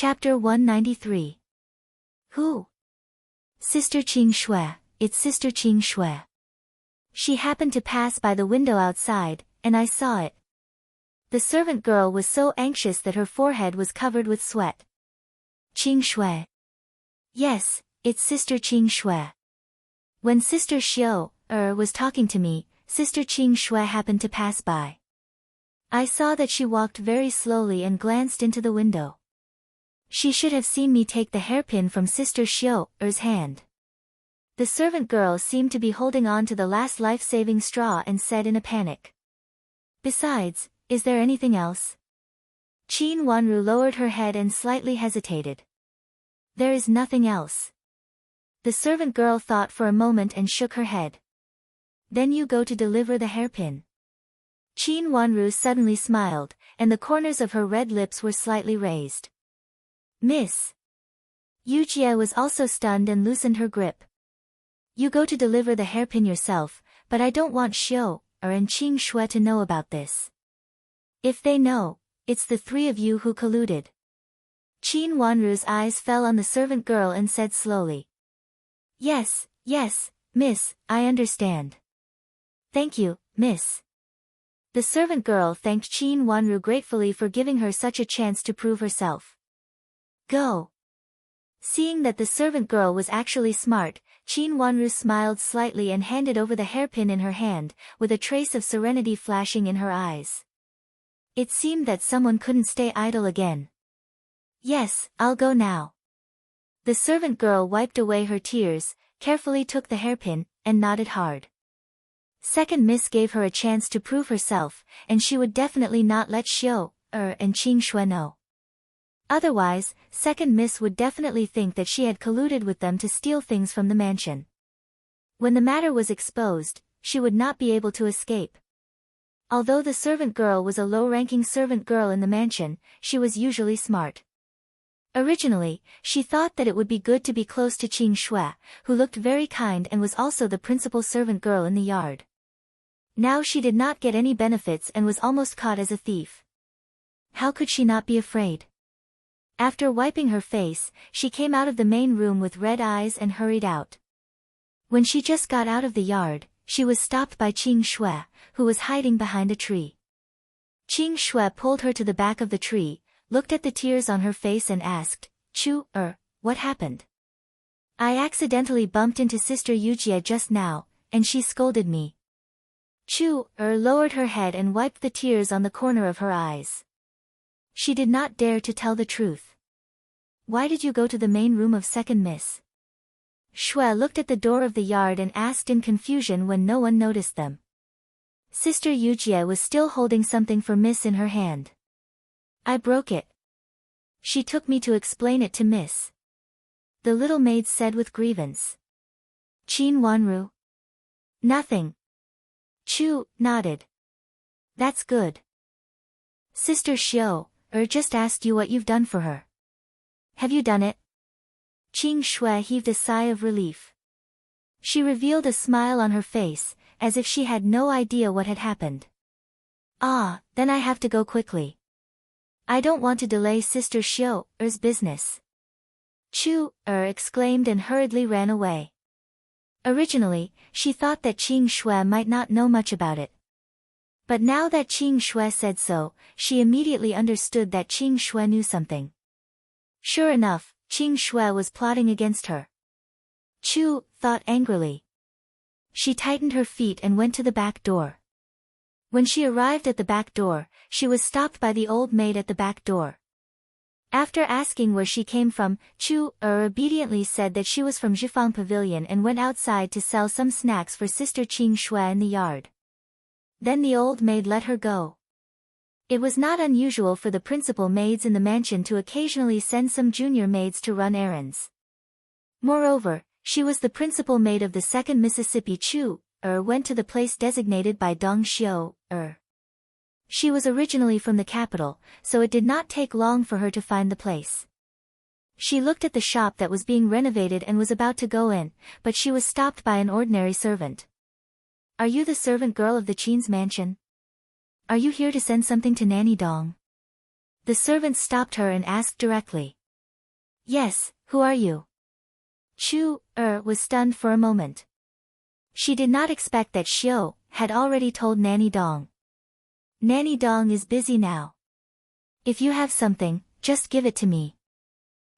Chapter 193. Who? Sister Qing Shui, it's Sister Qing Shui. She happened to pass by the window outside, and I saw it. The servant girl was so anxious that her forehead was covered with sweat. Qing Shui. Yes, it's Sister Qing Shui. When Sister Xiu, was talking to me, Sister Qing Shui happened to pass by. I saw that she walked very slowly and glanced into the window. She should have seen me take the hairpin from Sister Xiu's hand. The servant girl seemed to be holding on to the last life-saving straw and said in a panic. Besides, is there anything else? Qin Wanru lowered her head and slightly hesitated. There is nothing else. The servant girl thought for a moment and shook her head. Then you go to deliver the hairpin. Qin Wanru suddenly smiled, and the corners of her red lips were slightly raised. Miss. Yujie was also stunned and loosened her grip. You go to deliver the hairpin yourself, but I don't want Xiu, and Qing Shui to know about this. If they know, it's the three of you who colluded. Qin Wanru's eyes fell on the servant girl and said slowly. Yes, miss, I understand. Thank you, miss. The servant girl thanked Qin Wanru gratefully for giving her such a chance to prove herself. Go. Seeing that the servant girl was actually smart, Qin Wanru smiled slightly and handed over the hairpin in her hand, with a trace of serenity flashing in her eyes. It seemed that someone couldn't stay idle again. Yes, I'll go now. The servant girl wiped away her tears, carefully took the hairpin, and nodded hard. Second Miss gave her a chance to prove herself, and she would definitely not let Xiu, and Qing Shui know. Otherwise, Second Miss would definitely think that she had colluded with them to steal things from the mansion. When the matter was exposed, she would not be able to escape. Although the servant girl was a low-ranking servant girl in the mansion, she was usually smart. Originally, she thought that it would be good to be close to Qing Shui, who looked very kind and was also the principal servant girl in the yard. Now she did not get any benefits and was almost caught as a thief. How could she not be afraid? After wiping her face, she came out of the main room with red eyes and hurried out. When she just got out of the yard, she was stopped by Qing Shui, who was hiding behind a tree. Qing Shui pulled her to the back of the tree, looked at the tears on her face and asked, what happened? I accidentally bumped into Sister Yujie just now, and she scolded me. Lowered her head and wiped the tears on the corner of her eyes. She did not dare to tell the truth. Why did you go to the main room of Second Miss? Shui looked at the door of the yard and asked in confusion when no one noticed them. Sister Yujie was still holding something for Miss in her hand. I broke it. She took me to explain it to Miss. The little maid said with grievance. Qin Wanru? Nothing. Chu nodded. That's good. Sister Xiu, just asked you what you've done for her. Have you done it? Qing Shui heaved a sigh of relief. She revealed a smile on her face, as if she had no idea what had happened. Then I have to go quickly. I don't want to delay Sister Xiu's business. Exclaimed and hurriedly ran away. Originally, she thought that Qing Shui might not know much about it. But now that Qing Shui said so, she immediately understood that Qing Shui knew something. Sure enough, Qing Shui was plotting against her. Chu thought angrily. She tightened her feet and went to the back door. When she arrived at the back door, she was stopped by the old maid at the back door. After asking where she came from, Chu obediently said that she was from Zhifang Pavilion and went outside to sell some snacks for Sister Qing Shui in the yard. Then the old maid let her go. It was not unusual for the principal maids in the mansion to occasionally send some junior maids to run errands. Moreover, she was the principal maid of the second Mississippi. Chu went to the place designated by Dong Xiu. She was originally from the capital, so it did not take long for her to find the place. She looked at the shop that was being renovated and was about to go in, but she was stopped by an ordinary servant. Are you the servant girl of the Qin's mansion? Are you here to send something to Nanny Dong? The servant stopped her and asked directly. Yes, who are you? Chu was stunned for a moment. She did not expect that Xiao had already told Nanny Dong. Nanny Dong is busy now. If you have something, just give it to me.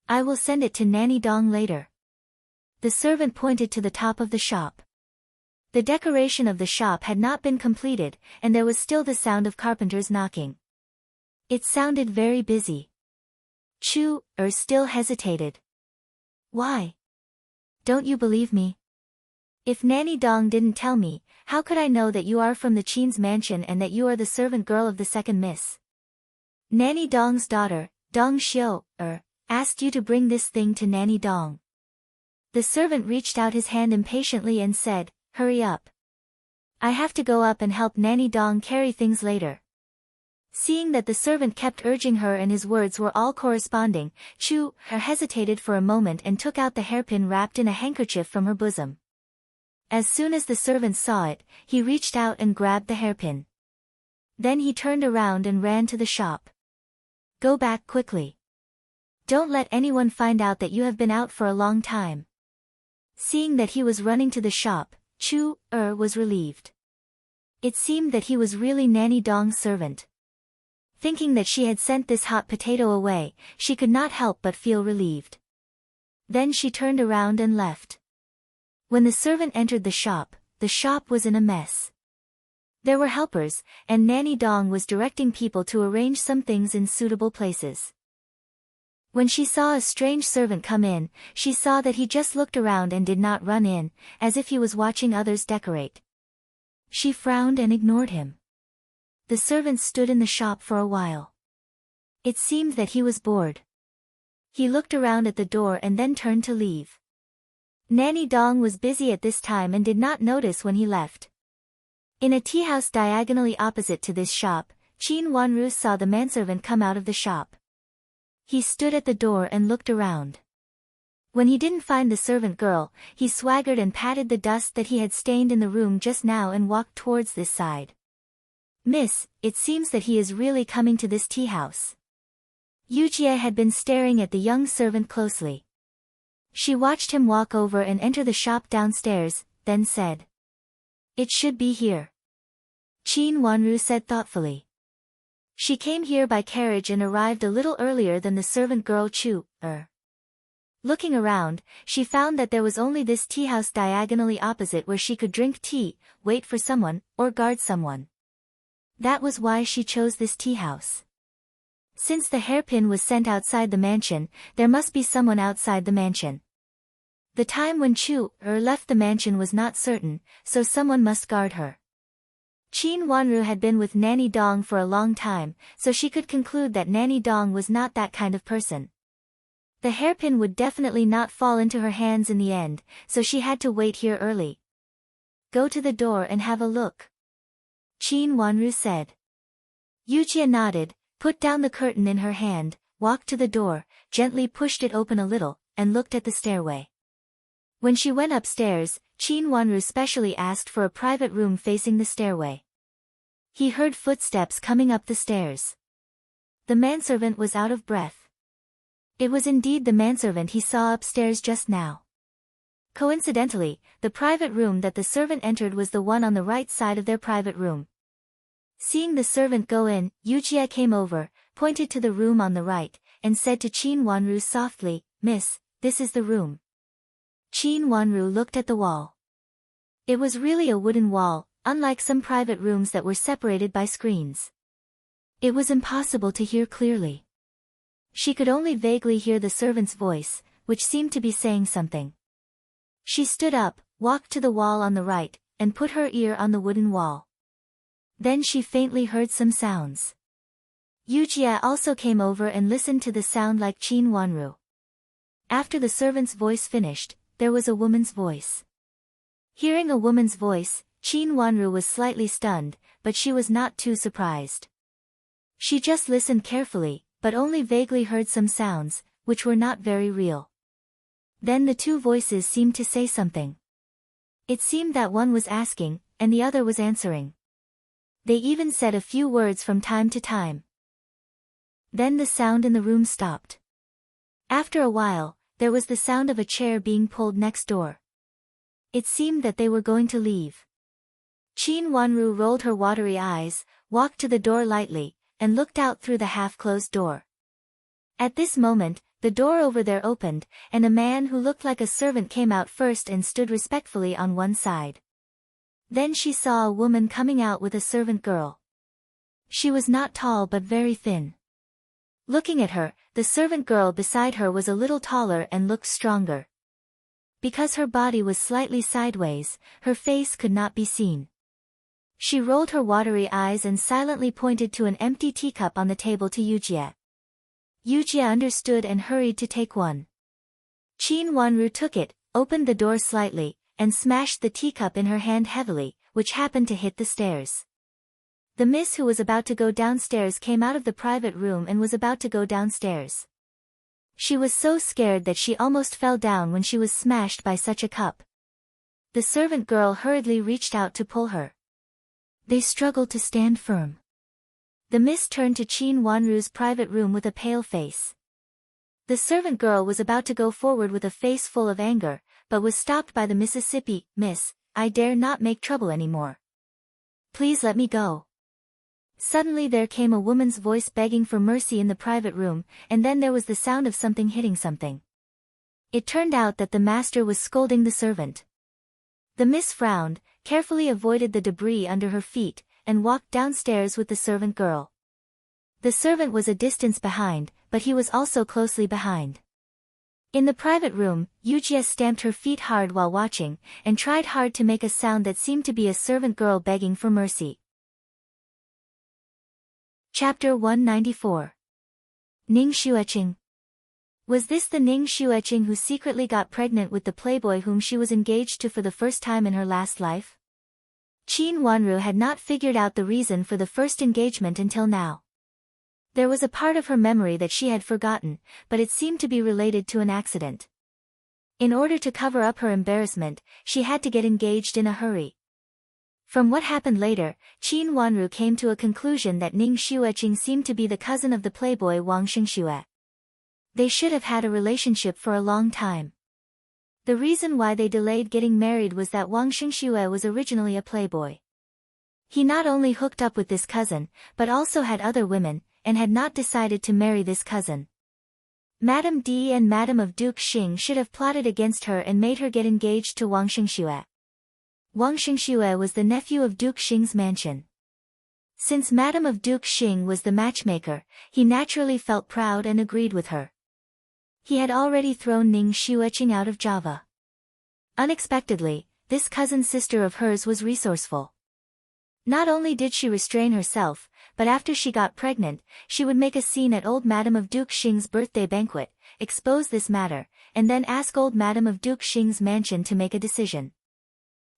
I will send it to Nanny Dong later. The servant pointed to the top of the shop. The decoration of the shop had not been completed, and there was still the sound of carpenters knocking. It sounded very busy. Chu still hesitated. Why? Don't you believe me? If Nanny Dong didn't tell me, how could I know that you are from the Qin's mansion and that you are the servant girl of the second miss? Nanny Dong's daughter, Dong Xiao, asked you to bring this thing to Nanny Dong. The servant reached out his hand impatiently and said, hurry up. I have to go up and help Nanny Dong carry things later. Seeing that the servant kept urging her and his words were all corresponding, Chu hesitated for a moment and took out the hairpin wrapped in a handkerchief from her bosom. As soon as the servant saw it, he reached out and grabbed the hairpin. Then he turned around and ran to the shop. Go back quickly. Don't let anyone find out that you have been out for a long time. Seeing that he was running to the shop, Chu was relieved. It seemed that he was really Nanny Dong's servant. Thinking that she had sent this hot potato away, she could not help but feel relieved. Then she turned around and left. When the servant entered the shop was in a mess. There were helpers, and Nanny Dong was directing people to arrange some things in suitable places. When she saw a strange servant come in, she saw that he just looked around and did not run in, as if he was watching others decorate. She frowned and ignored him. The servant stood in the shop for a while. It seemed that he was bored. He looked around at the door and then turned to leave. Nanny Dong was busy at this time and did not notice when he left. In a tea house diagonally opposite to this shop, Qin Wanru saw the manservant come out of the shop. He stood at the door and looked around. When he didn't find the servant girl, he swaggered and patted the dust that he had stained in the room just now and walked towards this side. Miss, it seems that he is really coming to this tea house. Yujie had been staring at the young servant closely. She watched him walk over and enter the shop downstairs, then said, it should be here. Qin Wanru said thoughtfully. She came here by carriage and arrived a little earlier than the servant girl Chu. Looking around, she found that there was only this tea house diagonally opposite where she could drink tea, wait for someone, or guard someone. That was why she chose this tea house. Since the hairpin was sent outside the mansion, there must be someone outside the mansion. The time when Chu left the mansion was not certain, so someone must guard her. Qin Wanru had been with Nanny Dong for a long time, so she could conclude that Nanny Dong was not that kind of person. The hairpin would definitely not fall into her hands in the end, so she had to wait here early. Go to the door and have a look. Qin Wanru said. Yujie nodded, put down the curtain in her hand, walked to the door, gently pushed it open a little, and looked at the stairway. When she went upstairs, Qin Wanru specially asked for a private room facing the stairway. He heard footsteps coming up the stairs. The manservant was out of breath. It was indeed the manservant he saw upstairs just now. Coincidentally, the private room that the servant entered was the one on the right side of their private room. Seeing the servant go in, Yujie came over, pointed to the room on the right, and said to Qin Wanru softly, Miss, this is the room. Qin Wanru looked at the wall. It was really a wooden wall, unlike some private rooms that were separated by screens. It was impossible to hear clearly. She could only vaguely hear the servant's voice, which seemed to be saying something. She stood up, walked to the wall on the right, and put her ear on the wooden wall. Then she faintly heard some sounds. Yujie also came over and listened to the sound like Qin Wanru. After the servant's voice finished, there was a woman's voice. Hearing a woman's voice, Qin Wanru was slightly stunned, but she was not too surprised. She just listened carefully, but only vaguely heard some sounds, which were not very real. Then the two voices seemed to say something. It seemed that one was asking, and the other was answering. They even said a few words from time to time. Then the sound in the room stopped. After After a while, there was the sound of a chair being pulled next door. It seemed that they were going to leave. Qin Wanru rolled her watery eyes, walked to the door lightly, and looked out through the half-closed door. At this moment, the door over there opened, and a man who looked like a servant came out first and stood respectfully on one side. Then she saw a woman coming out with a servant girl. She was not tall but very thin. Looking at her, the servant girl beside her was a little taller and looked stronger. Because her body was slightly sideways, her face could not be seen. She rolled her watery eyes and silently pointed to an empty teacup on the table to Yujie. Yujie understood and hurried to take one. Qin Wanru took it, opened the door slightly, and smashed the teacup in her hand heavily, which happened to hit the stairs. The miss who was about to go downstairs came out of the private room and was about to go downstairs. She was so scared that she almost fell down when she was smashed by such a cup. The servant girl hurriedly reached out to pull her. They struggled to stand firm. The miss turned to Qin Wanru's private room with a pale face. The servant girl was about to go forward with a face full of anger, but was stopped by the Mississippi. "Miss, I dare not make trouble anymore. Please let me go." Suddenly there came a woman's voice begging for mercy in the private room, and then there was the sound of something hitting something. It turned out that the master was scolding the servant. The miss frowned, carefully avoided the debris under her feet, and walked downstairs with the servant girl. The servant was a distance behind, but he was also closely behind. In the private room, Yujie stamped her feet hard while watching, and tried hard to make a sound that seemed to be a servant girl begging for mercy. Chapter 194. Ning Xueqing. Was this the Ning Xueqing who secretly got pregnant with the playboy whom she was engaged to for the first time in her last life? Qin Wanru had not figured out the reason for the first engagement until now. There was a part of her memory that she had forgotten, but it seemed to be related to an accident. In order to cover up her embarrassment, she had to get engaged in a hurry. From what happened later, Qin Wanru came to a conclusion that Ning Xueqing seemed to be the cousin of the playboy Wang Xingxue. They should have had a relationship for a long time. The reason why they delayed getting married was that Wang Xingxue was originally a playboy. He not only hooked up with this cousin, but also had other women, and had not decided to marry this cousin. Madame D and Madame of Duke Xing should have plotted against her and made her get engaged to Wang Xingxue. Wang Xingxue was the nephew of Duke Xing's mansion. Since Madame of Duke Xing was the matchmaker, he naturally felt proud and agreed with her. He had already thrown Ning Xueqing out of Java. Unexpectedly, this cousin sister of hers was resourceful. Not only did she restrain herself, but after she got pregnant, she would make a scene at old Madame of Duke Xing's birthday banquet, expose this matter, and then ask old Madame of Duke Xing's mansion to make a decision.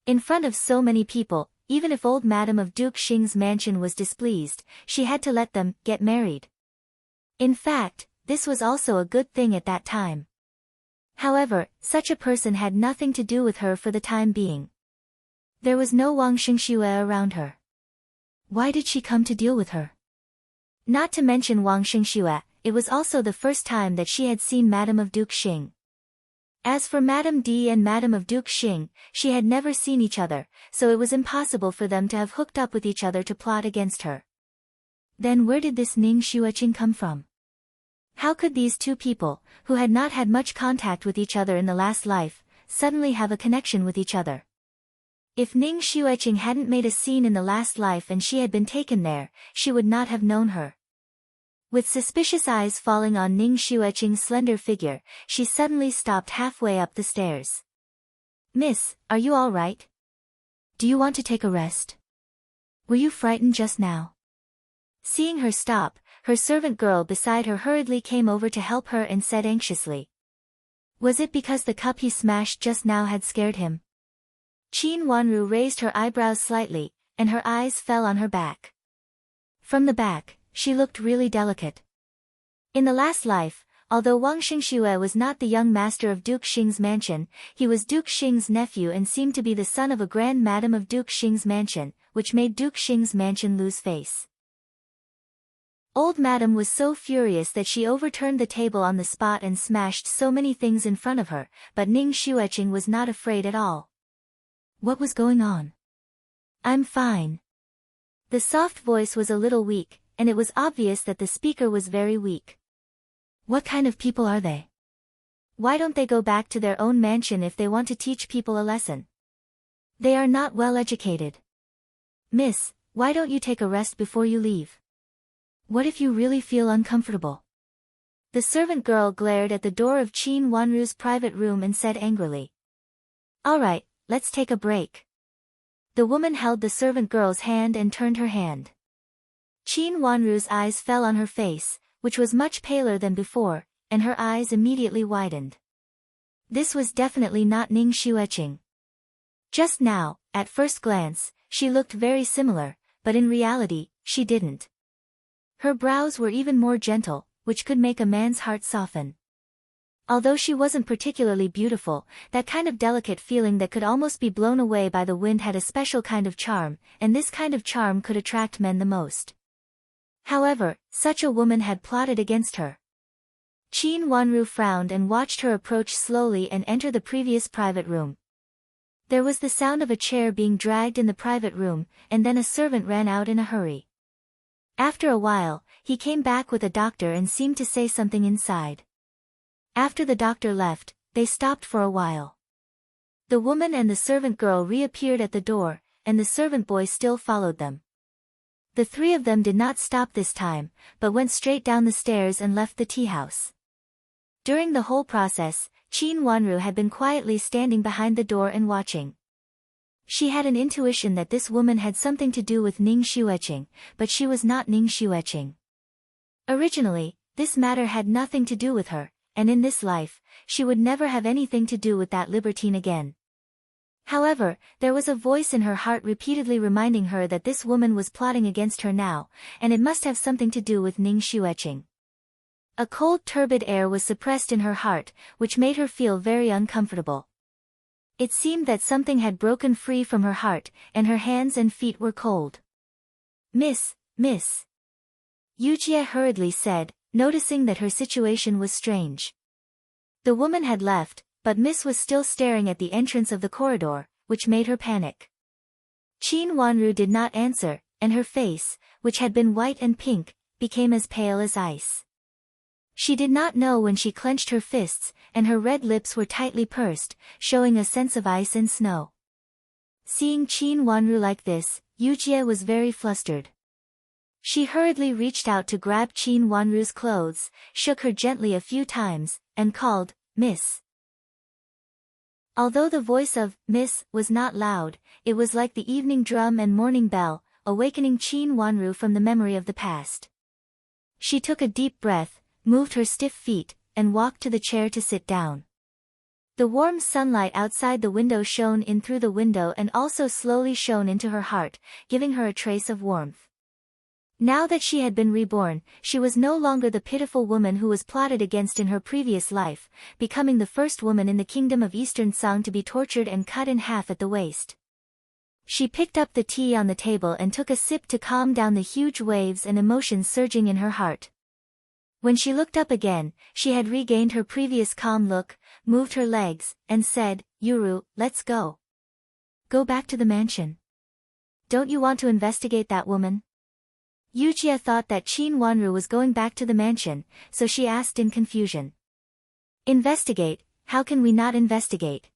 In front of so many people, even if old Madame of Duke Xing's mansion was displeased, she had to let them get married. In fact, this was also a good thing at that time. However, such a person had nothing to do with her for the time being. There was no Wang Xingxue around her. Why did she come to deal with her? Not to mention Wang Xingxue, it was also the first time that she had seen Madame of Duke Xing. As for Madame D and Madame of Duke Xing, she had never seen each other, so it was impossible for them to have hooked up with each other to plot against her. Then where did this Ning Xueqing come from? How could these two people, who had not had much contact with each other in the last life, suddenly have a connection with each other? If Ning Xueqing hadn't made a scene in the last life and she had been taken there, she would not have known her. With suspicious eyes falling on Ning Xueqing's slender figure, she suddenly stopped halfway up the stairs. "Miss, are you all right? Do you want to take a rest? Were you frightened just now?" Seeing her stop, her servant girl beside her hurriedly came over to help her and said anxiously. Was it because the cup he smashed just now had scared him? Qin Wanru raised her eyebrows slightly, and her eyes fell on her back. From the back, she looked really delicate. In the last life, although Wang Xingxue was not the young master of Duke Xing's mansion, he was Duke Xing's nephew and seemed to be the son of a grand madam of Duke Xing's mansion, which made Duke Xing's mansion lose face. Old Madam was so furious that she overturned the table on the spot and smashed so many things in front of her, but Ning Xueqing was not afraid at all. What was going on? I'm fine. The soft voice was a little weak, and it was obvious that the speaker was very weak. What kind of people are they? Why don't they go back to their own mansion if they want to teach people a lesson? They are not well educated. Miss, why don't you take a rest before you leave? What if you really feel uncomfortable? The servant girl glared at the door of Qin Wanru's private room and said angrily. All right, let's take a break. The woman held the servant girl's hand and turned her hand. Qin Wanru's eyes fell on her face, which was much paler than before, and her eyes immediately widened. This was definitely not Ning Xueqing. Just now, at first glance, she looked very similar, but in reality, she didn't. Her brows were even more gentle, which could make a man's heart soften. Although she wasn't particularly beautiful, that kind of delicate feeling that could almost be blown away by the wind had a special kind of charm, and this kind of charm could attract men the most. However, such a woman had plotted against her. Qin Wanru frowned and watched her approach slowly and enter the previous private room. There was the sound of a chair being dragged in the private room, and then a servant ran out in a hurry. After a while, he came back with a doctor and seemed to say something inside. After the doctor left, they stopped for a while. The woman and the servant girl reappeared at the door, and the servant boy still followed them. The three of them did not stop this time, but went straight down the stairs and left the tea house. During the whole process, Qin Wanru had been quietly standing behind the door and watching. She had an intuition that this woman had something to do with Ning Xueqing, but she was not Ning Xueqing. Originally, this matter had nothing to do with her, and in this life, she would never have anything to do with that libertine again. However, there was a voice in her heart repeatedly reminding her that this woman was plotting against her now, and it must have something to do with Ning Xueqing. A cold turbid air was suppressed in her heart, which made her feel very uncomfortable. It seemed that something had broken free from her heart, and her hands and feet were cold. Miss. Yujie hurriedly said, noticing that her situation was strange. The woman had left, but Miss was still staring at the entrance of the corridor, which made her panic. Qin Wanru did not answer, and her face, which had been white and pink, became as pale as ice. She did not know when she clenched her fists, and her red lips were tightly pursed, showing a sense of ice and snow. Seeing Qin Wanru like this, Yujie was very flustered. She hurriedly reached out to grab Qin Wanru's clothes, shook her gently a few times, and called, Miss. Although the voice of Miss was not loud, it was like the evening drum and morning bell, awakening Qin Wanru from the memory of the past. She took a deep breath, moved her stiff feet, and walked to the chair to sit down. The warm sunlight outside the window shone in through the window and also slowly shone into her heart, giving her a trace of warmth. Now that she had been reborn, she was no longer the pitiful woman who was plotted against in her previous life, becoming the first woman in the kingdom of Eastern Song to be tortured and cut in half at the waist. She picked up the tea on the table and took a sip to calm down the huge waves and emotions surging in her heart. When she looked up again, she had regained her previous calm look, moved her legs, and said, Yuru, let's go. Go back to the mansion. Don't you want to investigate that woman? Yujie thought that Qin Wanru was going back to the mansion, so she asked in confusion. Investigate? How can we not investigate?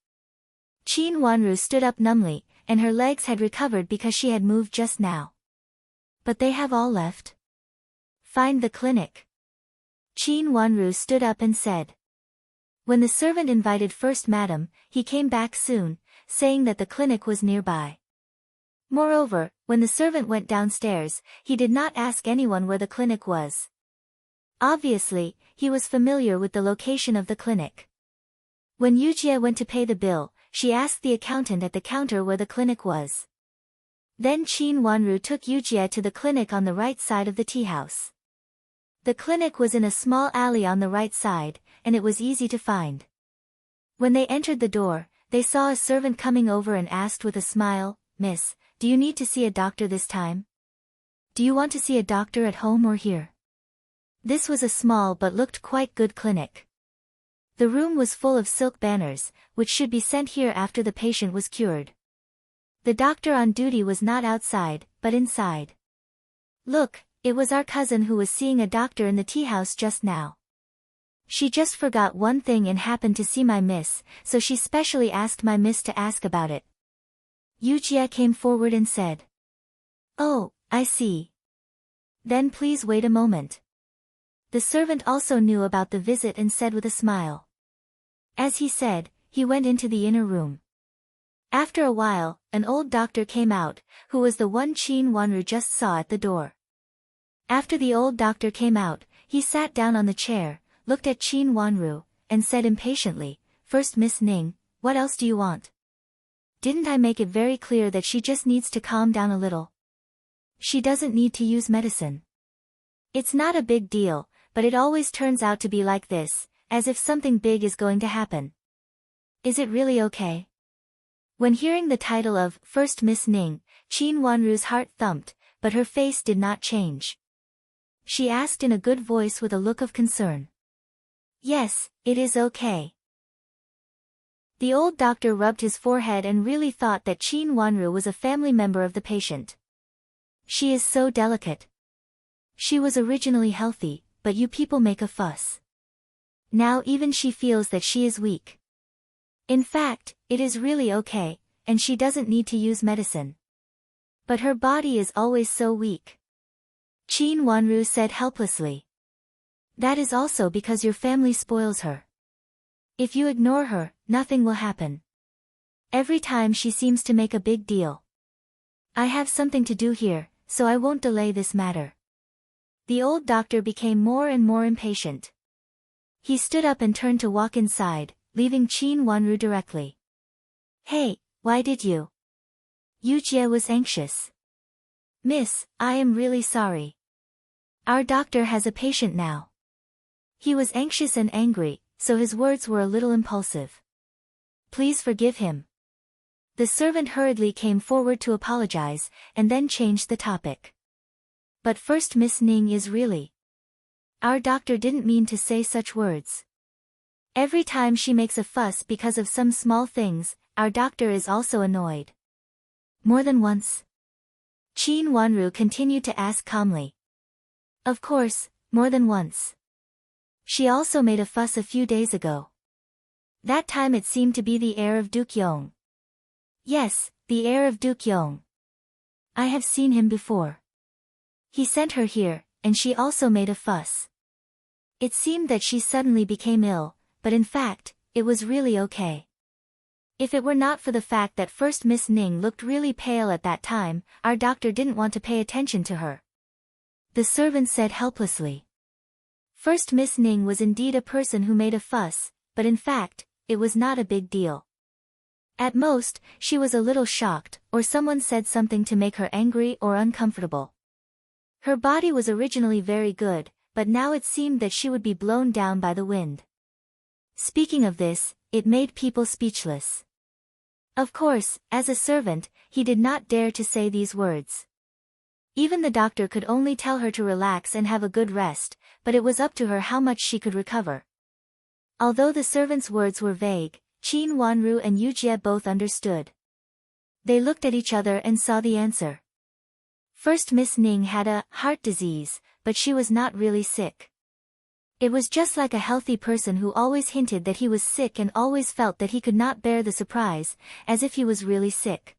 Qin Wanru stood up numbly, and her legs had recovered because she had moved just now. But they have all left. Find the clinic. Qin Wanru stood up and said. When the servant invited First Madam, he came back soon, saying that the clinic was nearby. Moreover, when the servant went downstairs, he did not ask anyone where the clinic was. Obviously, he was familiar with the location of the clinic. When Yujie went to pay the bill, she asked the accountant at the counter where the clinic was. Then Qin Wanru took Yujie to the clinic on the right side of the tea house. The clinic was in a small alley on the right side, and it was easy to find. When they entered the door, they saw a servant coming over and asked with a smile, Miss, do you need to see a doctor this time? Do you want to see a doctor at home or here? This was a small but looked quite good clinic. The room was full of silk banners, which should be sent here after the patient was cured. The doctor on duty was not outside, but inside. Look, it was our cousin who was seeing a doctor in the tea house just now. She just forgot one thing and happened to see my miss, so she specially asked my miss to ask about it. Yujie came forward and said. Oh, I see. Then please wait a moment. The servant also knew about the visit and said with a smile. As he said, he went into the inner room. After a while, an old doctor came out, who was the one Qin Wanru just saw at the door. After the old doctor came out, he sat down on the chair, looked at Qin Wanru, and said impatiently, First Miss Ning, what else do you want? Didn't I make it very clear that she just needs to calm down a little? She doesn't need to use medicine. It's not a big deal, but it always turns out to be like this, as if something big is going to happen. Is it really okay? When hearing the title of First Miss Ning, Qin Wanru's heart thumped, but her face did not change. She asked in a good voice with a look of concern. Yes, it is okay. The old doctor rubbed his forehead and really thought that Qin Wanru was a family member of the patient. She is so delicate. She was originally healthy, but you people make a fuss. Now even she feels that she is weak. In fact, it is really okay, and she doesn't need to use medicine. But her body is always so weak. Qin Wanru said helplessly. That is also because your family spoils her. If you ignore her, nothing will happen. Every time she seems to make a big deal. I have something to do here, so I won't delay this matter. The old doctor became more and more impatient. He stood up and turned to walk inside, leaving Qin Wanru directly. Hey, why did you? Yujie was anxious. Miss, I am really sorry. Our doctor has a patient now. He was anxious and angry, so his words were a little impulsive. Please forgive him. The servant hurriedly came forward to apologize, and then changed the topic. But First Miss Ning is really. Our doctor didn't mean to say such words. Every time she makes a fuss because of some small things, our doctor is also annoyed. More than once? Qin Wanru continued to ask calmly. Of course, more than once. She also made a fuss a few days ago. That time it seemed to be the heir of Duke Yong. Yes, the heir of Duke Yong. I have seen him before. He sent her here, and she also made a fuss. It seemed that she suddenly became ill, but in fact, it was really okay. If it were not for the fact that First Miss Ning looked really pale at that time, our doctor didn't want to pay attention to her. The servant said helplessly. First Miss Ning was indeed a person who made a fuss, but in fact, it was not a big deal. At most, she was a little shocked, or someone said something to make her angry or uncomfortable. Her body was originally very good, but now it seemed that she would be blown down by the wind. Speaking of this, it made people speechless. Of course, as a servant, he did not dare to say these words. Even the doctor could only tell her to relax and have a good rest, but it was up to her how much she could recover. Although the servant's words were vague, Qin Wanru and Yujie both understood. They looked at each other and saw the answer. First Miss Ning had a heart disease, but she was not really sick. It was just like a healthy person who always hinted that he was sick and always felt that he could not bear the surprise, as if he was really sick.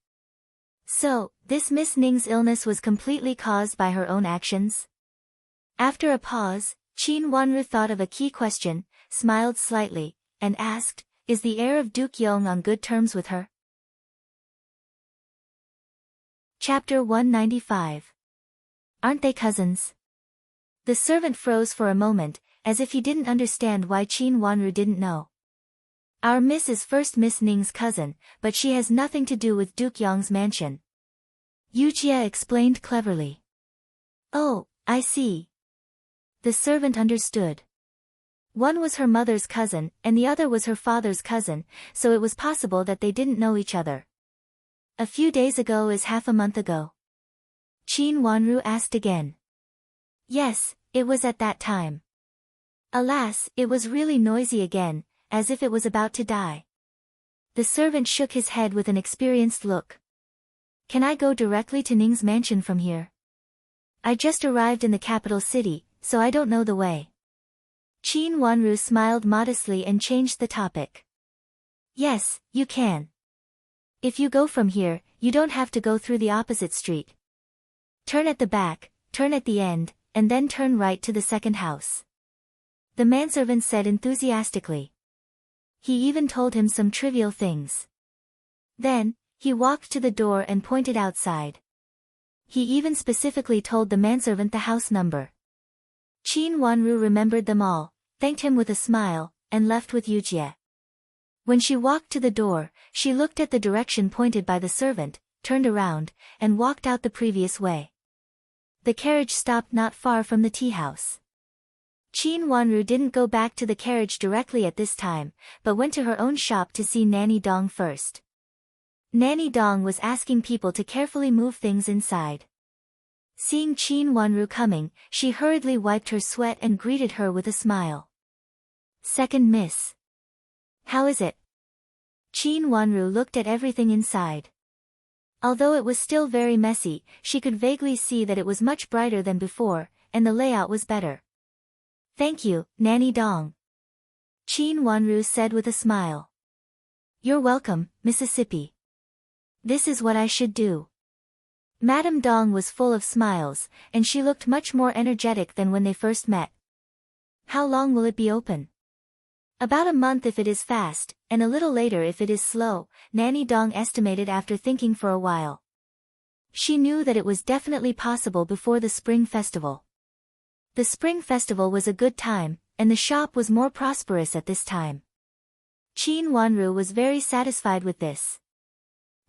So, this Miss Ning's illness was completely caused by her own actions? After a pause, Qin Wanru thought of a key question, smiled slightly, and asked, Is the heir of Duke Yong on good terms with her? Chapter 195. Aren't they cousins? The servant froze for a moment, as if he didn't understand why Qin Wanru didn't know. Our miss is First Miss Ning's cousin, but she has nothing to do with Duke Yong's mansion. Yujie explained cleverly. Oh, I see. The servant understood. One was her mother's cousin, and the other was her father's cousin, so it was possible that they didn't know each other. A few days ago is half a month ago. Qin Wanru asked again. Yes, It was at that time. Alas, it was really noisy again, as if it was about to die. The servant shook his head with an experienced look. Can I go directly to Ning's mansion from here? I just arrived in the capital city, so I don't know the way. Qin Wanru smiled modestly and changed the topic. Yes, you can. If you go from here, you don't have to go through the opposite street. Turn at the back, turn at the end, and then turn right to the second house. The manservant said enthusiastically. He even told him some trivial things. Then, he walked to the door and pointed outside. He even specifically told the manservant the house number. Qin Wanru remembered them all, thanked him with a smile, and left with Yujie. When she walked to the door, she looked at the direction pointed by the servant, turned around, and walked out the previous way. The carriage stopped not far from the tea house. Qin Wanru didn't go back to the carriage directly at this time, but went to her own shop to see Nanny Dong first. Nanny Dong was asking people to carefully move things inside. Seeing Qin Wanru coming, she hurriedly wiped her sweat and greeted her with a smile. Second miss. How is it? Qin Wanru looked at everything inside. Although it was still very messy, she could vaguely see that it was much brighter than before, and the layout was better. Thank you, Nanny Dong. Qin Wanru said with a smile. You're welcome, Mississippi. This is what I should do. Madame Dong was full of smiles, and she looked much more energetic than when they first met. How long will it be open? About a month if it is fast, and a little later if it is slow, Nanny Dong estimated after thinking for a while. She knew that it was definitely possible before the Spring Festival. The Spring Festival was a good time, and the shop was more prosperous at this time. Qin Wanru was very satisfied with this.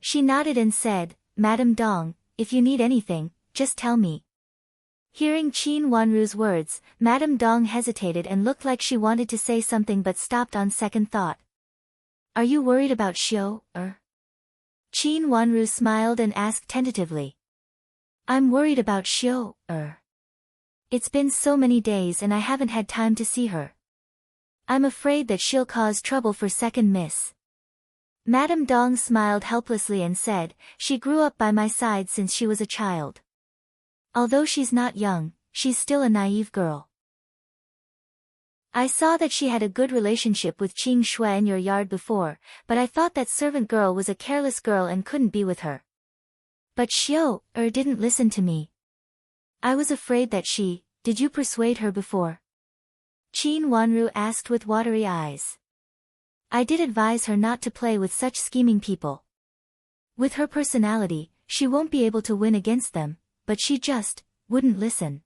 She nodded and said, Madame Dong, if you need anything, just tell me. Hearing Qin Wanru's words, Madame Dong hesitated and looked like she wanted to say something but stopped on second thought. Are you worried about Xiao, er? Qin Wanru smiled and asked tentatively. I'm worried about Xiao, er. It's been so many days and I haven't had time to see her. I'm afraid that she'll cause trouble for second miss. Madame Dong smiled helplessly and said, she grew up by my side since she was a child. Although she's not young, she's still a naive girl. I saw that she had a good relationship with Qing Shui in your yard before, but I thought that servant girl was a careless girl and couldn't be with her. But Xiao, didn't listen to me. I was afraid that did you persuade her before? Qin Wanru asked with watery eyes. I did advise her not to play with such scheming people. With her personality, she won't be able to win against them, but she just wouldn't listen.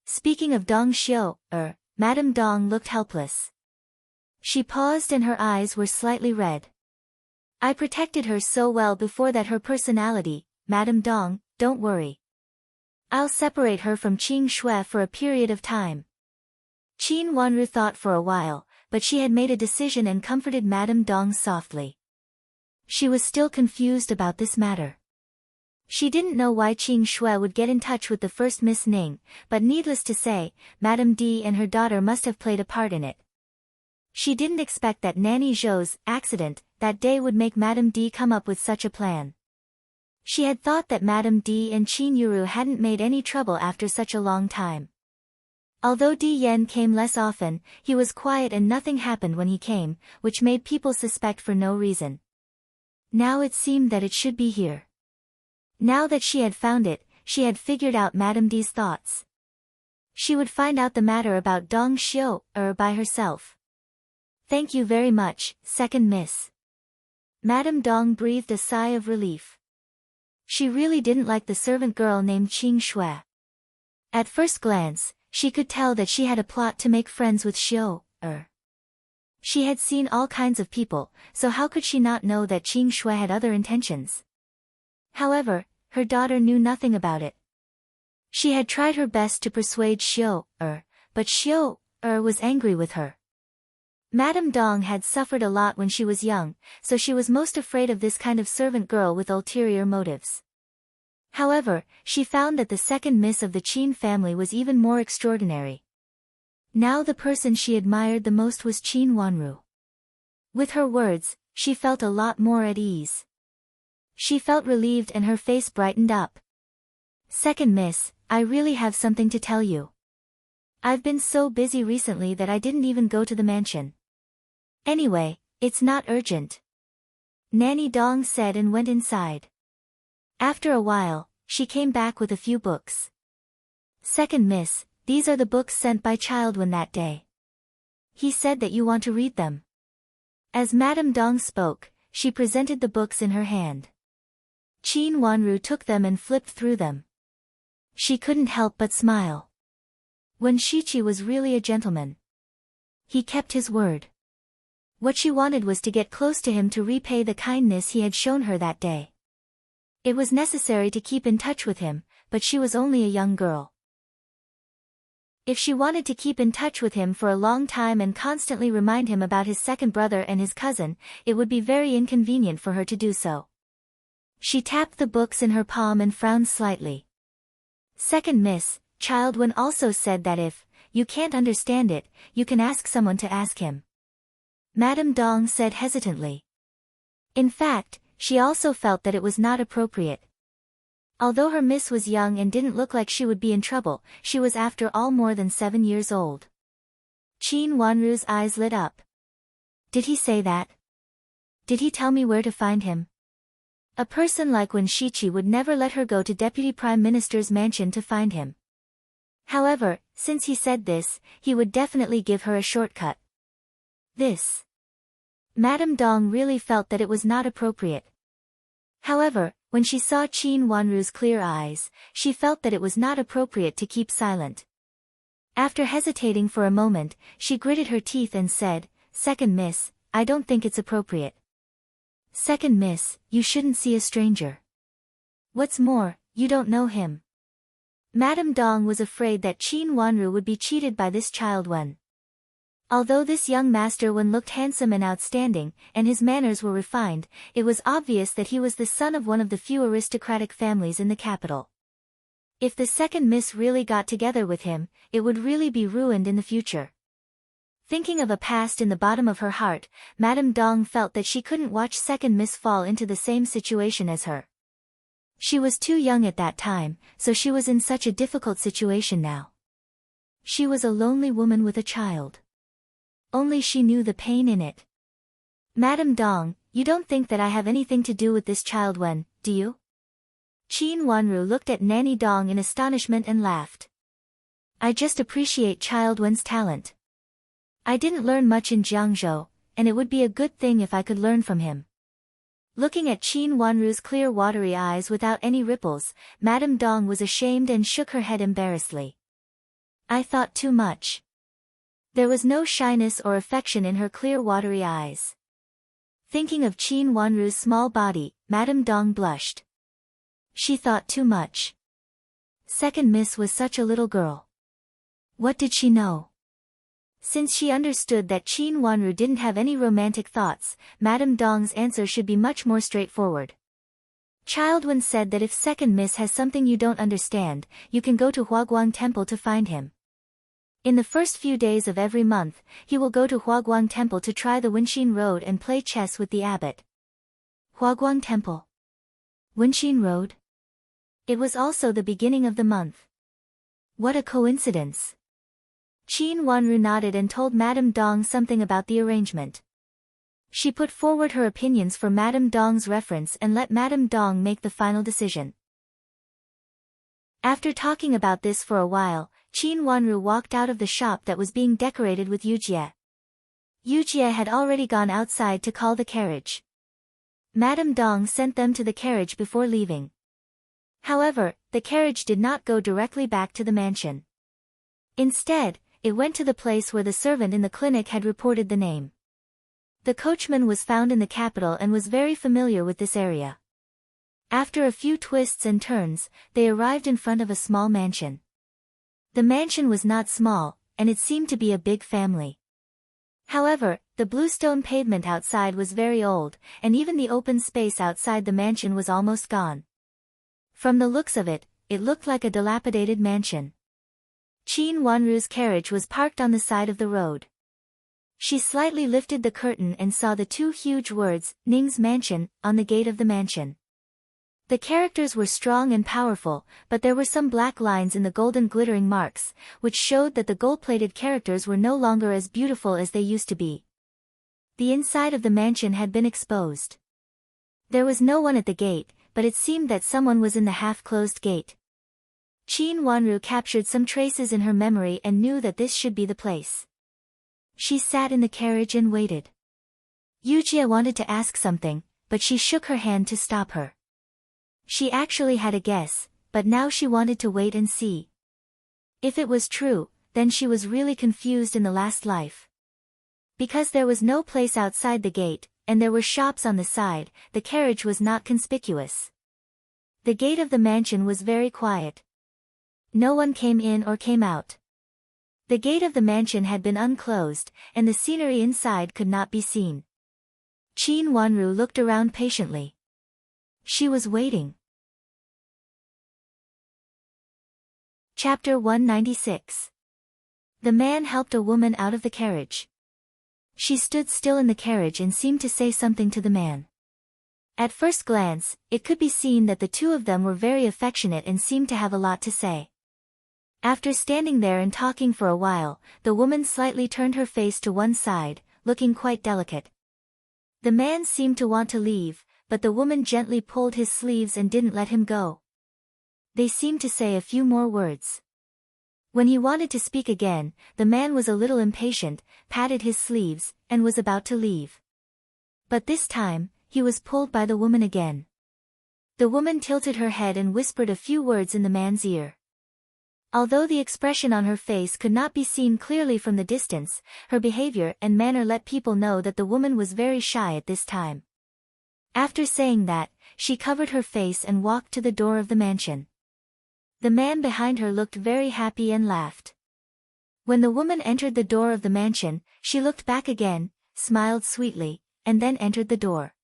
Speaking of Dong Xiao, Madame Dong looked helpless. She paused and her eyes were slightly red. I protected her so well before that her personality, Madame Dong, don't worry. I'll separate her from Qing Shui for a period of time. Qin Wanru thought for a while, but she had made a decision and comforted Madame Dong softly. She was still confused about this matter. She didn't know why Qing Shui would get in touch with the first Miss Ning, but needless to say, Madame D and her daughter must have played a part in it. She didn't expect that Nanny Zhou's accident that day would make Madame D come up with such a plan. She had thought that Madame D and Qin Yuru hadn't made any trouble after such a long time. Although Di Yen came less often, he was quiet and nothing happened when he came, which made people suspect for no reason. Now it seemed that it should be here. Now that she had found it, she had figured out Madame D's thoughts. She would find out the matter about Dong Xiao, by herself. Thank you very much, second miss. Madame Dong breathed a sigh of relief. She really didn't like the servant girl named Qing Shui. At first glance, she could tell that she had a plot to make friends with Xiao, She had seen all kinds of people, so how could she not know that Qing Shui had other intentions? However, her daughter knew nothing about it. She had tried her best to persuade Xiao, but Xiao, was angry with her. Madame Dong had suffered a lot when she was young, so she was most afraid of this kind of servant girl with ulterior motives. However, she found that the second miss of the Qin family was even more extraordinary. Now the person she admired the most was Qin Wanru. With her words, she felt a lot more at ease. She felt relieved and her face brightened up. "Second miss, I really have something to tell you. I've been so busy recently that I didn't even go to the mansion. Anyway, it's not urgent," Nanny Dong said and went inside. After a while, she came back with a few books. "Second miss, these are the books sent by Childwen that day. He said that you want to read them." As Madame Dong spoke, she presented the books in her hand. Qin Wanru took them and flipped through them. She couldn't help but smile. Wen Shiqi was really a gentleman. He kept his word. What she wanted was to get close to him to repay the kindness he had shown her that day. It was necessary to keep in touch with him, but she was only a young girl. If she wanted to keep in touch with him for a long time and constantly remind him about his second brother and his cousin, it would be very inconvenient for her to do so. She tapped the books in her palm and frowned slightly. "Second miss, Childwen also said that if you can't understand it, you can ask someone to ask him," Madame Dong said hesitantly. In fact, she also felt that it was not appropriate. Although her miss was young and didn't look like she would be in trouble, she was after all more than 7 years old. Qin Wanru's eyes lit up. "Did he say that? Did he tell me where to find him?" A person like Wen Shiqi would never let her go to Deputy Prime Minister's mansion to find him. However, since he said this, he would definitely give her a shortcut. This. Madame Dong really felt that it was not appropriate. However, when she saw Qin Wanru's clear eyes, she felt that it was not appropriate to keep silent. After hesitating for a moment, she gritted her teeth and said, "Second miss, I don't think it's appropriate. Second miss, you shouldn't see a stranger. What's more, you don't know him." Madame Dong was afraid that Qin Wanru would be cheated by this Childwen. Although this young master Wen looked handsome and outstanding, and his manners were refined, it was obvious that he was the son of one of the few aristocratic families in the capital. If the second miss really got together with him, it would really be ruined in the future. Thinking of a past in the bottom of her heart, Madame Dong felt that she couldn't watch second miss fall into the same situation as her. She was too young at that time, so she was in such a difficult situation now. She was a lonely woman with a child. Only she knew the pain in it. "Madame Dong, you don't think that I have anything to do with this Childwen, do you?" Qin Wanru looked at Nanny Dong in astonishment and laughed. "I just appreciate Childwen's talent. I didn't learn much in Jiangzhou, and it would be a good thing if I could learn from him." Looking at Qin Wanru's clear watery eyes without any ripples, Madame Dong was ashamed and shook her head embarrassedly. "I thought too much." There was no shyness or affection in her clear watery eyes. Thinking of Qin Wanru's small body, Madame Dong blushed. She thought too much. Second miss was such a little girl. What did she know? Since she understood that Qin Wanru didn't have any romantic thoughts, Madame Dong's answer should be much more straightforward. Childwen said that if second miss has something you don't understand, you can go to Huaguang Temple to find him. In the first few days of every month, he will go to Huaguang Temple to try the Wenxin Road and play chess with the abbot. Huaguang Temple. Wenxin Road? It was also the beginning of the month. What a coincidence. Qin Wanru nodded and told Madame Dong something about the arrangement. She put forward her opinions for Madame Dong's reference and let Madame Dong make the final decision. After talking about this for a while, Qin Wanru walked out of the shop that was being decorated with Yujie. Yujie had already gone outside to call the carriage. Madame Dong sent them to the carriage before leaving. However, the carriage did not go directly back to the mansion. Instead, it went to the place where the servant in the clinic had reported the name. The coachman was found in the capital and was very familiar with this area. After a few twists and turns, they arrived in front of a small mansion. The mansion was not small, and it seemed to be a big family. However, the bluestone pavement outside was very old, and even the open space outside the mansion was almost gone. From the looks of it, it looked like a dilapidated mansion. Qin Wanru's carriage was parked on the side of the road. She slightly lifted the curtain and saw the two huge words, Ning's Mansion, on the gate of the mansion. The characters were strong and powerful, but there were some black lines in the golden glittering marks, which showed that the gold-plated characters were no longer as beautiful as they used to be. The inside of the mansion had been exposed. There was no one at the gate, but it seemed that someone was in the half-closed gate. Qin Wanru captured some traces in her memory and knew that this should be the place. She sat in the carriage and waited. Yujia wanted to ask something, but she shook her hand to stop her. She actually had a guess, but now she wanted to wait and see. If it was true, then she was really confused in the last life. Because there was no place outside the gate, and there were shops on the side, the carriage was not conspicuous. The gate of the mansion was very quiet. No one came in or came out. The gate of the mansion had been unclosed, and the scenery inside could not be seen. Qin Wanru looked around patiently. She was waiting. Chapter 196. The man helped a woman out of the carriage. She stood still in the carriage and seemed to say something to the man. At first glance, it could be seen that the two of them were very affectionate and seemed to have a lot to say. After standing there and talking for a while, the woman slightly turned her face to one side, looking quite delicate. The man seemed to want to leave, but the woman gently pulled his sleeves and didn't let him go. They seemed to say a few more words. When he wanted to speak again, the man was a little impatient, patted his sleeves, and was about to leave. But this time, he was pulled by the woman again. The woman tilted her head and whispered a few words in the man's ear. Although the expression on her face could not be seen clearly from the distance, her behavior and manner let people know that the woman was very shy at this time. After saying that, she covered her face and walked to the door of the mansion. The man behind her looked very happy and laughed. When the woman entered the door of the mansion, she looked back again, smiled sweetly, and then entered the door.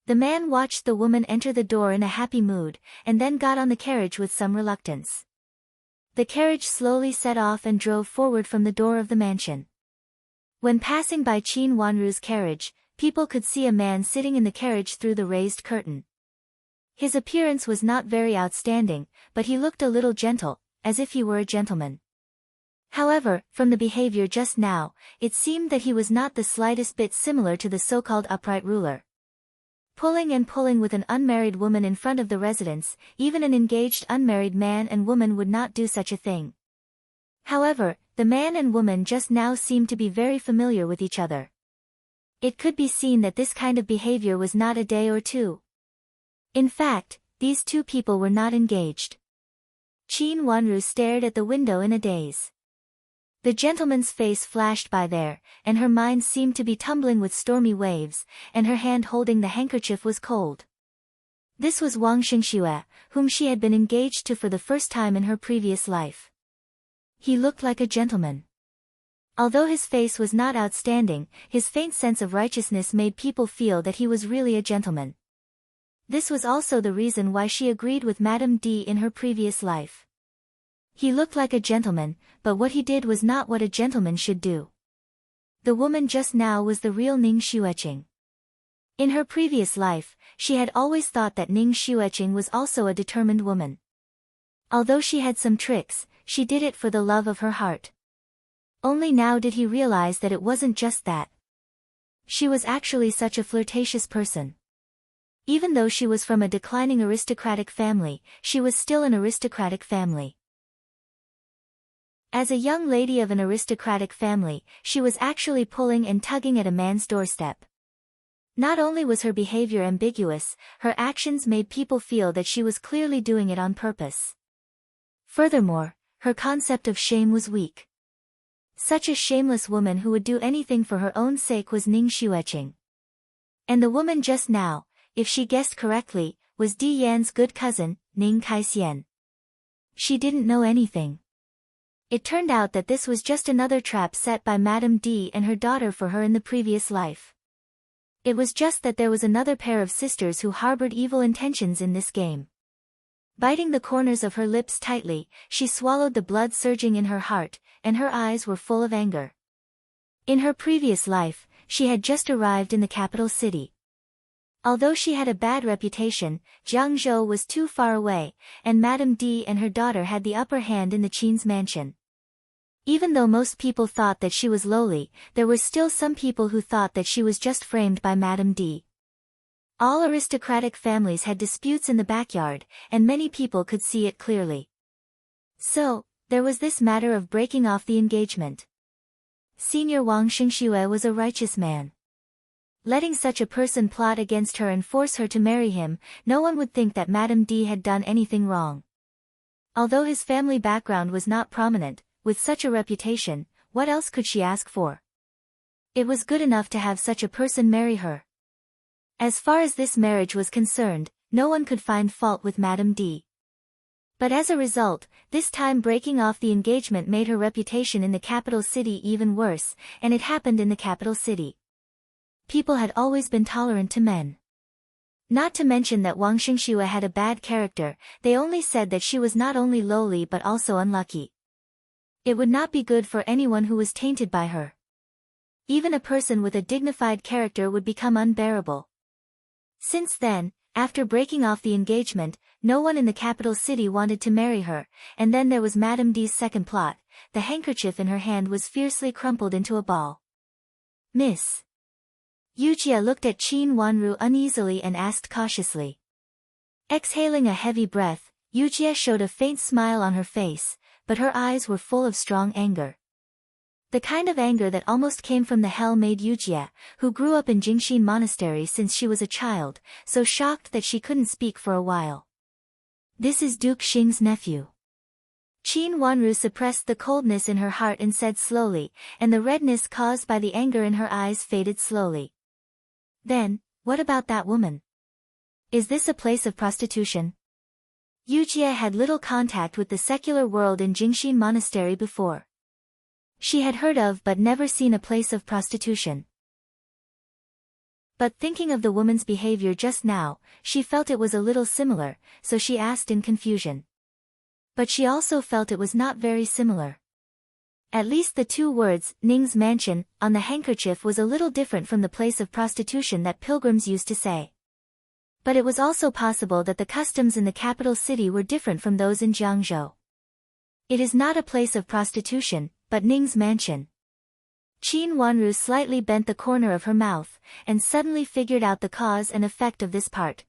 The man watched the woman enter the door in a happy mood, and then got on the carriage with some reluctance. The carriage slowly set off and drove forward from the door of the mansion. When passing by Qin Wanru's carriage, people could see a man sitting in the carriage through the raised curtain. His appearance was not very outstanding, but he looked a little gentle, as if he were a gentleman. However, from the behavior just now, it seemed that he was not the slightest bit similar to the so-called upright ruler. Pulling and pulling with an unmarried woman in front of the residence, even an engaged unmarried man and woman would not do such a thing. However, the man and woman just now seemed to be very familiar with each other. It could be seen that this kind of behavior was not a day or two. In fact, these two people were not engaged. Qin Wanru stared at the window in a daze. The gentleman's face flashed by there, and her mind seemed to be tumbling with stormy waves, and her hand holding the handkerchief was cold. This was Wang Xingxue, whom she had been engaged to for the first time in her previous life. He looked like a gentleman. Although his face was not outstanding, his faint sense of righteousness made people feel that he was really a gentleman. This was also the reason why she agreed with Madame D in her previous life. He looked like a gentleman, but what he did was not what a gentleman should do. The woman just now was the real Ning Xueqing. In her previous life, she had always thought that Ning Xueqing was also a determined woman. Although she had some tricks, she did it for the love of her heart. Only now did he realize that it wasn't just that. She was actually such a flirtatious person. Even though she was from a declining aristocratic family, she was still an aristocratic family. As a young lady of an aristocratic family, she was actually pulling and tugging at a man's doorstep. Not only was her behavior ambiguous, her actions made people feel that she was clearly doing it on purpose. Furthermore, her concept of shame was weak. Such a shameless woman who would do anything for her own sake was Ning Xueqing. And the woman just now, if she guessed correctly, was Di Yan's good cousin, Ning Kaixian. She didn't know anything. It turned out that this was just another trap set by Madame D and her daughter for her in the previous life. It was just that there was another pair of sisters who harbored evil intentions in this game. Biting the corners of her lips tightly, she swallowed the blood surging in her heart, and her eyes were full of anger. In her previous life, she had just arrived in the capital city. Although she had a bad reputation, Jiangzhou was too far away, and Madame D and her daughter had the upper hand in the Qin's mansion. Even though most people thought that she was lowly, there were still some people who thought that she was just framed by Madame D. All aristocratic families had disputes in the backyard, and many people could see it clearly. So, there was this matter of breaking off the engagement. Senior Wang Xingxue was a righteous man. Letting such a person plot against her and force her to marry him, no one would think that Madame D had done anything wrong. Although his family background was not prominent, with such a reputation, what else could she ask for? It was good enough to have such a person marry her. As far as this marriage was concerned, no one could find fault with Madame D. But as a result, this time breaking off the engagement made her reputation in the capital city even worse, and it happened in the capital city. People had always been tolerant to men. Not to mention that Wang Xingxue had a bad character, they only said that she was not only lowly but also unlucky. It would not be good for anyone who was tainted by her. Even a person with a dignified character would become unbearable. Since then, after breaking off the engagement, no one in the capital city wanted to marry her, and then there was Madame D's second plot. The handkerchief in her hand was fiercely crumpled into a ball. "Miss." Yujia looked at Qin Wanru uneasily and asked cautiously. Exhaling a heavy breath, Yujia showed a faint smile on her face, but her eyes were full of strong anger. The kind of anger that almost came from the hell made Yujia, who grew up in Jingxin Monastery since she was a child, so shocked that she couldn't speak for a while. "This is Duke Xing's nephew." Qin Wanru suppressed the coldness in her heart and said slowly, and the redness caused by the anger in her eyes faded slowly. "Then, what about that woman? Is this a place of prostitution?" Yujia had little contact with the secular world in Jingxin Monastery before. She had heard of but never seen a place of prostitution. But thinking of the woman's behavior just now, she felt it was a little similar, so she asked in confusion. But she also felt it was not very similar. At least the two words, Ning's mansion, on the handkerchief was a little different from the place of prostitution that pilgrims used to say. But it was also possible that the customs in the capital city were different from those in Jiangzhou. It is not a place of prostitution, but Ning's mansion. Qin Wanru slightly bent the corner of her mouth, and suddenly figured out the cause and effect of this part.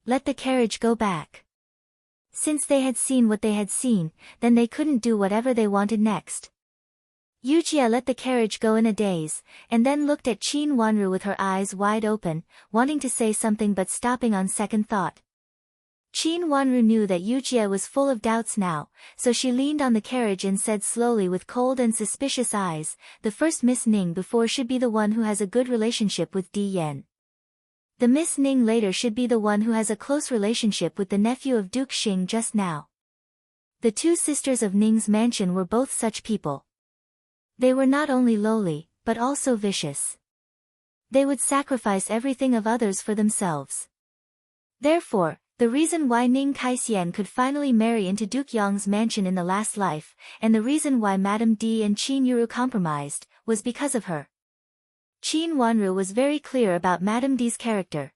"Let the carriage go back." Since they had seen what they had seen, then they couldn't do whatever they wanted next. Yujia let the carriage go in a daze, and then looked at Qin Wanru with her eyes wide open, wanting to say something but stopping on second thought. Qin Wanru knew that Yujia was full of doubts now, so she leaned on the carriage and said slowly with cold and suspicious eyes, "The first Miss Ning before should be the one who has a good relationship with Di Yan. The Miss Ning later should be the one who has a close relationship with the nephew of Duke Xing just now." The two sisters of Ning's mansion were both such people. They were not only lowly, but also vicious. They would sacrifice everything of others for themselves. Therefore, the reason why Ning Kaixian could finally marry into Duke Yang's mansion in the last life, and the reason why Madame D and Qin Yuru compromised, was because of her. Qin Wanru was very clear about Madame D's character.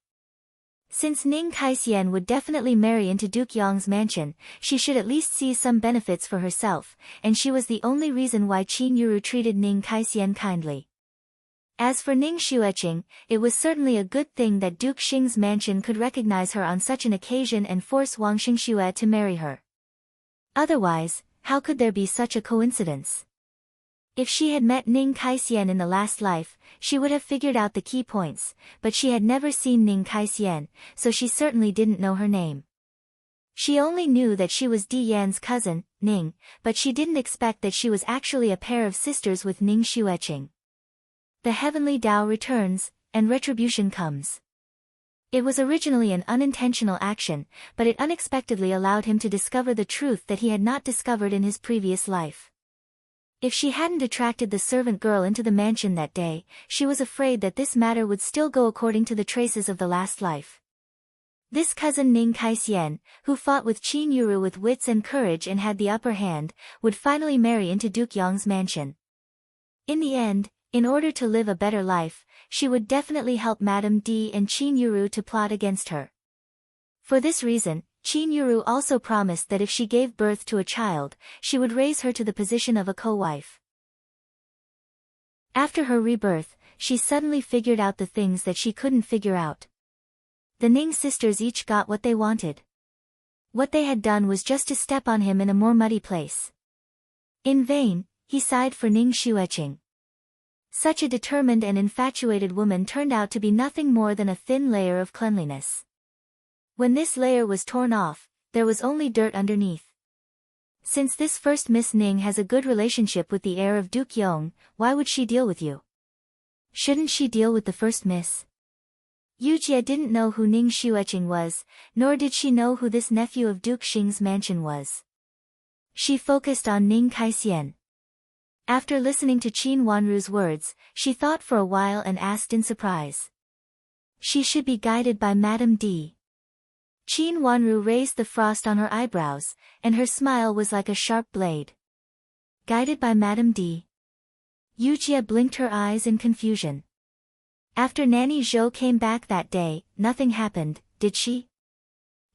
Since Ning Kaixian would definitely marry into Duke Yang's mansion, she should at least see some benefits for herself, and she was the only reason why Qin Yuru treated Ning Kaixian kindly. As for Ning Xueqing, it was certainly a good thing that Duke Xing's mansion could recognize her on such an occasion and force Wang Xingxue to marry her. Otherwise, how could there be such a coincidence? If she had met Ning Kaixian in the last life, she would have figured out the key points, but she had never seen Ning Kaixian, so she certainly didn't know her name. She only knew that she was Di Yan's cousin, Ning, but she didn't expect that she was actually a pair of sisters with Ning Xueqing. The heavenly Tao returns, and retribution comes. It was originally an unintentional action, but it unexpectedly allowed him to discover the truth that he had not discovered in his previous life. If she hadn't attracted the servant girl into the mansion that day, she was afraid that this matter would still go according to the traces of the last life. This cousin Ning Kaisian, who fought with Qin Yuru with wits and courage and had the upper hand, would finally marry into Duke Yong's mansion. In the end, in order to live a better life, she would definitely help Madame D and Qin Yuru to plot against her. For this reason, Qin Yuru also promised that if she gave birth to a child, she would raise her to the position of a co-wife. After her rebirth, she suddenly figured out the things that she couldn't figure out. The Ning sisters each got what they wanted. What they had done was just to step on him in a more muddy place. In vain, he sighed for Ning Xueqing. Such a determined and infatuated woman turned out to be nothing more than a thin layer of cleanliness. When this layer was torn off, there was only dirt underneath. Since this first Miss Ning has a good relationship with the heir of Duke Yong, why would she deal with you? Shouldn't she deal with the first miss? Yu Jie didn't know who Ning Xueqing was, nor did she know who this nephew of Duke Xing's mansion was. She focused on Ning Kaisian. After listening to Qin Wanru's words, she thought for a while and asked in surprise. She should be guided by Madame D. Qin Wanru raised the frost on her eyebrows, and her smile was like a sharp blade. Guided by Madame D. Yu Jie blinked her eyes in confusion. After Nanny Zhou came back that day, nothing happened, did she?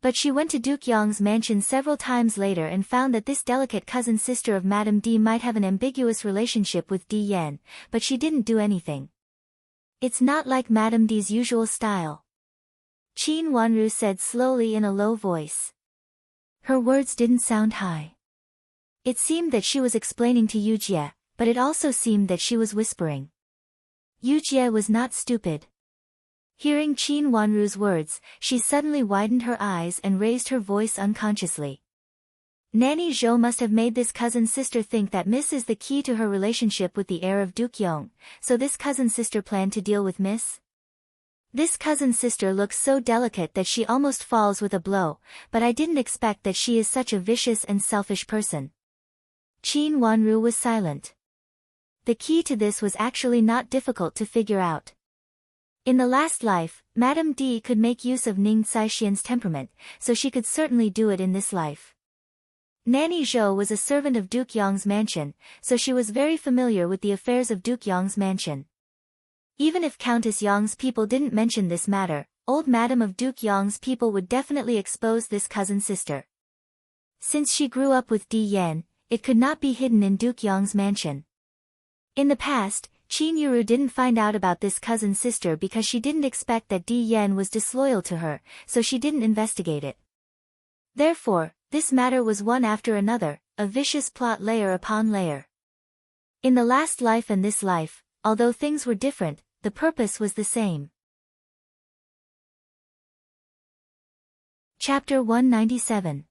But she went to Duke Yong's mansion several times later and found that this delicate cousin sister of Madame D might have an ambiguous relationship with Di Yan, but she didn't do anything. It's not like Madame D's usual style. Qin Wanru said slowly in a low voice. Her words didn't sound high. It seemed that she was explaining to Yu Jie, but it also seemed that she was whispering. Yu Jie was not stupid. Hearing Qin Wanru's words, she suddenly widened her eyes and raised her voice unconsciously. Nanny Zhou must have made this cousin sister think that Miss is the key to her relationship with the heir of Duke Yong, so this cousin sister planned to deal with Miss? This cousin sister looks so delicate that she almost falls with a blow, but I didn't expect that she is such a vicious and selfish person. Qin Wanru was silent. The key to this was actually not difficult to figure out. In the last life, Madame D could make use of Ning Caishian's temperament, so she could certainly do it in this life. Nanny Zhou was a servant of Duke Yong's mansion, so she was very familiar with the affairs of Duke Yong's mansion. Even if Countess Yong's people didn't mention this matter, old Madam of Duke Yong's people would definitely expose this cousin sister. Since she grew up with Di Yan, it could not be hidden in Duke Yong's mansion. In the past, Qin Yuru didn't find out about this cousin sister because she didn't expect that Di Yan was disloyal to her, so she didn't investigate it. Therefore, this matter was one after another, a vicious plot layer upon layer. In the last life and this life, although things were different, the purpose was the same. Chapter 197.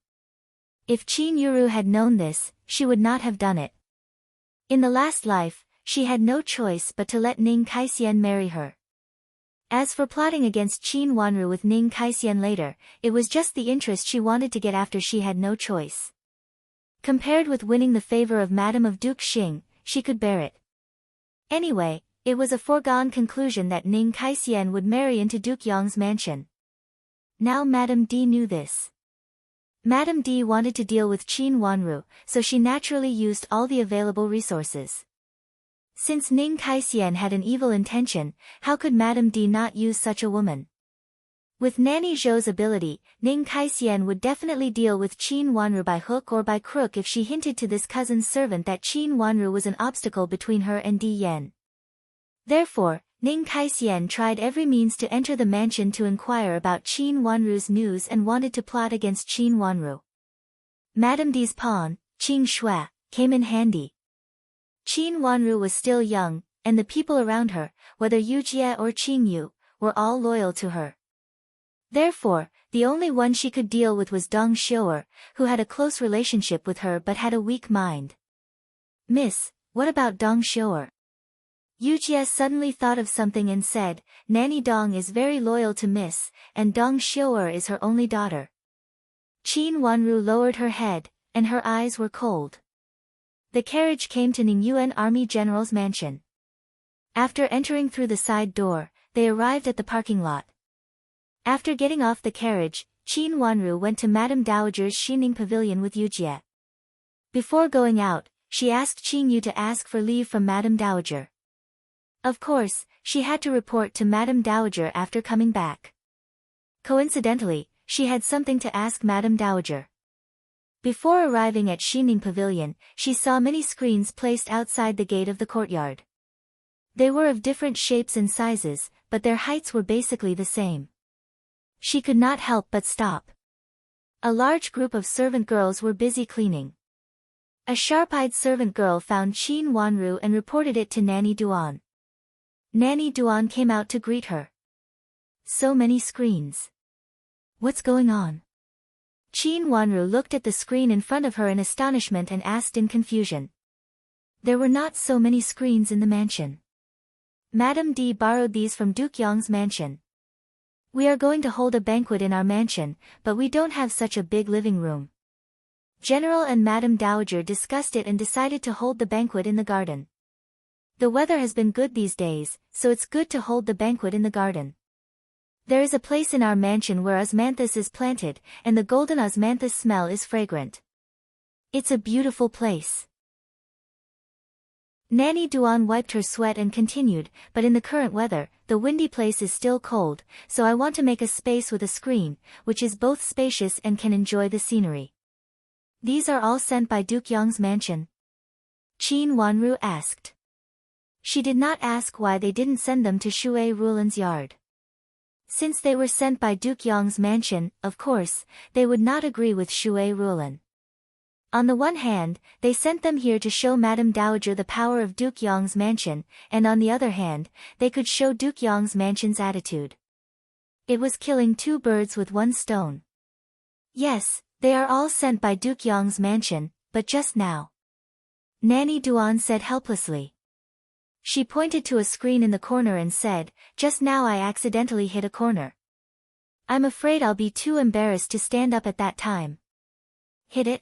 If Qin Yuru had known this, she would not have done it. In the last life, she had no choice but to let Ning Kaisian marry her. As for plotting against Qin Wanru with Ning Kaisian later, it was just the interest she wanted to get after she had no choice. Compared with winning the favor of Madame of Duke Xing, she could bear it. Anyway, it was a foregone conclusion that Ning Kaisian would marry into Duke Yong's mansion. Now Madame D knew this. Madame D wanted to deal with Qin Wanru, so she naturally used all the available resources. Since Ning Kaisian had an evil intention, how could Madame D not use such a woman? With Nanny Zhou's ability, Ning Kaisian would definitely deal with Qin Wanru by hook or by crook if she hinted to this cousin's servant that Qin Wanru was an obstacle between her and Di Yan. Therefore, Ning Kaisian tried every means to enter the mansion to inquire about Qin Wanru's news and wanted to plot against Qin Wanru. Madame D's pawn, Qing Shui, came in handy. Qin Wanru was still young, and the people around her, whether Yu Jie or Qing Yu, were all loyal to her. Therefore, the only one she could deal with was Dong Xiu'er, who had a close relationship with her but had a weak mind. Miss, what about Dong Xiu'er? Yu Jie suddenly thought of something and said, Nanny Dong is very loyal to Miss, and Dong Xiu'er is her only daughter. Qin Wanru lowered her head, and her eyes were cold. The carriage came to Ningyuan Army General's mansion. After entering through the side door, they arrived at the parking lot. After getting off the carriage, Qin Wanru went to Madame Dowager's Xining Pavilion with Yujie. Before going out, she asked Qin Yu to ask for leave from Madame Dowager. Of course, she had to report to Madame Dowager after coming back. Coincidentally, she had something to ask Madame Dowager. Before arriving at Xining Pavilion, she saw many screens placed outside the gate of the courtyard. They were of different shapes and sizes, but their heights were basically the same. She could not help but stop. A large group of servant girls were busy cleaning. A sharp-eyed servant girl found Qin Wanru and reported it to Nanny Duan. Nanny Duan came out to greet her. So many screens. What's going on? Qin Wanru looked at the screen in front of her in astonishment and asked in confusion. There were not so many screens in the mansion. Madame D borrowed these from Duke Yong's mansion. We are going to hold a banquet in our mansion, but we don't have such a big living room. General and Madame Dowager discussed it and decided to hold the banquet in the garden. The weather has been good these days, so it's good to hold the banquet in the garden. There is a place in our mansion where osmanthus is planted, and the golden osmanthus smell is fragrant. It's a beautiful place. Nanny Duan wiped her sweat and continued, but in the current weather, the windy place is still cold, so I want to make a space with a screen, which is both spacious and can enjoy the scenery. These are all sent by Duke Yong's mansion? Qin Wanru asked. She did not ask why they didn't send them to Shui Rulan's yard. Since they were sent by Duke Yong's mansion, of course, they would not agree with Shui Rulan. On the one hand, they sent them here to show Madame Dowager the power of Duke Yong's mansion, and on the other hand, they could show Duke Yong's mansion's attitude. It was killing two birds with one stone. Yes, they are all sent by Duke Yong's mansion, but just now. Nanny Duan said helplessly. She pointed to a screen in the corner and said, just now I accidentally hit a corner. I'm afraid I'll be too embarrassed to stand up at that time. Hit it?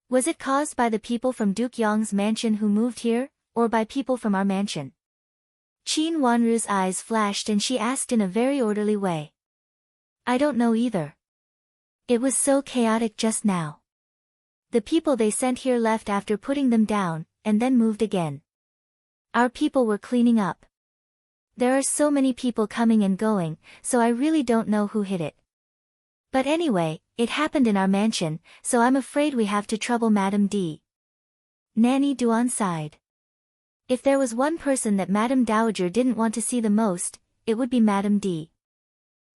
Was it caused by the people from Duke Yong's mansion who moved here, or by people from our mansion? Qin Wanru's eyes flashed and she asked in a very orderly way. I don't know either. It was so chaotic just now. The people they sent here left after putting them down, and then moved again. Our people were cleaning up. There are so many people coming and going, so I really don't know who hit it. But anyway, it happened in our mansion, so I'm afraid we have to trouble Madame D. Nanny Duan sighed. If there was one person that Madame Dowager didn't want to see the most, it would be Madame D.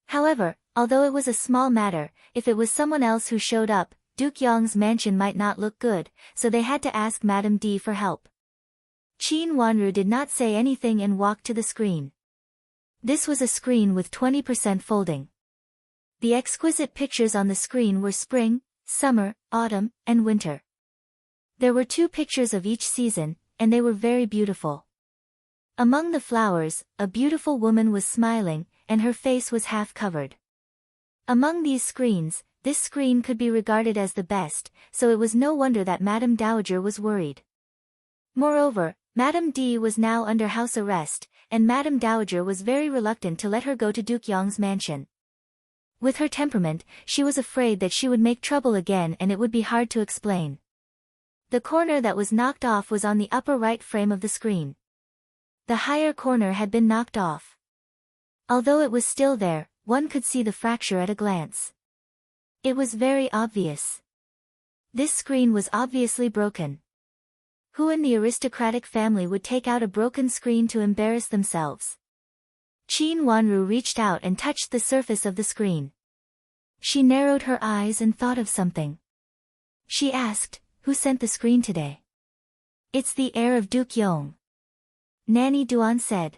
However, although it was a small matter, if it was someone else who showed up, Duke Yong's mansion might not look good, so they had to ask Madame D for help. Qin Wanru did not say anything and walked to the screen. This was a screen with 20% folding. The exquisite pictures on the screen were spring, summer, autumn, and winter. There were 2 pictures of each season, and they were very beautiful. Among the flowers, a beautiful woman was smiling, and her face was half covered. Among these screens, this screen could be regarded as the best, so it was no wonder that Madame Dowager was worried. Moreover, Madame D was now under house arrest, and Madame Dowager was very reluctant to let her go to Duke Yong's mansion. With her temperament, she was afraid that she would make trouble again and it would be hard to explain. The corner that was knocked off was on the upper right frame of the screen. The higher corner had been knocked off. Although it was still there, one could see the fracture at a glance. It was very obvious. This screen was obviously broken. Who in the aristocratic family would take out a broken screen to embarrass themselves? Qin Wanru reached out and touched the surface of the screen. She narrowed her eyes and thought of something. She asked, who sent the screen today? It's the heir of Duke Yong. Nanny Duan said.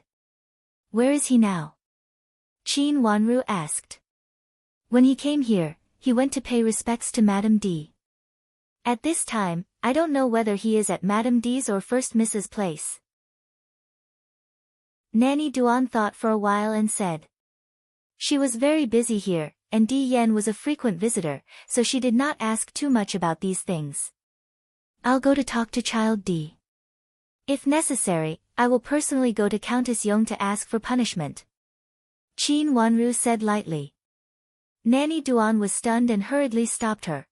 Where is he now? Qin Wanru asked. When he came here, he went to pay respects to Madame D. At this time, I don't know whether he is at Madame D's or First Mrs. place. Nanny Duan thought for a while and said. She was very busy here, and Di Yen was a frequent visitor, so she did not ask too much about these things. I'll go to talk to Child D. If necessary, I will personally go to Countess Yong to ask for punishment. Qin Wanru said lightly. Nanny Duan was stunned and hurriedly stopped her.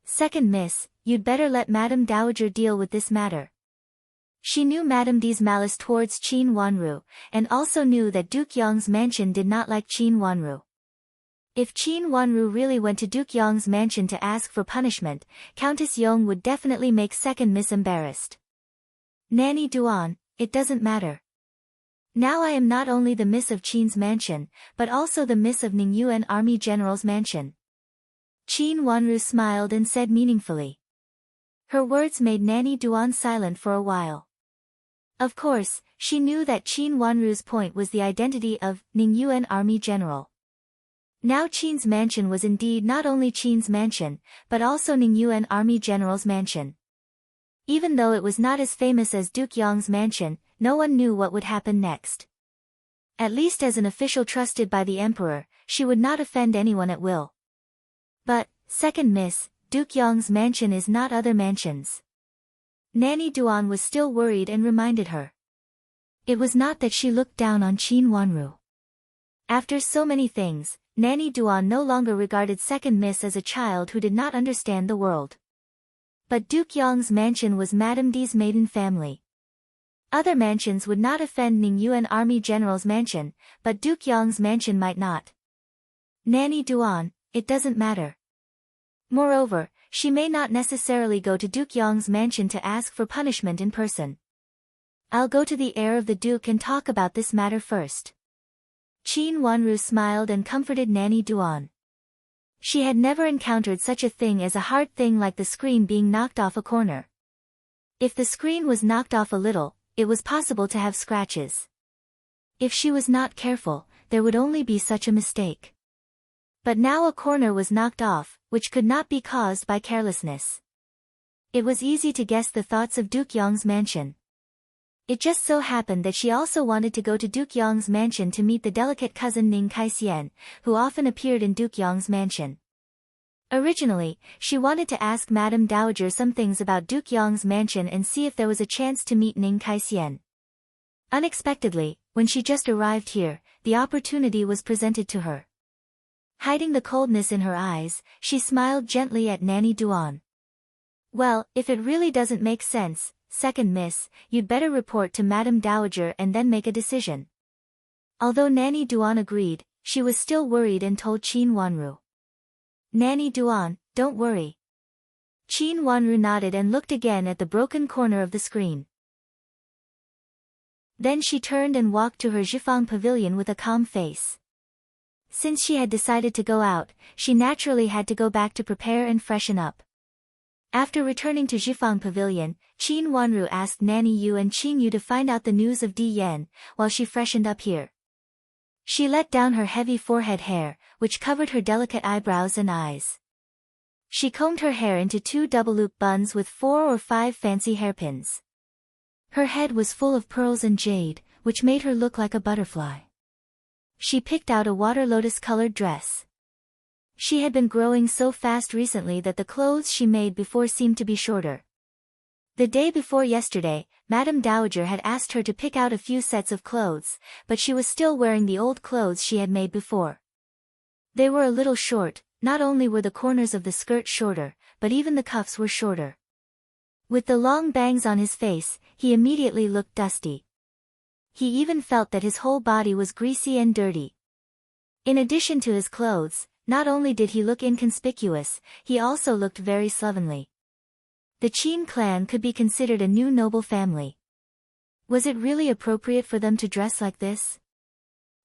Second miss, you'd better let Madame Dowager deal with this matter. She knew Madame D's malice towards Qin Wanru, and also knew that Duke Yong's mansion did not like Qin Wanru. If Qin Wanru really went to Duke Yong's mansion to ask for punishment, Countess Yong would definitely make second miss embarrassed. Nanny Duan, it doesn't matter. Now I am not only the miss of Qin's mansion, but also the miss of Ningyuan Army General's mansion. Qin Wanru smiled and said meaningfully. Her words made Nanny Duan silent for a while. Of course, she knew that Qin Wanru's point was the identity of Ningyuan Army General. Now Qin's mansion was indeed not only Qin's mansion, but also Ningyuan Army General's mansion. Even though it was not as famous as Duke Yong's mansion, no one knew what would happen next. At least as an official trusted by the emperor, she would not offend anyone at will. But, second miss, Duke Yong's mansion is not other mansions. Nanny Duan was still worried and reminded her. It was not that she looked down on Qin Wanru. After so many things, Nanny Duan no longer regarded second miss as a child who did not understand the world. But Duke Yong's mansion was Madame D's maiden family. Other mansions would not offend Ningyuan Army General's mansion, but Duke Yong's mansion might not. Nanny Duan, it doesn't matter. Moreover, she may not necessarily go to Duke Yong's mansion to ask for punishment in person. I'll go to the heir of the Duke and talk about this matter first. Qin Wanru smiled and comforted Nanny Duan. She had never encountered such a thing as a hard thing like the screen being knocked off a corner. If the screen was knocked off a little, it was possible to have scratches. If she was not careful, there would only be such a mistake. But now a corner was knocked off, which could not be caused by carelessness. It was easy to guess the thoughts of Duke Yong's mansion. It just so happened that she also wanted to go to Duke Yong's mansion to meet the delicate cousin Ning Kaixian, who often appeared in Duke Yong's mansion. Originally, she wanted to ask Madame Dowager some things about Duke Yong's mansion and see if there was a chance to meet Ning Kaixian. Unexpectedly, when she just arrived here, the opportunity was presented to her. Hiding the coldness in her eyes, she smiled gently at Nanny Duan. Well, if it really doesn't make sense, second miss, you'd better report to Madame Dowager and then make a decision. Although Nanny Duan agreed, she was still worried and told Qin Wanru. Nanny Duan, don't worry. Qin Wanru nodded and looked again at the broken corner of the screen. Then she turned and walked to her Zhifang pavilion with a calm face. Since she had decided to go out, she naturally had to go back to prepare and freshen up. After returning to Zhifang pavilion, Qin Wanru asked Nanny Yu and Qin Yu to find out the news of Di Yan, while she freshened up here. She let down her heavy forehead hair, which covered her delicate eyebrows and eyes. She combed her hair into 2 double-loop buns with 4 or 5 fancy hairpins. Her head was full of pearls and jade, which made her look like a butterfly. She picked out a water lotus-colored dress. She had been growing so fast recently that the clothes she made before seemed to be shorter. The day before yesterday, Madame Dowager had asked her to pick out a few sets of clothes, but she was still wearing the old clothes she had made before. They were a little short, not only were the corners of the skirt shorter, but even the cuffs were shorter. With the long bangs on his face, he immediately looked dusty. He even felt that his whole body was greasy and dirty. In addition to his clothes, not only did he look inconspicuous, he also looked very slovenly. The Qin clan could be considered a new noble family. Was it really appropriate for them to dress like this?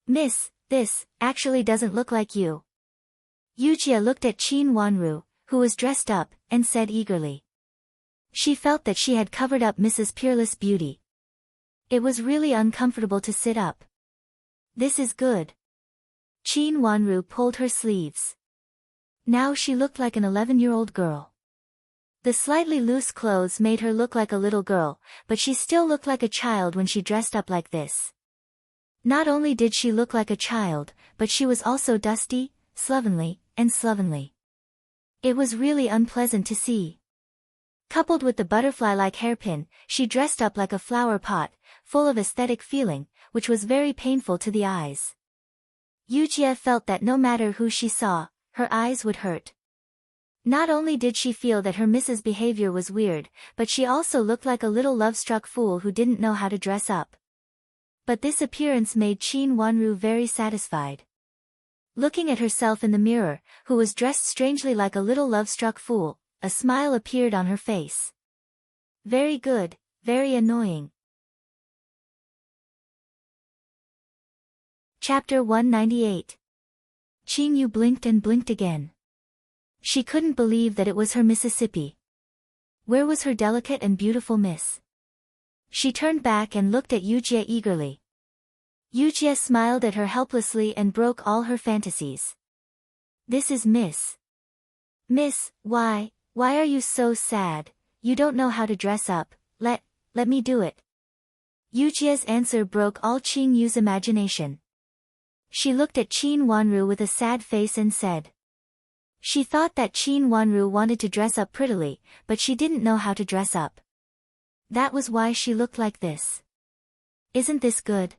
Miss, this actually doesn't look like you. Yujia looked at Qin Wanru, who was dressed up, and said eagerly. She felt that she had covered up Mrs. Peerless Beauty. It was really uncomfortable to sit up. This is good. Qin Wanru pulled her sleeves. Now she looked like an 11-year-old girl. The slightly loose clothes made her look like a little girl, but she still looked like a child when she dressed up like this. Not only did she look like a child, but she was also dusty, slovenly, and slovenly. It was really unpleasant to see. Coupled with the butterfly-like hairpin, she dressed up like a flower pot, full of aesthetic feeling, which was very painful to the eyes. Yujie felt that no matter who she saw, her eyes would hurt. Not only did she feel that her Mrs. behavior was weird, but she also looked like a little love-struck fool who didn't know how to dress up. But this appearance made Qin Wanru very satisfied. Looking at herself in the mirror, who was dressed strangely like a little love-struck fool, a smile appeared on her face. Very good, very annoying. Chapter 198. Qin Yu blinked and blinked again. She couldn't believe that it was her Mississippi. Where was her delicate and beautiful miss? She turned back and looked at Yujie eagerly. Yujie smiled at her helplessly and broke all her fantasies. This is Miss. Miss, why are you so sad? You don't know how to dress up, let me do it. Yujie's answer broke all Qin Yu's imagination. She looked at Qin Wanru with a sad face and said. She thought that Qin Wanru wanted to dress up prettily, but she didn't know how to dress up. That was why she looked like this. Isn't this good?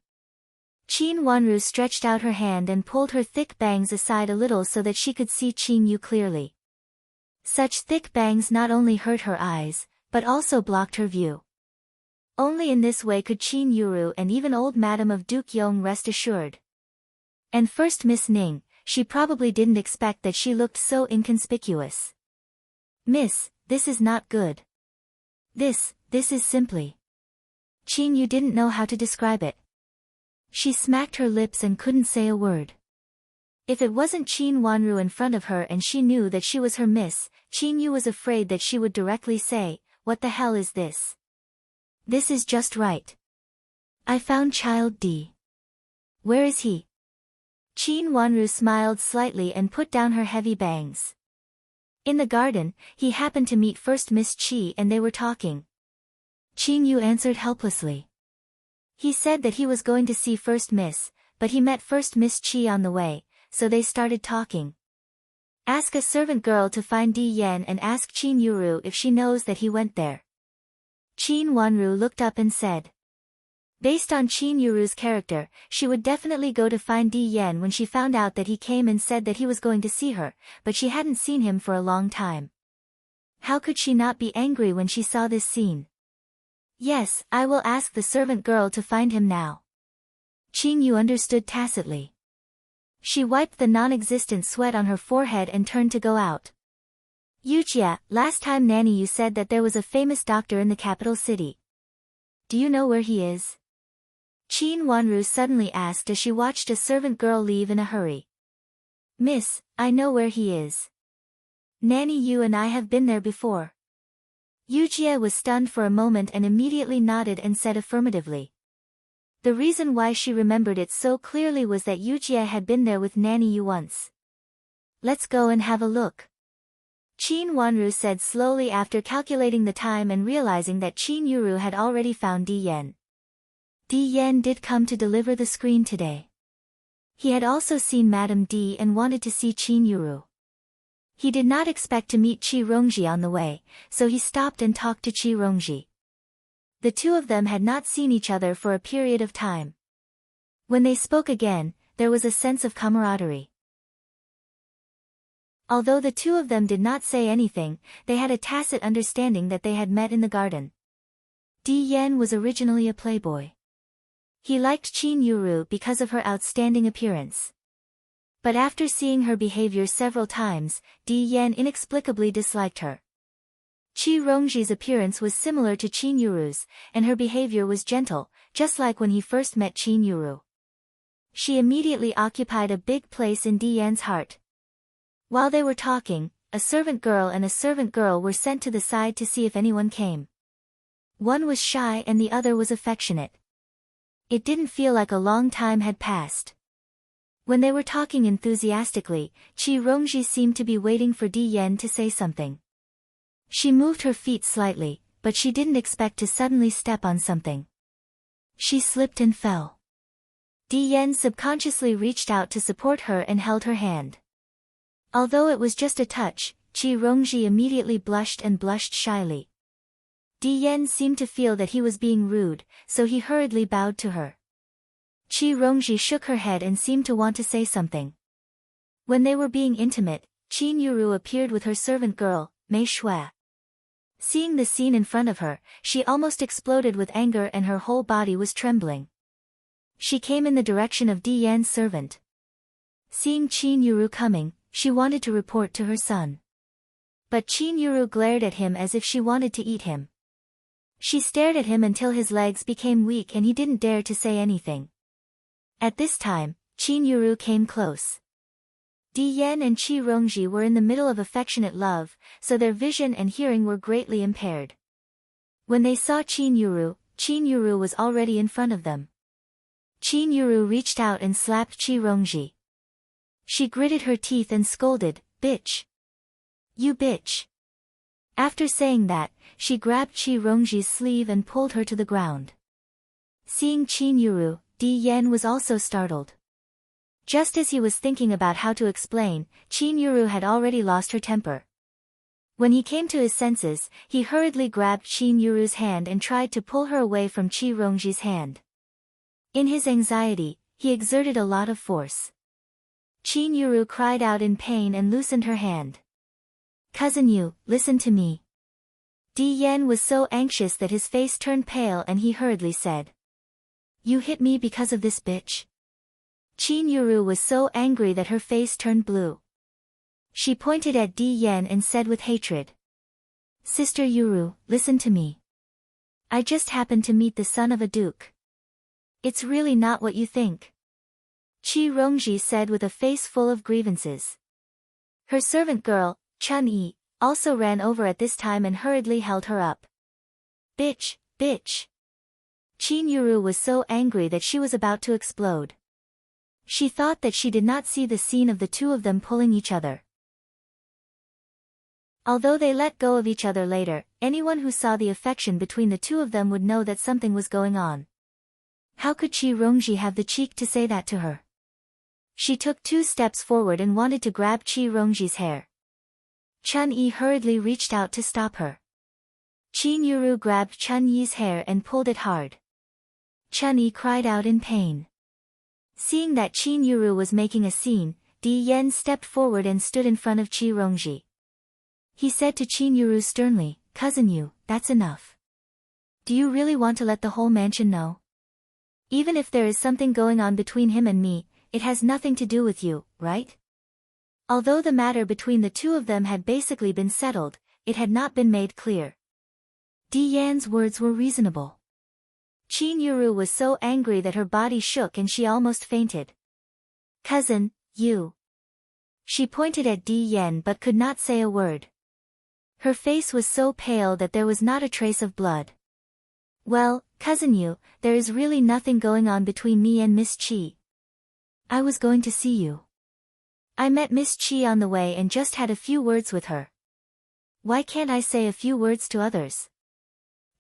Qin Wanru stretched out her hand and pulled her thick bangs aside a little so that she could see Qin Yu clearly. Such thick bangs not only hurt her eyes, but also blocked her view. Only in this way could Qin Yuru and even old Madam of Duke Yong rest assured. And first Miss Ning, she probably didn't expect that she looked so inconspicuous. Miss, this is not good. This is simply. Qin Yu didn't know how to describe it. She smacked her lips and couldn't say a word. If it wasn't Qin Wanru in front of her and she knew that she was her miss, Qin Yu was afraid that she would directly say, "What the hell is this? This is just right. I found Child D. Where is he?" Qin Wanru smiled slightly and put down her heavy bangs. In the garden, he happened to meet First Miss Chi and they were talking. Qin Yu answered helplessly. He said that he was going to see First Miss, but he met First Miss Chi on the way, so they started talking. Ask a servant girl to find Di Yan and ask Qin Yuru if she knows that he went there. Qin Wanru looked up and said. Based on Qin Yuru's character, she would definitely go to find Di Yan when she found out that he came and said that he was going to see her, but she hadn't seen him for a long time. How could she not be angry when she saw this scene? Yes, I will ask the servant girl to find him now. Qin Yu understood tacitly. She wiped the non-existent sweat on her forehead and turned to go out. Yujie, last time Nanny you said that there was a famous doctor in the capital city. Do you know where he is? Qin Wanru suddenly asked as she watched a servant girl leave in a hurry. Miss, I know where he is. Nanny you and I have been there before. Yujie was stunned for a moment and immediately nodded and said affirmatively. The reason why she remembered it so clearly was that Yujie had been there with Nanny Yu once. Let's go and have a look. Qin Wanru said slowly after calculating the time and realizing that Qin Yuru had already found Di Yan. Di Yan did come to deliver the screen today. He had also seen Madame D and wanted to see Qin Yuru. He did not expect to meet Qi Rongji on the way, so he stopped and talked to Qi Rongji. The two of them had not seen each other for a period of time. When they spoke again, there was a sense of camaraderie. Although the two of them did not say anything, they had a tacit understanding that they had met in the garden. Di Yan was originally a playboy. He liked Qin Yuru because of her outstanding appearance. But after seeing her behavior several times, Di Yan inexplicably disliked her. Qi Rongji's appearance was similar to Qin Yuru's, and her behavior was gentle, just like when he first met Qin Yuru. She immediately occupied a big place in Di Yan's heart. While they were talking, a servant girl and a servant girl were sent to the side to see if anyone came. One was shy and the other was affectionate. It didn't feel like a long time had passed. When they were talking enthusiastically, Qi Rongji seemed to be waiting for Di Yan to say something. She moved her feet slightly, but she didn't expect to suddenly step on something. She slipped and fell. Di Yan subconsciously reached out to support her and held her hand. Although it was just a touch, Qi Rongji immediately blushed and blushed shyly. Di Yan seemed to feel that he was being rude, so he hurriedly bowed to her. Qi Rongji shook her head and seemed to want to say something. When they were being intimate, Qin Yuru appeared with her servant girl, Mei Shui. Seeing the scene in front of her, she almost exploded with anger and her whole body was trembling. She came in the direction of Di Yan's servant. Seeing Qin Yuru coming, she wanted to report to her son. But Qin Yuru glared at him as if she wanted to eat him. She stared at him until his legs became weak and he didn't dare to say anything. At this time, Qin Yuru came close. Di Yan and Qi Rongji were in the middle of affectionate love, so their vision and hearing were greatly impaired. When they saw Qin Yuru was already in front of them. Qin Yuru reached out and slapped Qi Rongji. She gritted her teeth and scolded, "Bitch! You bitch!" After saying that, she grabbed Qi Rongji's sleeve and pulled her to the ground. Seeing Qin Yuru, Di Yan was also startled. Just as he was thinking about how to explain, Qin Yuru had already lost her temper. When he came to his senses, he hurriedly grabbed Qin Yuru's hand and tried to pull her away from Qi Rongji's hand. In his anxiety, he exerted a lot of force. Qin Yuru cried out in pain and loosened her hand. "Cousin Yu, listen to me." Di Yan was so anxious that his face turned pale and he hurriedly said, "You hit me because of this bitch?" Qin Yuru was so angry that her face turned blue. She pointed at Di Yan and said with hatred, "Sister Yuru, listen to me. I just happened to meet the son of a duke. It's really not what you think." Qi Rongji said with a face full of grievances. Her servant girl, Chun Yi, also ran over at this time and hurriedly held her up. "Bitch, bitch." Qin Yuru was so angry that she was about to explode. She thought that she did not see the scene of the two of them pulling each other. Although they let go of each other later, anyone who saw the affection between the two of them would know that something was going on. How could Qi Rongji have the cheek to say that to her? She took 2 steps forward and wanted to grab Qi Rongji's hair. Chun Yi hurriedly reached out to stop her. Qin Yuru grabbed Chun Yi's hair and pulled it hard. Chun Yi cried out in pain. Seeing that Qin Yuru was making a scene, Di Yan stepped forward and stood in front of Qi Rongji. He said to Qin Yuru sternly, "Cousin Yu, that's enough. Do you really want to let the whole mansion know? Even if there is something going on between him and me, it has nothing to do with you, right?" Although the matter between the two of them had basically been settled, it had not been made clear. Di Yan's words were reasonable. Qin Yuru was so angry that her body shook and she almost fainted. "Cousin, you." She pointed at Di Yan but could not say a word. Her face was so pale that there was not a trace of blood. "Well, Cousin Yu, there is really nothing going on between me and Miss Qi. I was going to see you. I met Miss Qi on the way and just had a few words with her. Why can't I say a few words to others?"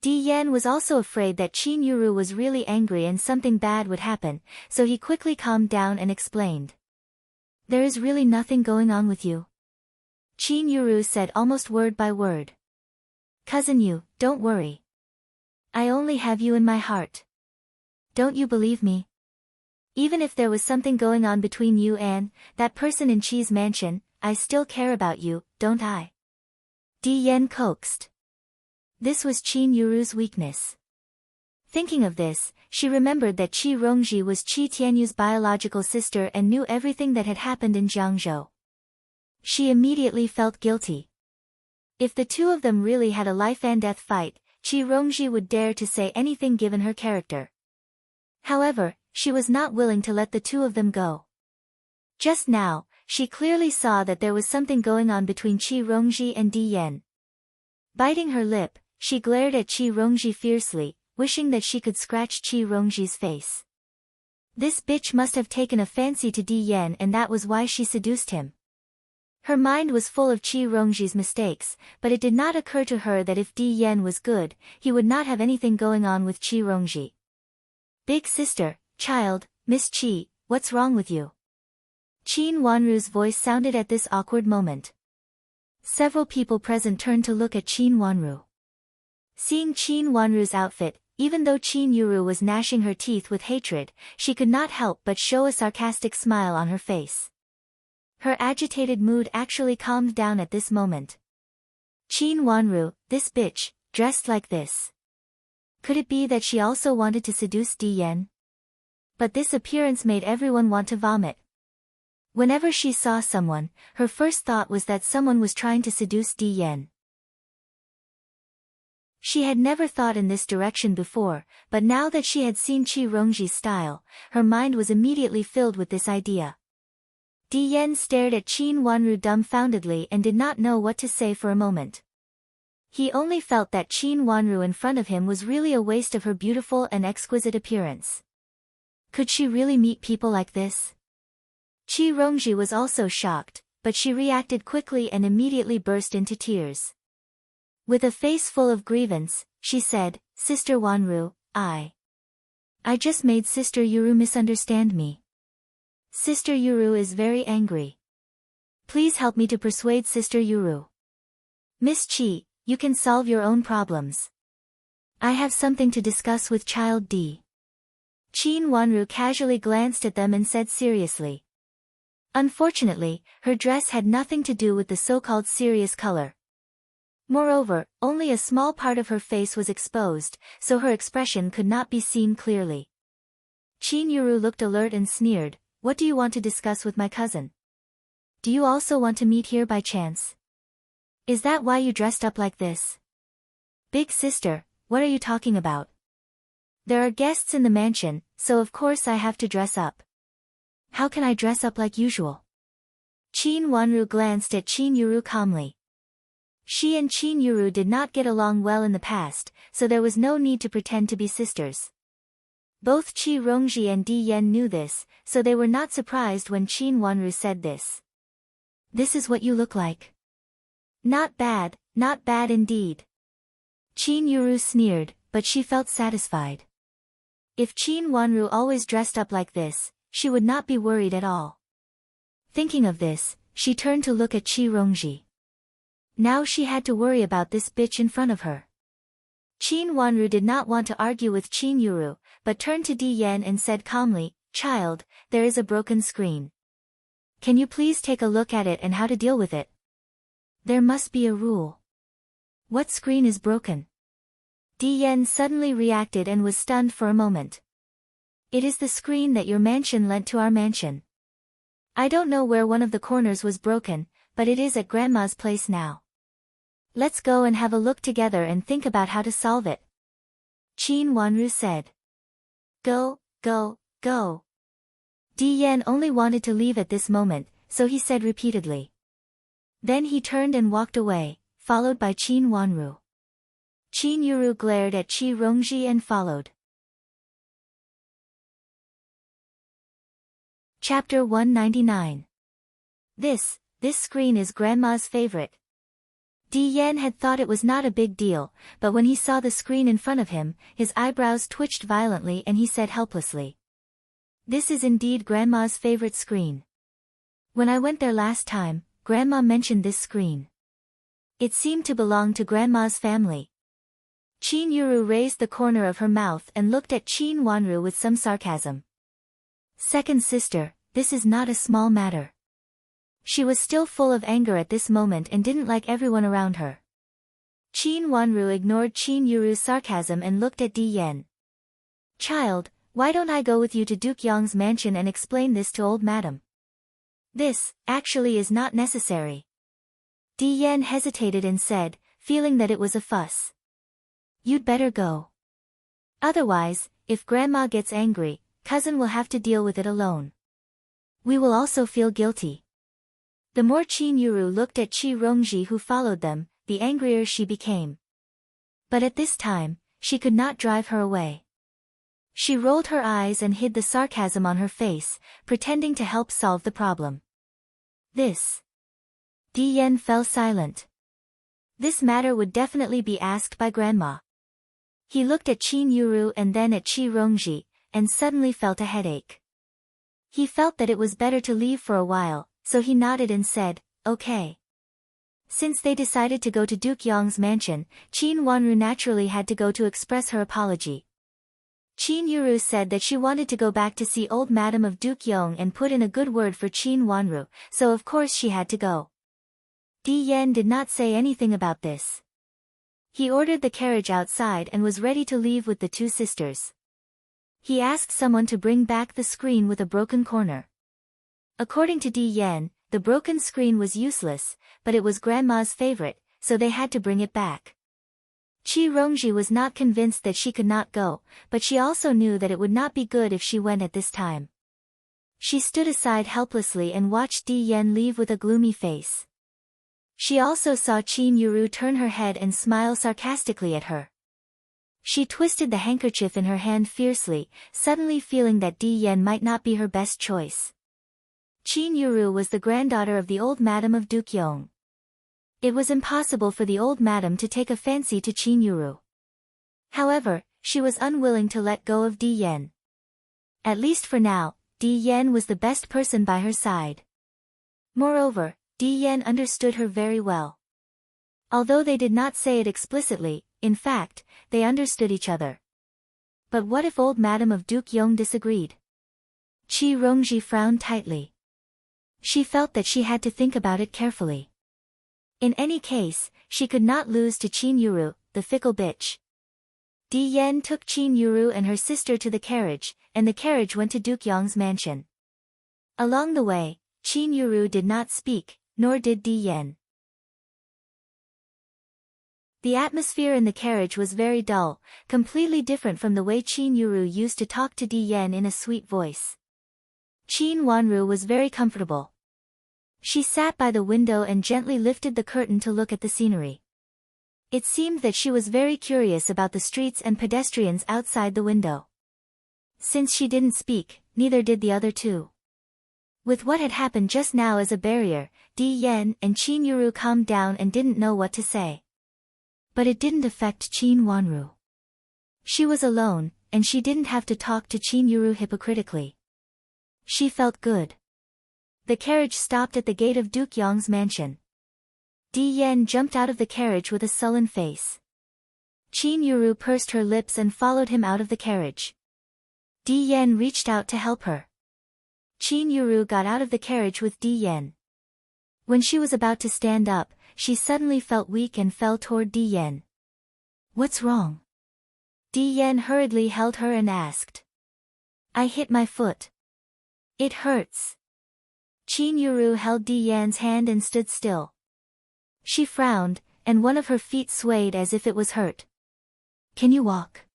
Di Yan was also afraid that Qin Yuru was really angry and something bad would happen, so he quickly calmed down and explained. "There is really nothing going on with you." Qin Yuru said almost word by word. "Cousin Yu, don't worry. I only have you in my heart. Don't you believe me? Even if there was something going on between you and that person in Qi's mansion, I still care about you, don't I?" Di Yan coaxed. This was Qin Yuru's weakness. Thinking of this, she remembered that Qi Rongji was Qi Tianyu's biological sister and knew everything that had happened in Jiangzhou. She immediately felt guilty. If the two of them really had a life-and-death fight, Qi Rongji would dare to say anything given her character. However, she was not willing to let the two of them go. Just now, she clearly saw that there was something going on between Qi Rongji and Di Yan. Biting her lip, she glared at Qi Rongji fiercely, wishing that she could scratch Qi Rongji's face. This bitch must have taken a fancy to Di Yan and that was why she seduced him. Her mind was full of Qi Rongji's mistakes, but it did not occur to her that if Di Yan was good, he would not have anything going on with Qi Rongji. "Big sister, child, Miss Qi, what's wrong with you?" Qin Wanru's voice sounded at this awkward moment. Several people present turned to look at Qin Wanru. Seeing Qin Wanru's outfit, even though Qin Yuru was gnashing her teeth with hatred, she could not help but show a sarcastic smile on her face. Her agitated mood actually calmed down at this moment. Qin Wanru, this bitch, dressed like this. Could it be that she also wanted to seduce Di Yan? But this appearance made everyone want to vomit. Whenever she saw someone, her first thought was that someone was trying to seduce Di Yan. She had never thought in this direction before, but now that she had seen Qi Rongji's style, her mind was immediately filled with this idea. Di Yan stared at Qin Wanru dumbfoundedly and did not know what to say for a moment. He only felt that Qin Wanru in front of him was really a waste of her beautiful and exquisite appearance. Could she really meet people like this? Qi Rongji was also shocked, but she reacted quickly and immediately burst into tears. With a face full of grievance, she said, Sister Wanru, I just made Sister Yuru misunderstand me. Sister Yuru is very angry. Please help me to persuade Sister Yuru. Miss Qi, you can solve your own problems. I have something to discuss with Child D. Qin Wanru casually glanced at them and said seriously. Unfortunately, her dress had nothing to do with the so-called serious color. Moreover, only a small part of her face was exposed, so her expression could not be seen clearly. Qin Yuru looked alert and sneered, What do you want to discuss with my cousin? Do you also want to meet here by chance? Is that why you dressed up like this? Big sister, what are you talking about? There are guests in the mansion, so of course I have to dress up. How can I dress up like usual? Qin Wanru glanced at Qin Yuru calmly. She and Qin Yuru did not get along well in the past, so there was no need to pretend to be sisters. Both Qi Rongji and Di Yan knew this, so they were not surprised when Qin Wanru said this. This is what you look like. Not bad indeed. Qin Yuru sneered, but she felt satisfied. If Qin Wanru always dressed up like this, she would not be worried at all. Thinking of this, she turned to look at Qi Rongji. Now she had to worry about this bitch in front of her. Qin Wanru did not want to argue with Qin Yuru, but turned to Di Yan and said calmly, Child, there is a broken screen. Can you please take a look at it and how to deal with it? There must be a rule. What screen is broken? Di Yan suddenly reacted and was stunned for a moment. It is the screen that your mansion lent to our mansion. I don't know where one of the corners was broken, but it is at Grandma's place now. Let's go and have a look together and think about how to solve it. Qin Wanru said. Go. Di Yan only wanted to leave at this moment, so he said repeatedly. Then he turned and walked away, followed by Qin Wanru. Qin Yuru glared at Qi Rongji and followed. Chapter 199. This screen is Grandma's favorite. Di Yan had thought it was not a big deal, but when he saw the screen in front of him, his eyebrows twitched violently and he said helplessly. This is indeed Grandma's favorite screen. When I went there last time, Grandma mentioned this screen. It seemed to belong to Grandma's family. Qin Yuru raised the corner of her mouth and looked at Qin Wanru with some sarcasm. Second sister, this is not a small matter. She was still full of anger at this moment and didn't like everyone around her. Qin Wanru ignored Qin Yuru's sarcasm and looked at Di Yan. Child, why don't I go with you to Duke Yong's mansion and explain this to old madam? This, actually is not necessary. Di Yan hesitated and said, feeling that it was a fuss. You'd better go. Otherwise, if Grandma gets angry, cousin will have to deal with it alone. We will also feel guilty. The more Qin Yuru looked at Qi Rongji who followed them, the angrier she became. But at this time, she could not drive her away. She rolled her eyes and hid the sarcasm on her face, pretending to help solve the problem. Di Yan fell silent. This matter would definitely be asked by Grandma. He looked at Qin Yuru and then at Qi Rongji, and suddenly felt a headache. He felt that it was better to leave for a while, so he nodded and said, okay. Since they decided to go to Duke Yong's mansion, Qin Wanru naturally had to go to express her apology. Qin Yuru said that she wanted to go back to see old Madam of Duke Yong and put in a good word for Qin Wanru, so of course she had to go. Di Yan did not say anything about this. He ordered the carriage outside and was ready to leave with the two sisters. He asked someone to bring back the screen with a broken corner. According to Di Yan, the broken screen was useless, but it was Grandma's favorite, so they had to bring it back. Qi Rongji was not convinced that she could not go, but she also knew that it would not be good if she went at this time. She stood aside helplessly and watched Di Yan leave with a gloomy face. She also saw Qin Yuru turn her head and smile sarcastically at her. She twisted the handkerchief in her hand fiercely, suddenly feeling that Di Yan might not be her best choice. Qin Yuru was the granddaughter of the old Madam of Duke Yong. It was impossible for the old madam to take a fancy to Qin Yuru. However, she was unwilling to let go of Di Yan. At least for now, Di Yan was the best person by her side. Moreover, Di Yan understood her very well. Although they did not say it explicitly, in fact, they understood each other. But what if old Madam of Duke Yong disagreed? Qi Rongji frowned tightly. She felt that she had to think about it carefully. In any case, she could not lose to Qin Yuru, the fickle bitch. Di Yan took Qin Yuru and her sister to the carriage, and the carriage went to Duke Yong's mansion. Along the way, Qin Yuru did not speak, nor did Di Yan. The atmosphere in the carriage was very dull, completely different from the way Qin Yuru used to talk to Di Yan in a sweet voice. Qin Wanru was very comfortable. She sat by the window and gently lifted the curtain to look at the scenery. It seemed that she was very curious about the streets and pedestrians outside the window. Since she didn't speak, neither did the other two. With what had happened just now as a barrier, Di Yan and Qin Yuru calmed down and didn't know what to say. But it didn't affect Qin Wanru. She was alone, and she didn't have to talk to Qin Yuru hypocritically. She felt good. The carriage stopped at the gate of Duke Yong's mansion. Di Yan jumped out of the carriage with a sullen face. Qin Yuru pursed her lips and followed him out of the carriage. Di Yan reached out to help her. Qin Yuru got out of the carriage with Di Yan. When she was about to stand up, she suddenly felt weak and fell toward Di Yan. "What's wrong?" Di Yan hurriedly held her and asked. "I hit my foot. It hurts." Qin Yuru held Di Yan's hand and stood still. She frowned, and one of her feet swayed as if it was hurt. "Can you walk?"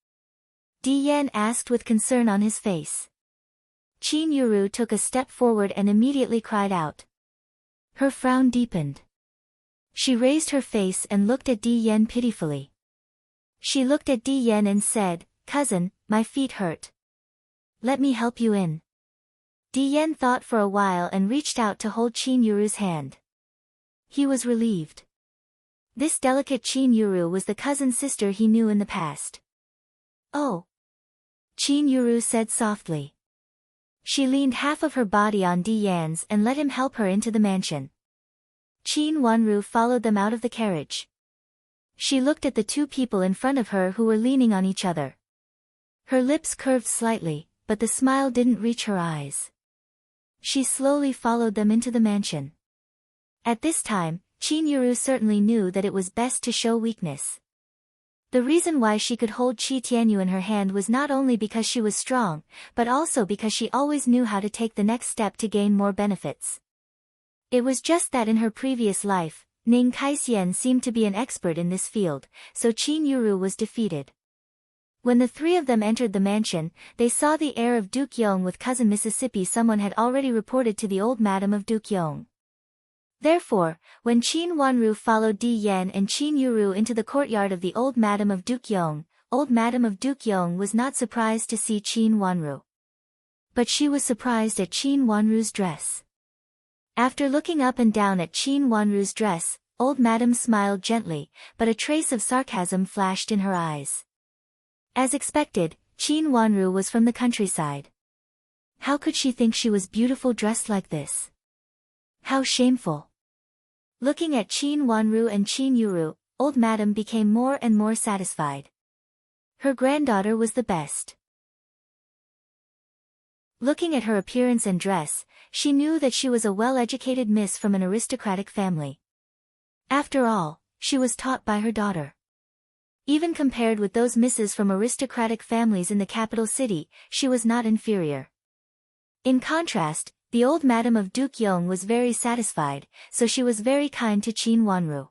Di Yan asked with concern on his face. Qin Yuru took a step forward and immediately cried out. Her frown deepened. She raised her face and looked at Di Yan pitifully. She looked at Di Yan and said, "Cousin, my feet hurt. Let me help you in." Di Yan thought for a while and reached out to hold Qin Yuru's hand. He was relieved. This delicate Qin Yuru was the cousin sister he knew in the past. "Oh," Qin Yuru said softly. She leaned half of her body on Di Yan's and let him help her into the mansion. Qin Wanru followed them out of the carriage. She looked at the two people in front of her who were leaning on each other. Her lips curved slightly, but the smile didn't reach her eyes. She slowly followed them into the mansion. At this time, Qin Yuru certainly knew that it was best to show weakness. The reason why she could hold Qi Tianyu in her hand was not only because she was strong, but also because she always knew how to take the next step to gain more benefits. It was just that in her previous life, Ning Kaixian seemed to be an expert in this field, so Qin Yuru was defeated. When the three of them entered the mansion, they saw the heir of Duke Yong with cousin Mississippi. Someone had already reported to the old madam of Duke Yong. Therefore, when Qin Wanru followed Di Yan and Qin Yuru into the courtyard of the old madam of Duke Yong, old madam of Duke Yong was not surprised to see Qin Wanru. But she was surprised at Qin Wanru's dress. After looking up and down at Qin Wanru's dress, old madam smiled gently, but a trace of sarcasm flashed in her eyes. As expected, Qin Wanru was from the countryside. How could she think she was beautiful dressed like this? How shameful. Looking at Qin Wanru and Qin Yuru, old madam became more and more satisfied. Her granddaughter was the best. Looking at her appearance and dress, she knew that she was a well-educated miss from an aristocratic family. After all, she was taught by her daughter. Even compared with those misses from aristocratic families in the capital city, she was not inferior. In contrast, the old madam of Duke Yong was very satisfied, so she was very kind to Qin Wanru.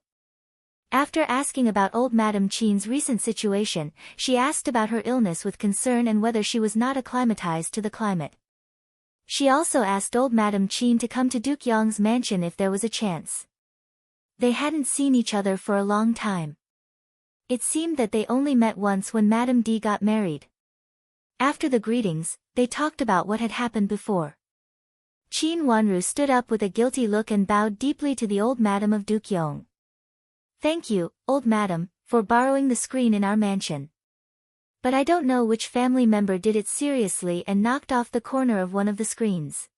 After asking about old Madam Qin's recent situation, she asked about her illness with concern and whether she was not acclimatized to the climate. She also asked old Madam Qin to come to Duke Yong's mansion if there was a chance. They hadn't seen each other for a long time. It seemed that they only met once when Madame D got married. After the greetings, they talked about what had happened before. Qin Wanru stood up with a guilty look and bowed deeply to the old madam of Duke Yong. "Thank you, old madam, for borrowing the screen in our mansion. But I don't know which family member did it seriously and knocked off the corner of one of the screens.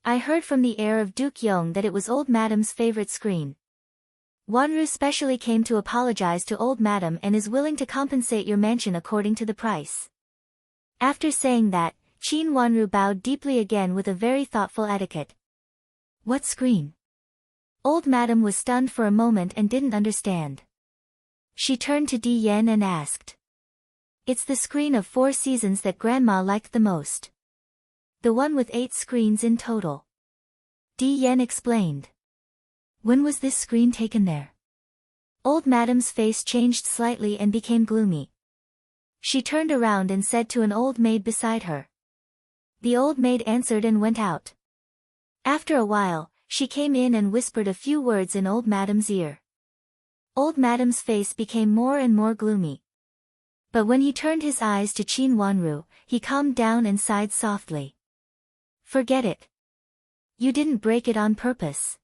I heard from the heir of Duke Yong that it was old madam's favorite screen. Wanru specially came to apologize to old madam and is willing to compensate your mansion according to the price." After saying that, Qin Wanru bowed deeply again with a very thoughtful etiquette. "What screen?" Old madam was stunned for a moment and didn't understand. She turned to Di Yan and asked. "It's the screen of 4 seasons that Grandma liked the most. The one with 8 screens in total." Di Yan explained. "When was this screen taken there?" Old madam's face changed slightly and became gloomy. She turned around and said to an old maid beside her. The old maid answered and went out. After a while, she came in and whispered a few words in old madam's ear. Old madam's face became more and more gloomy. But when he turned his eyes to Qin Wanru, he calmed down and sighed softly. "Forget it. You didn't break it on purpose.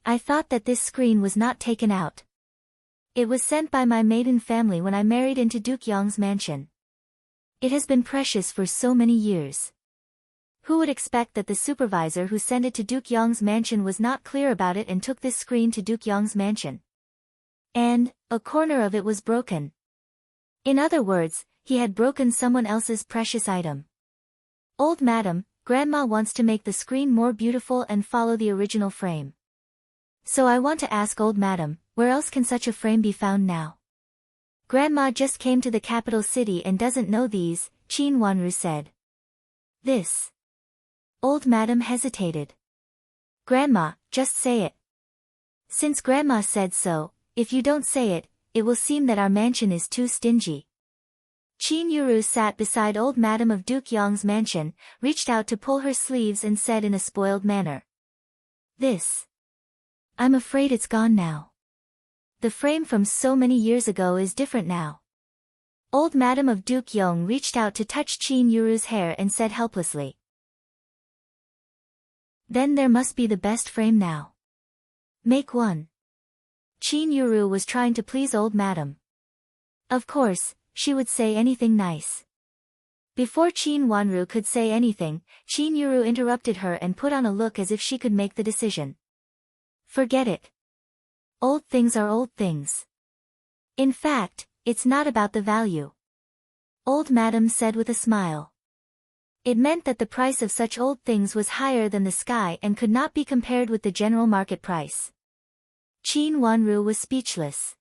I thought that this screen was not taken out. It was sent by my maiden family when I married into Duke Yong's mansion. It has been precious for so many years. Who would expect that the supervisor who sent it to Duke Yong's mansion was not clear about it and took this screen to Duke Yong's mansion? And, a corner of it was broken. In other words, he had broken someone else's precious item. Old madam, Grandma wants to make the screen more beautiful and follow the original frame. So I want to ask old madam, where else can such a frame be found now? Grandma just came to the capital city and doesn't know these," Qin Wanru said. "This." Old madam hesitated. "Grandma, just say it. Since Grandma said so, if you don't say it, it will seem that our mansion is too stingy." Qin Yuru sat beside old madam of Duke Yong's mansion, reached out to pull her sleeves and said in a spoiled manner. "This. I'm afraid it's gone now. The frame from so many years ago is different now." Old madam of Duke Yong reached out to touch Qin Yuru's hair and said helplessly. "Then there must be the best frame now. Make one." Qin Yuru was trying to please old madam. Of course, she would say anything nice. Before Qin Wanru could say anything, Qin Yuru interrupted her and put on a look as if she could make the decision. "Forget it. Old things are old things. In fact, it's not about the value," old madam said with a smile. It meant that the price of such old things was higher than the sky and could not be compared with the general market price. Qin Wanru was speechless.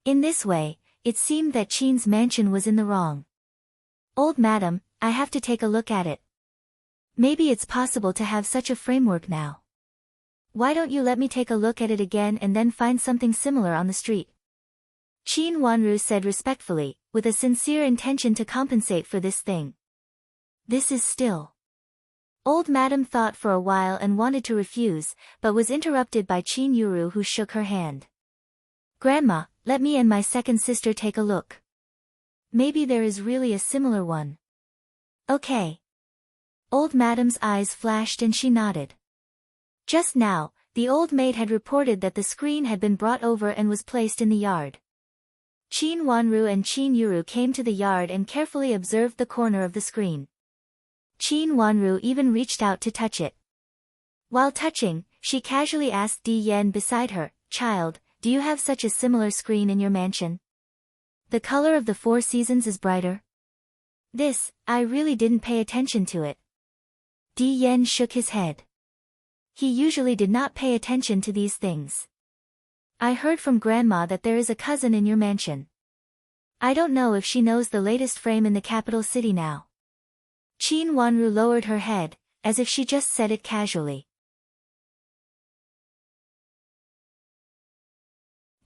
In this way, it seemed that Qin's mansion was in the wrong. "Old madam, I have to take a look at it. Maybe it's possible to have such a framework now. Why don't you let me take a look at it again and then find something similar on the street?" Qin Wanru said respectfully, with a sincere intention to compensate for this thing. "This is still." Old madam thought for a while and wanted to refuse, but was interrupted by Qin Yuru who shook her hand. "Grandma, let me and my second sister take a look. Maybe there is really a similar one." "Okay." Old madam's eyes flashed and she nodded. Just now, the old maid had reported that the screen had been brought over and was placed in the yard. Qin Wanru and Qin Yuru came to the yard and carefully observed the corner of the screen. Qin Wanru even reached out to touch it. While touching, She casually asked Di Yan beside her, "Child, do you have such a similar screen in your mansion? The color of the four seasons is brighter." I really didn't pay attention to it. Di Yan shook his head. He usually did not pay attention to these things. "I heard from Grandma that there is a cousin in your mansion. I don't know if she knows the latest frame in the capital city now." Qin Wanru lowered her head, as if she just said it casually.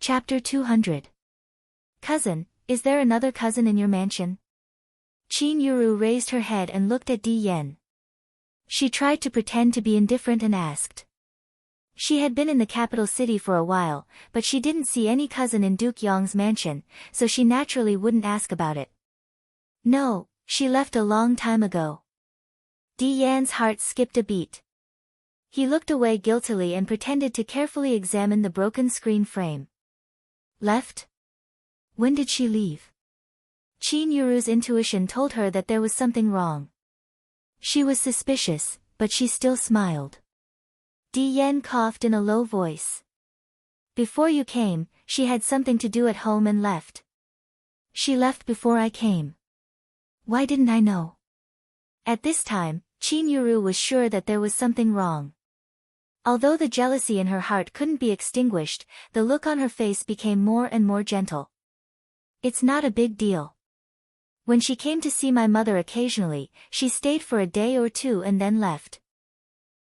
Chapter 200. Cousin, is there another cousin in your mansion? Qin Yuru raised her head and looked at Di Yan. She tried to pretend to be indifferent and asked. She had been in the capital city for a while, but she didn't see any cousin in Duke Yong's mansion, so she naturally wouldn't ask about it. "No, she left a long time ago." Di Yan's heart skipped a beat. He looked away guiltily and pretended to carefully examine the broken screen frame. "Left? When did she leave?" Qin Yuru's intuition told her that there was something wrong. She was suspicious, but she still smiled. Di Yan coughed in a low voice. "Before you came, she had something to do at home and left. She left before I came. Why didn't I know?" At this time, Qin Yuru was sure that there was something wrong. Although the jealousy in her heart couldn't be extinguished, the look on her face became more and more gentle. "It's not a big deal. When she came to see my mother occasionally, she stayed for a day or two and then left."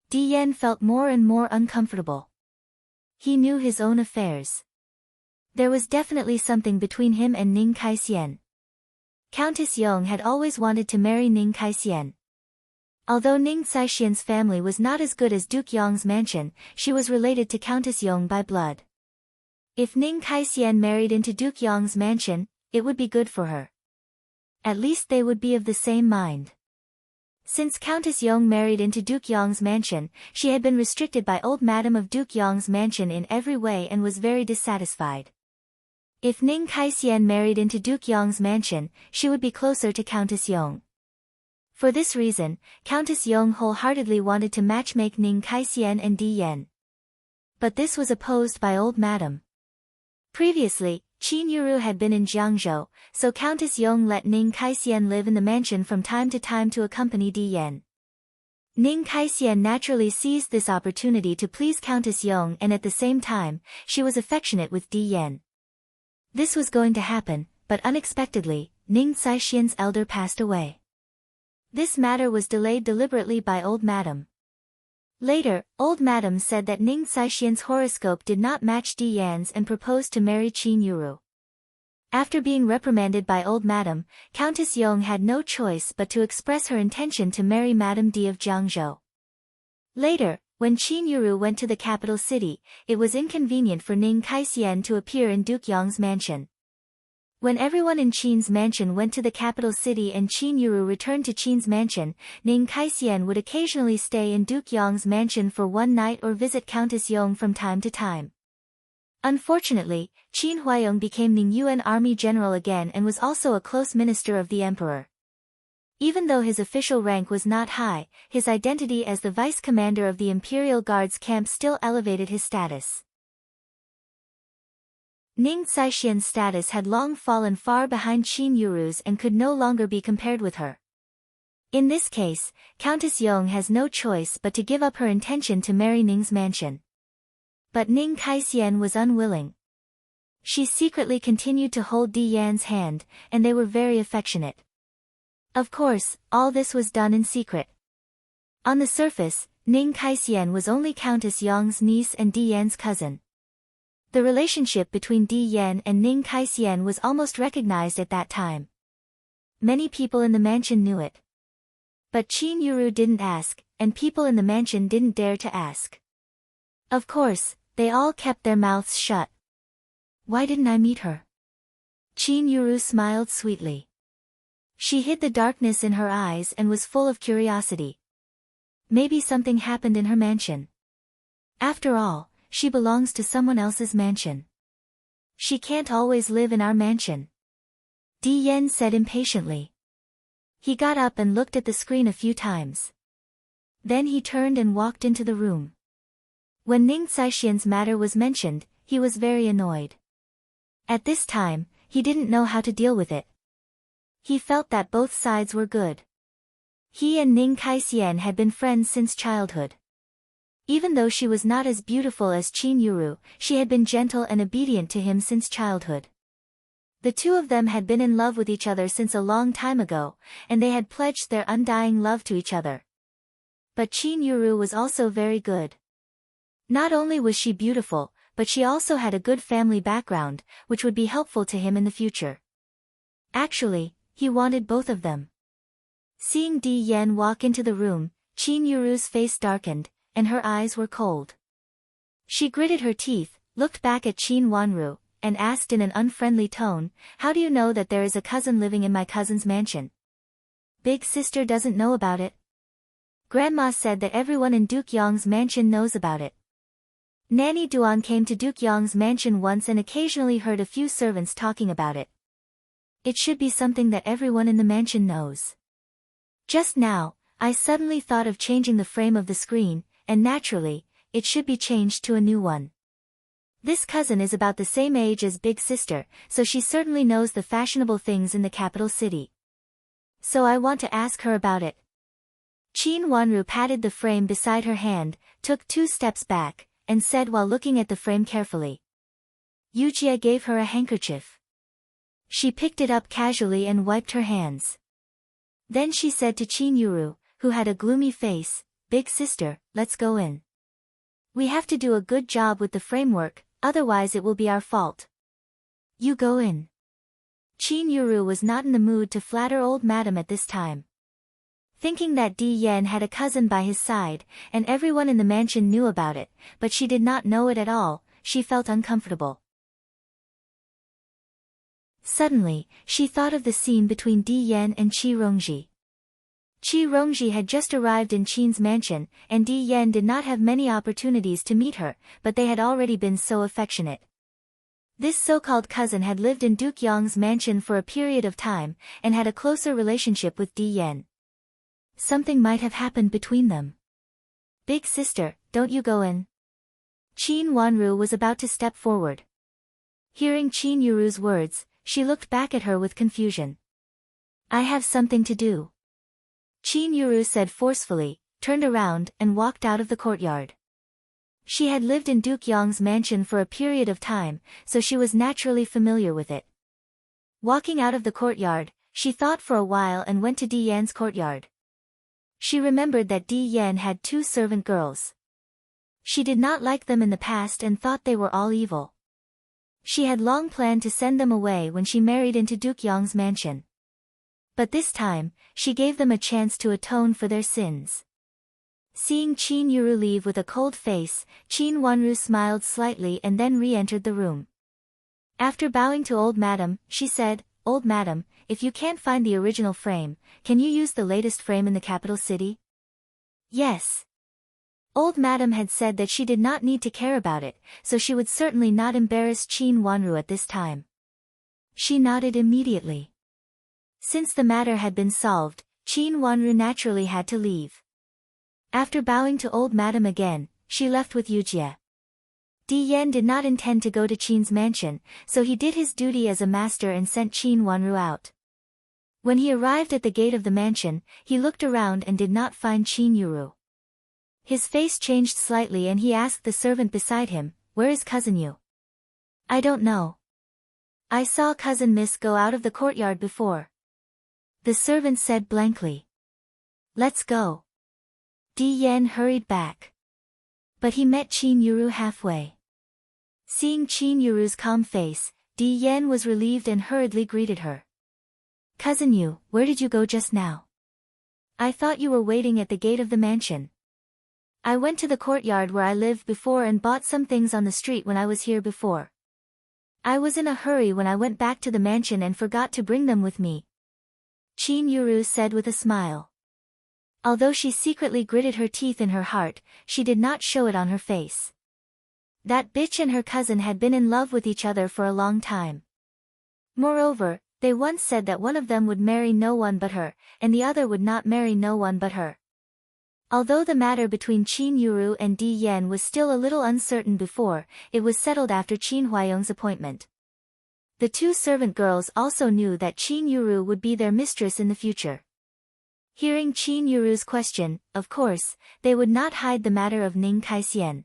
Di Yan felt more and more uncomfortable. He knew his own affairs. There was definitely something between him and Ning Kaixian. Countess Yong had always wanted to marry Ning Kaixian. Although Ning Kaixian's family was not as good as Duke Yong's mansion, she was related to Countess Yong by blood. If Ning Kaixian married into Duke Yong's mansion, it would be good for her. At least they would be of the same mind. Since Countess Yong married into Duke Yong's mansion, she had been restricted by old madam of Duke Yong's mansion in every way and was very dissatisfied. If Ning Kaixian married into Duke Yong's mansion, she would be closer to Countess Yong. For this reason, Countess Yong wholeheartedly wanted to matchmake Ning Kaixian and Di Yan. But this was opposed by old madam. Previously, Qin Yuru had been in Jiangzhou, so Countess Yong let Ning Kaixian live in the mansion from time to time to accompany Di Yan. Ning Kaixian naturally seized this opportunity to please Countess Yong, and at the same time, she was affectionate with Di Yan. This was going to happen, but unexpectedly, Ning Kaixian's elder passed away. This matter was delayed deliberately by old madam. Later, old madam said that Ning Kaixian's horoscope did not match Di Yan's and proposed to marry Qin Yuru. After being reprimanded by old madam, Countess Yong had no choice but to express her intention to marry Madame Di of Jiangzhou. Later, when Qin Yuru went to the capital city, it was inconvenient for Ning Kaixian to appear in Duke Yong's mansion. When everyone in Qin's mansion went to the capital city and Qin Yuru returned to Qin's mansion, Ning Kaixian would occasionally stay in Duke Yong's mansion for one night or visit Countess Yong from time to time. Unfortunately, Qin Huayong became Ning Yuan army general again and was also a close minister of the emperor. Even though his official rank was not high, his identity as the vice commander of the Imperial Guards camp still elevated his status. Ning Kaixian's status had long fallen far behind Qin Yuru's and could no longer be compared with her. In this case, Countess Yong has no choice but to give up her intention to marry Ning's mansion. But Ning Kaixian was unwilling. She secretly continued to hold Di Yan's hand, and they were very affectionate. Of course, all this was done in secret. On the surface, Ning Kaixian was only Countess Yong's niece and Di Yan's cousin. The relationship between Di Yan and Ning Kaixian was almost recognized at that time. Many people in the mansion knew it. But Qin Yuru didn't ask, and people in the mansion didn't dare to ask. Of course, they all kept their mouths shut. Why didn't I meet her? Qin Yuru smiled sweetly. She hid the darkness in her eyes and was full of curiosity. Maybe something happened in her mansion. After all, she belongs to someone else's mansion. She can't always live in our mansion. Di Yan said impatiently. He got up and looked at the screen a few times. Then he turned and walked into the room. When Ning Caishian's matter was mentioned, he was very annoyed. At this time, he didn't know how to deal with it. He felt that both sides were good. He and Ning Caishian had been friends since childhood. Even though she was not as beautiful as Qin Yuru, she had been gentle and obedient to him since childhood. The two of them had been in love with each other since a long time ago, and they had pledged their undying love to each other. But Qin Yuru was also very good. Not only was she beautiful, but she also had a good family background, which would be helpful to him in the future. Actually, he wanted both of them. Seeing Di Yan walk into the room, Qin Yuru's face darkened, and her eyes were cold. She gritted her teeth, looked back at Qin Wanru, and asked in an unfriendly tone, "How do you know that there is a cousin living in my cousin's mansion? Big sister doesn't know about it." Grandma said that everyone in Duke Yong's mansion knows about it. Nanny Duan came to Duke Yong's mansion once and occasionally heard a few servants talking about it. It should be something that everyone in the mansion knows. Just now, I suddenly thought of changing the frame of the screen, and naturally, it should be changed to a new one. This cousin is about the same age as Big Sister, so she certainly knows the fashionable things in the capital city. So I want to ask her about it. Qin Wanru patted the frame beside her hand, took 2 steps back, and said while looking at the frame carefully. Yujia gave her a handkerchief. She picked it up casually and wiped her hands. Then she said to Qin Yuru, who had a gloomy face, "Big sister, let's go in. We have to do a good job with the framework, otherwise it will be our fault. You go in." Qin Yuru was not in the mood to flatter old madam at this time. Thinking that Di Yan had a cousin by his side, and everyone in the mansion knew about it, but she did not know it at all, she felt uncomfortable. Suddenly, she thought of the scene between Di Yan and Qi Rongji. Qi Rongji had just arrived in Qin's mansion, and Di Yan did not have many opportunities to meet her, but they had already been so affectionate. This so-called cousin had lived in Duke Yong's mansion for a period of time, and had a closer relationship with Di Yan. Something might have happened between them. "Big sister, don't you go in." Qin Wanru was about to step forward. Hearing Qin Yuru's words, she looked back at her with confusion. "I have something to do." Qin Yuru said forcefully, turned around and walked out of the courtyard. She had lived in Duke Yong's mansion for a period of time, so she was naturally familiar with it. Walking out of the courtyard, she thought for a while and went to Di Yan's courtyard. She remembered that Di Yan had 2 servant girls. She did not like them in the past and thought they were all evil. She had long planned to send them away when she married into Duke Yong's mansion. But this time, she gave them a chance to atone for their sins. Seeing Qin Yuru leave with a cold face, Qin Wanru smiled slightly and then re-entered the room. After bowing to old madam, she said, "Old madam, if you can't find the original frame, can you use the latest frame in the capital city?" "Yes." Old madam had said that she did not need to care about it, so she would certainly not embarrass Qin Wanru at this time. She nodded immediately. Since the matter had been solved, Qin Wanru naturally had to leave. After bowing to old madam again, she left with Yujie. Di Yan did not intend to go to Qin's mansion, so he did his duty as a master and sent Qin Wanru out. When he arrived at the gate of the mansion, he looked around and did not find Qin Yuru. His face changed slightly and he asked the servant beside him, "Where is cousin Yu?" "I don't know. I saw cousin Miss go out of the courtyard before." The servant said blankly. "Let's go." Di Yan hurried back. But he met Qin Yuru halfway. Seeing Qin Yuru's calm face, Di Yan was relieved and hurriedly greeted her. "Cousin Yu, where did you go just now? I thought you were waiting at the gate of the mansion." "I went to the courtyard where I lived before and bought some things on the street when I was here before. I was in a hurry when I went back to the mansion and forgot to bring them with me," Qin Yuru said with a smile. Although she secretly gritted her teeth in her heart, she did not show it on her face. That bitch and her cousin had been in love with each other for a long time. Moreover, they once said that one of them would marry no one but her, and the other would not marry no one but her. Although the matter between Qin Yuru and Di Yan was still a little uncertain before, it was settled after Qin Huayong's appointment. The two servant girls also knew that Qin Yuru would be their mistress in the future. Hearing Qin Yuru's question, of course, they would not hide the matter of Ning Kaixian.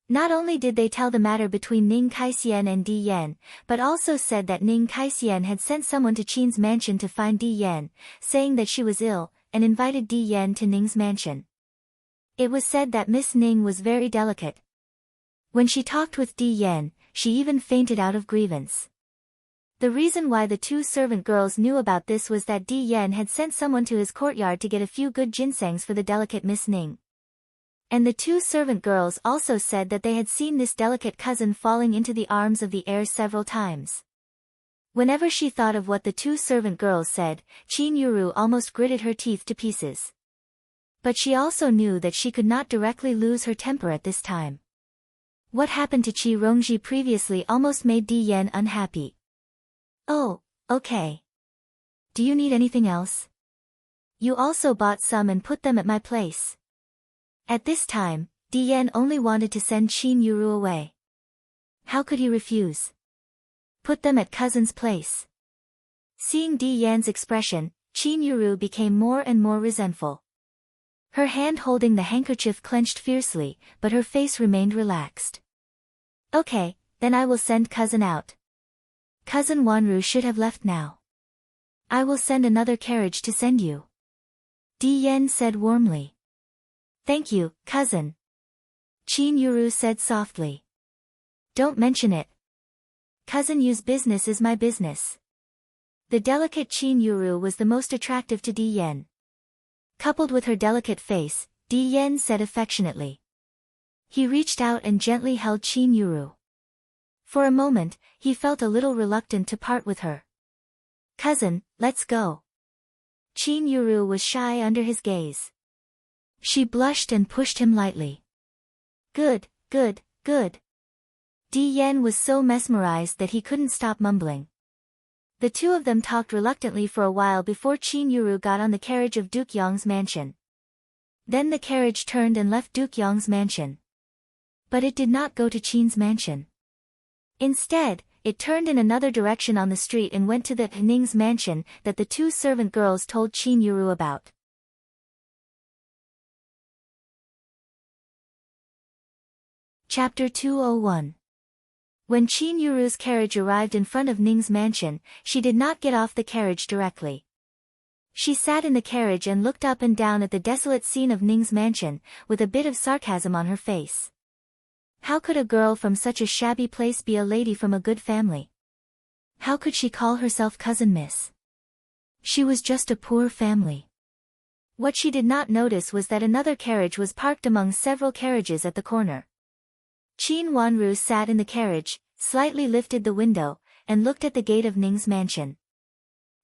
Not only did they tell the matter between Ning Kaixian and Di Yan, but also said that Ning Kaixian had sent someone to Qin's mansion to find Di Yan, saying that she was ill, and invited Di Yan to Ning's mansion. It was said that Miss Ning was very delicate. When she talked with Di Yan, she even fainted out of grievance. The reason why the two servant girls knew about this was that Di Yan had sent someone to his courtyard to get a few good ginsengs for the delicate Miss Ning. And the two servant girls also said that they had seen this delicate cousin falling into the arms of the heir several times. Whenever she thought of what the two servant girls said, Qin Yuru almost gritted her teeth to pieces. But she also knew that she could not directly lose her temper at this time. What happened to Qi Rongji previously almost made Di Yan unhappy. Oh, okay. Do you need anything else? You also bought some and put them at my place. At this time, Di Yan only wanted to send Qin Yuru away. How could he refuse? Put them at cousin's place. Seeing Di Yan's expression, Qin Yuru became more and more resentful. Her hand holding the handkerchief clenched fiercely, but her face remained relaxed. Okay, then I will send cousin out. Cousin Wanru should have left now. I will send another carriage to send you. Di Yan said warmly. Thank you, cousin. Qin Yuru said softly. Don't mention it. Cousin Yu's business is my business. The delicate Qin Yuru was the most attractive to Di Yan. Coupled with her delicate face, Di Yan said affectionately. He reached out and gently held Qin Yuru. For a moment, he felt a little reluctant to part with her. Cousin, let's go. Qin Yuru was shy under his gaze. She blushed and pushed him lightly. Good, good, good. Di Yan was so mesmerized that he couldn't stop mumbling. The two of them talked reluctantly for a while before Qin Yuru got on the carriage of Duke Yong's mansion. Then the carriage turned and left Duke Yong's mansion. But it did not go to Qin's mansion. Instead, it turned in another direction on the street and went to the Ning's mansion that the two servant girls told Qin Yuru about. Chapter 201. When Qin Yuru's carriage arrived in front of Ning's mansion, she did not get off the carriage directly. She sat in the carriage and looked up and down at the desolate scene of Ning's mansion, with a bit of sarcasm on her face. How could a girl from such a shabby place be a lady from a good family? How could she call herself cousin Miss? She was just a poor family. What she did not notice was that another carriage was parked among several carriages at the corner. Qin Wanru sat in the carriage, slightly lifted the window, and looked at the gate of Ning's mansion.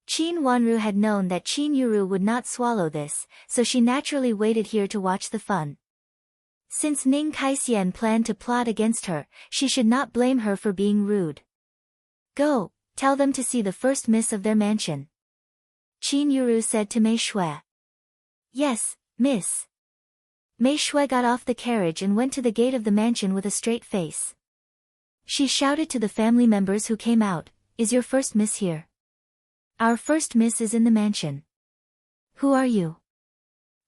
Qin Wanru had known that Qin Yuru would not swallow this, so she naturally waited here to watch the fun. Since Ning Kaixian planned to plot against her, she should not blame her for being rude. Go, tell them to see the first miss of their mansion. Qin Yuru said to Mei Shui. Yes, miss. Mei Shui got off the carriage and went to the gate of the mansion with a straight face. She shouted to the family members who came out, "Is your first miss here?" "Our first miss is in the mansion." "Who are you?"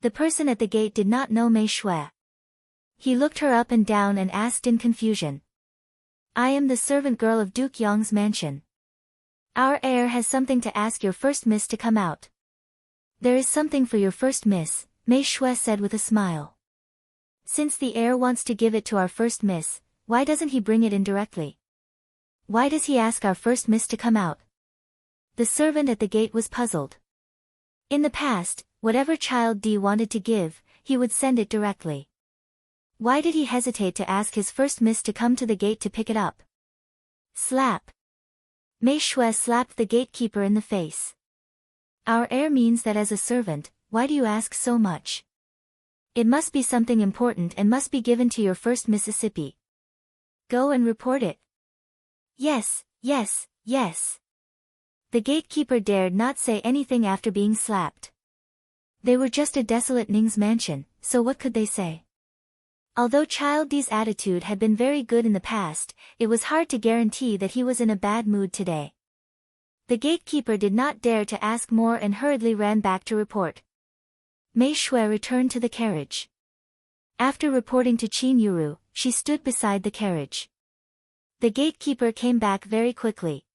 The person at the gate did not know Mei Shui. He looked her up and down and asked in confusion. "I am the servant girl of Duke Yong's mansion. Our heir has something to ask your first miss to come out." "There is something for your first miss," Mei Shui said with a smile. "Since the heir wants to give it to our first miss, why doesn't he bring it in directly? Why does he ask our first miss to come out?" The servant at the gate was puzzled. In the past, whatever child D wanted to give, he would send it directly. Why did he hesitate to ask his first miss to come to the gate to pick it up? Slap. Mei Shui slapped the gatekeeper in the face. "Our heir means that as a servant, why do you ask so much? It must be something important and must be given to your first Mississippi. Go and report it." "Yes, yes, yes." The gatekeeper dared not say anything after being slapped. They were just a desolate Ning's mansion, so what could they say? Although Child D's attitude had been very good in the past, it was hard to guarantee that he was in a bad mood today. The gatekeeper did not dare to ask more and hurriedly ran back to report. Mei Shui returned to the carriage. After reporting to Qin Yuru, she stood beside the carriage. The gatekeeper came back very quickly.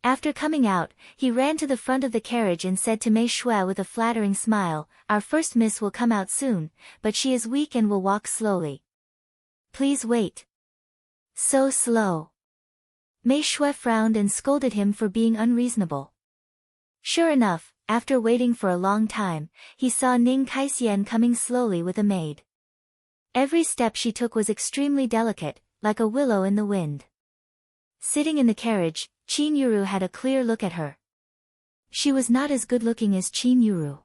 After coming out, he ran to the front of the carriage and said to Mei Shui with a flattering smile, "Our first miss will come out soon, but she is weak and will walk slowly. Please wait." So slow. Mei Shui frowned and scolded him for being unreasonable. Sure enough, after waiting for a long time, he saw Ning Kaisian coming slowly with a maid. Every step she took was extremely delicate, like a willow in the wind. Sitting in the carriage, Qin Yuru had a clear look at her. She was not as good-looking as Qin Yuru.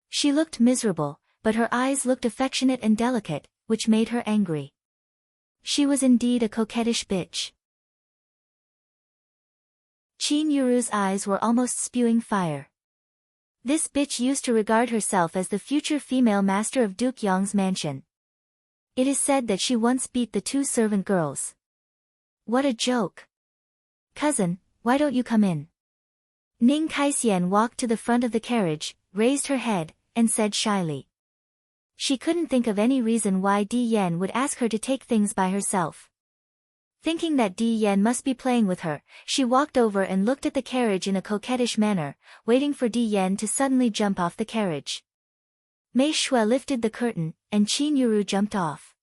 She looked miserable, but her eyes looked affectionate and delicate, which made her angry. She was indeed a coquettish bitch. Qin Yuru's eyes were almost spewing fire. This bitch used to regard herself as the future female master of Duke Yong's mansion. It is said that she once beat the two servant girls. What a joke. Cousin, why don't you come in? Ning Kaisian walked to the front of the carriage, raised her head, and said shyly. She couldn't think of any reason why Di Yan would ask her to take things by herself. Thinking that Di Yan must be playing with her, she walked over and looked at the carriage in a coquettish manner, waiting for Di Yan to suddenly jump off the carriage. Mei Shui lifted the curtain, and Qin Yuru jumped off.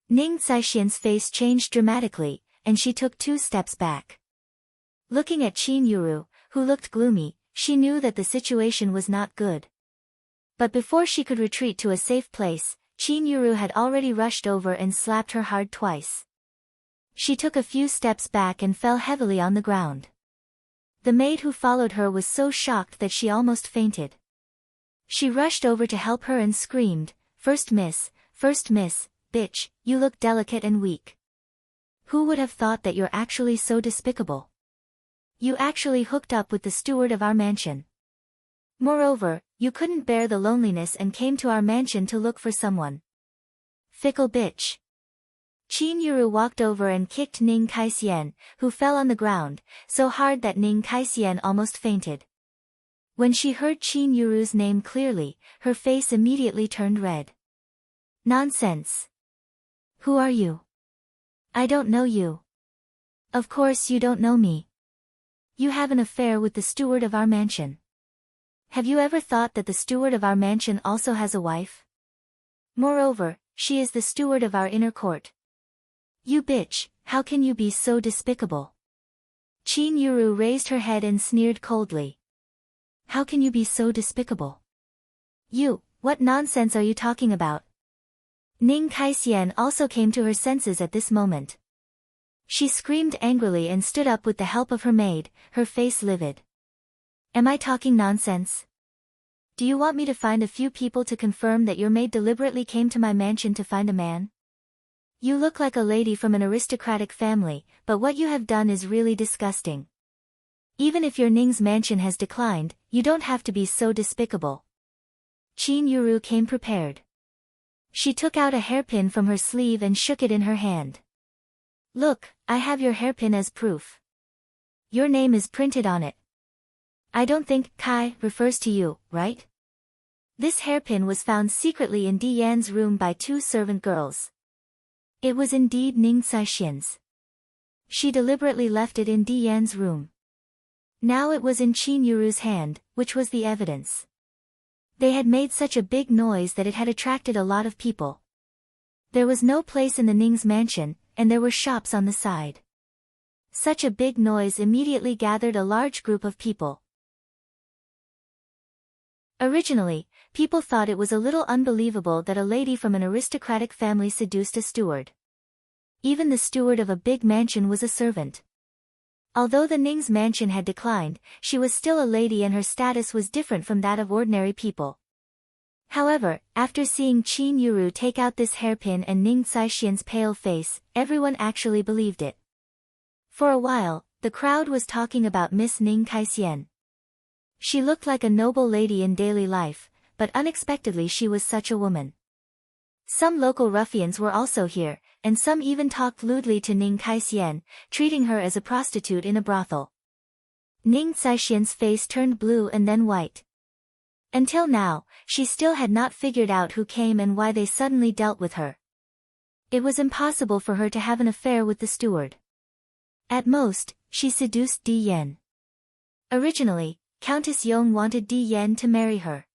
Ning Caishian's face changed dramatically, and she took 2 steps back. Looking at Qin Yuru, who looked gloomy, she knew that the situation was not good. But before she could retreat to a safe place, Qin Yuru had already rushed over and slapped her hard twice. She took a few steps back and fell heavily on the ground. The maid who followed her was so shocked that she almost fainted. She rushed over to help her and screamed, first miss, bitch, you look delicate and weak. Who would have thought that you're actually so despicable? You actually hooked up with the steward of our mansion. Moreover, you couldn't bear the loneliness and came to our mansion to look for someone. Fickle bitch. Qin Yuru walked over and kicked Ning Kaisian, who fell on the ground, so hard that Ning Kaisian almost fainted. When she heard Qin Yuru's name clearly, her face immediately turned red. Nonsense. Who are you? I don't know you. Of course you don't know me. You have an affair with the steward of our mansion. Have you ever thought that the steward of our mansion also has a wife? Moreover, she is the steward of our inner court. You bitch, how can you be so despicable? Qin Yuru raised her head and sneered coldly. How can you be so despicable? You, what nonsense are you talking about? Ning Kaisian also came to her senses at this moment. She screamed angrily and stood up with the help of her maid, her face livid. Am I talking nonsense? Do you want me to find a few people to confirm that your maid deliberately came to my mansion to find a man? You look like a lady from an aristocratic family, but what you have done is really disgusting. Even if your Ning's mansion has declined, you don't have to be so despicable. Qin Yuru came prepared. She took out a hairpin from her sleeve and shook it in her hand. Look, I have your hairpin as proof. Your name is printed on it. I don't think Kai refers to you, right? This hairpin was found secretly in Di Yan's room by 2 servant girls. It was indeed Ning Caishian's. She deliberately left it in Di Yan's room. Now it was in Qin Yuru's hand, which was the evidence. They had made such a big noise that it had attracted a lot of people. There was no place in the Ning's mansion, and there were shops on the side. Such a big noise immediately gathered a large group of people. Originally, people thought it was a little unbelievable that a lady from an aristocratic family seduced a steward. Even the steward of a big mansion was a servant. Although the Ning's mansion had declined, she was still a lady and her status was different from that of ordinary people. However, after seeing Qin Yuru take out this hairpin and Ning Caishian's pale face, everyone actually believed it. For a while, the crowd was talking about Miss Ning Kaisian. She looked like a noble lady in daily life, but unexpectedly she was such a woman. Some local ruffians were also here, and some even talked lewdly to Ning Kaixian, treating her as a prostitute in a brothel. Ning Caishian's face turned blue and then white. Until now, she still had not figured out who came and why they suddenly dealt with her. It was impossible for her to have an affair with the steward. At most, she seduced Di Yan. Originally, Countess Yong wanted Di Yan to marry her.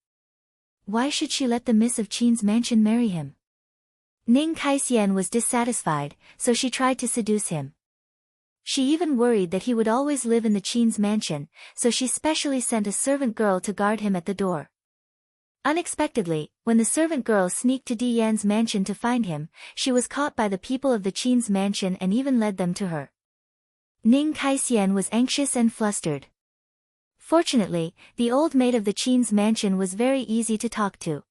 Why should she let the Miss of Qin's mansion marry him? Ning Kaixian was dissatisfied, so she tried to seduce him. She even worried that he would always live in the Qin's mansion, so she specially sent a servant girl to guard him at the door. Unexpectedly, when the servant girl sneaked to Di Yan's mansion to find him, she was caught by the people of the Qin's mansion and even led them to her. Ning Kaixian was anxious and flustered. Fortunately, the old maid of the Qin's mansion was very easy to talk to.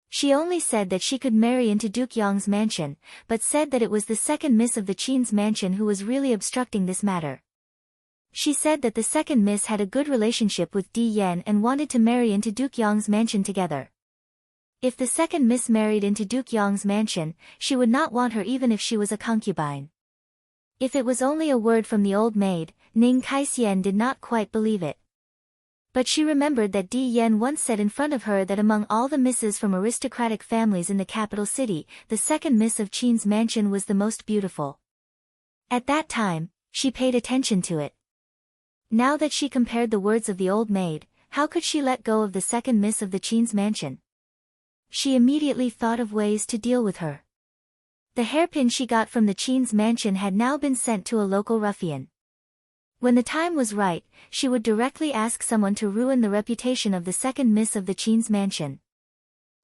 She only said that she could marry into Duke Yong's mansion, but said that it was the second miss of the Qin's mansion who was really obstructing this matter. She said that the second miss had a good relationship with Di Yan and wanted to marry into Duke Yong's mansion together. If the second miss married into Duke Yong's mansion, she would not want her even if she was a concubine. If it was only a word from the old maid, Ning Kaixian did not quite believe it. But she remembered that Di Yan once said in front of her that among all the misses from aristocratic families in the capital city, the second miss of Qin's mansion was the most beautiful. At that time, she paid attention to it. Now that she compared the words of the old maid, how could she let go of the second miss of the Qin's mansion? She immediately thought of ways to deal with her. The hairpin she got from the Qin's mansion had now been sent to a local ruffian. When the time was right, she would directly ask someone to ruin the reputation of the second miss of the Qin's mansion.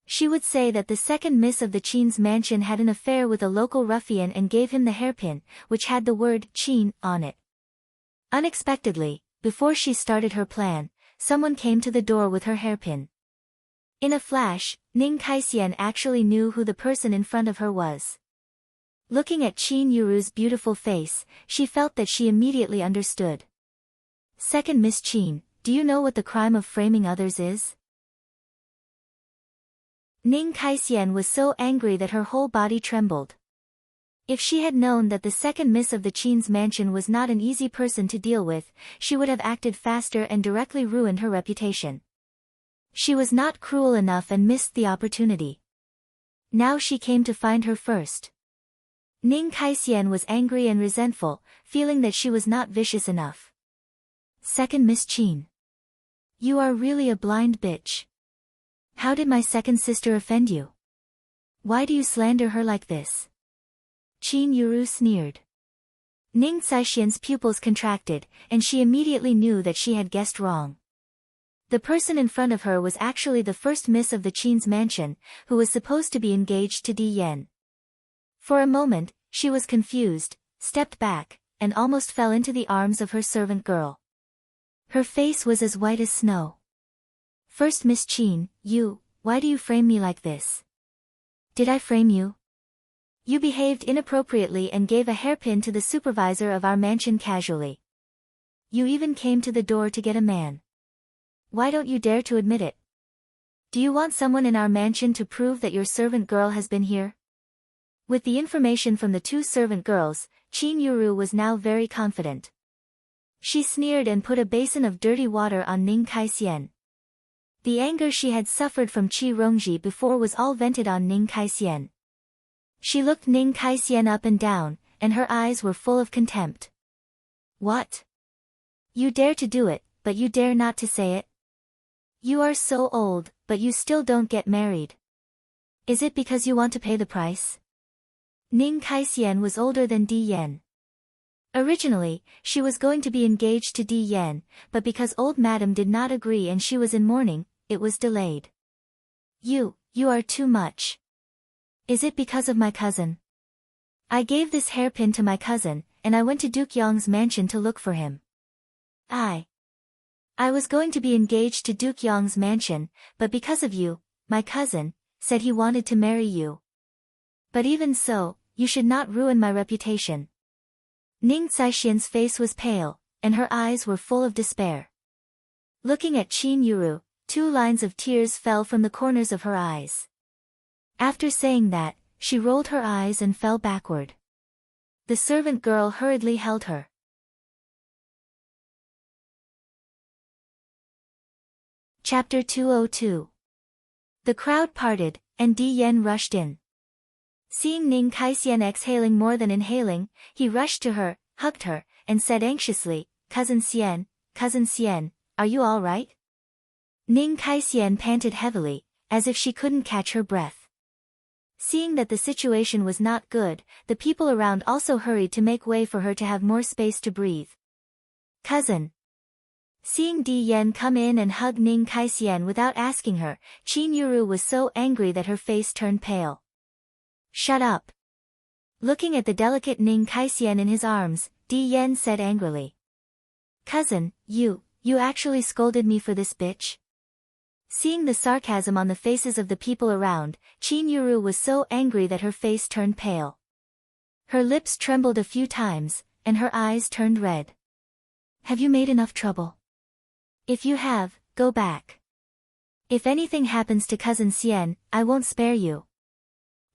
She would say that the second miss of the Qin's mansion had an affair with a local ruffian and gave him the hairpin, which had the word Qin on it. Unexpectedly, before she started her plan, someone came to the door with her hairpin. In a flash, Ning Kaixian actually knew who the person in front of her was. Looking at Qin Yuru's beautiful face, she felt that she immediately understood. Second Miss Qin, do you know what the crime of framing others is? Ning Kaixian was so angry that her whole body trembled. If she had known that the second miss of the Qin's mansion was not an easy person to deal with, she would have acted faster and directly ruined her reputation. She was not cruel enough and missed the opportunity. Now she came to find her first. Ning Kaixian was angry and resentful, feeling that she was not vicious enough. Second Miss Qin. You are really a blind bitch. How did my second sister offend you? Why do you slander her like this? Qin Yuru sneered. Ning Caishian's pupils contracted, and she immediately knew that she had guessed wrong. The person in front of her was actually the first miss of the Qin's mansion, who was supposed to be engaged to Di Yan. For a moment, she was confused, stepped back, and almost fell into the arms of her servant girl. Her face was as white as snow. First Miss Qin, why do you frame me like this? Did I frame you? You behaved inappropriately and gave a hairpin to the supervisor of our mansion casually. You even came to the door to get a man. Why don't you dare to admit it? Do you want someone in our mansion to prove that your servant girl has been here? With the information from the two servant girls, Qin Yuru was now very confident. She sneered and put a basin of dirty water on Ning Kaixian. The anger she had suffered from Qi Rongji before was all vented on Ning Kaixian. She looked Ning Kaixian up and down, and her eyes were full of contempt. What? You dare to do it, but you dare not to say it? You are so old, but you still don't get married. Is it because you want to pay the price? Ning Kaixian was older than Di Yan. Originally, she was going to be engaged to Di Yan, but because old madam did not agree and she was in mourning, it was delayed. You are too much. Is it because of my cousin? I gave this hairpin to my cousin, and I went to Duke Yong's mansion to look for him. I was going to be engaged to Duke Yong's mansion, but because of you, my cousin, said he wanted to marry you. But even so, you should not ruin my reputation. Ning Caishian's face was pale, and her eyes were full of despair. Looking at Qin Yuru, 2 lines of tears fell from the corners of her eyes. After saying that, she rolled her eyes and fell backward. The servant girl hurriedly held her. Chapter 202. The crowd parted, and Di Yan rushed in. Seeing Ning Kaixian exhaling more than inhaling, he rushed to her, hugged her, and said anxiously, Cousin Xian, are you all right? Ning Kaixian panted heavily, as if she couldn't catch her breath. Seeing that the situation was not good, the people around also hurried to make way for her to have more space to breathe. Cousin. Seeing Di Yan come in and hug Ning Kaixian without asking her, Qin Yuru was so angry that her face turned pale. Shut up. Looking at the delicate Ning Kaixian in his arms, Di Yan said angrily. Cousin, you actually scolded me for this bitch? Seeing the sarcasm on the faces of the people around, Qin Yuru was so angry that her face turned pale. Her lips trembled a few times, and her eyes turned red. Have you made enough trouble? If you have, go back. If anything happens to Cousin Xian, I won't spare you.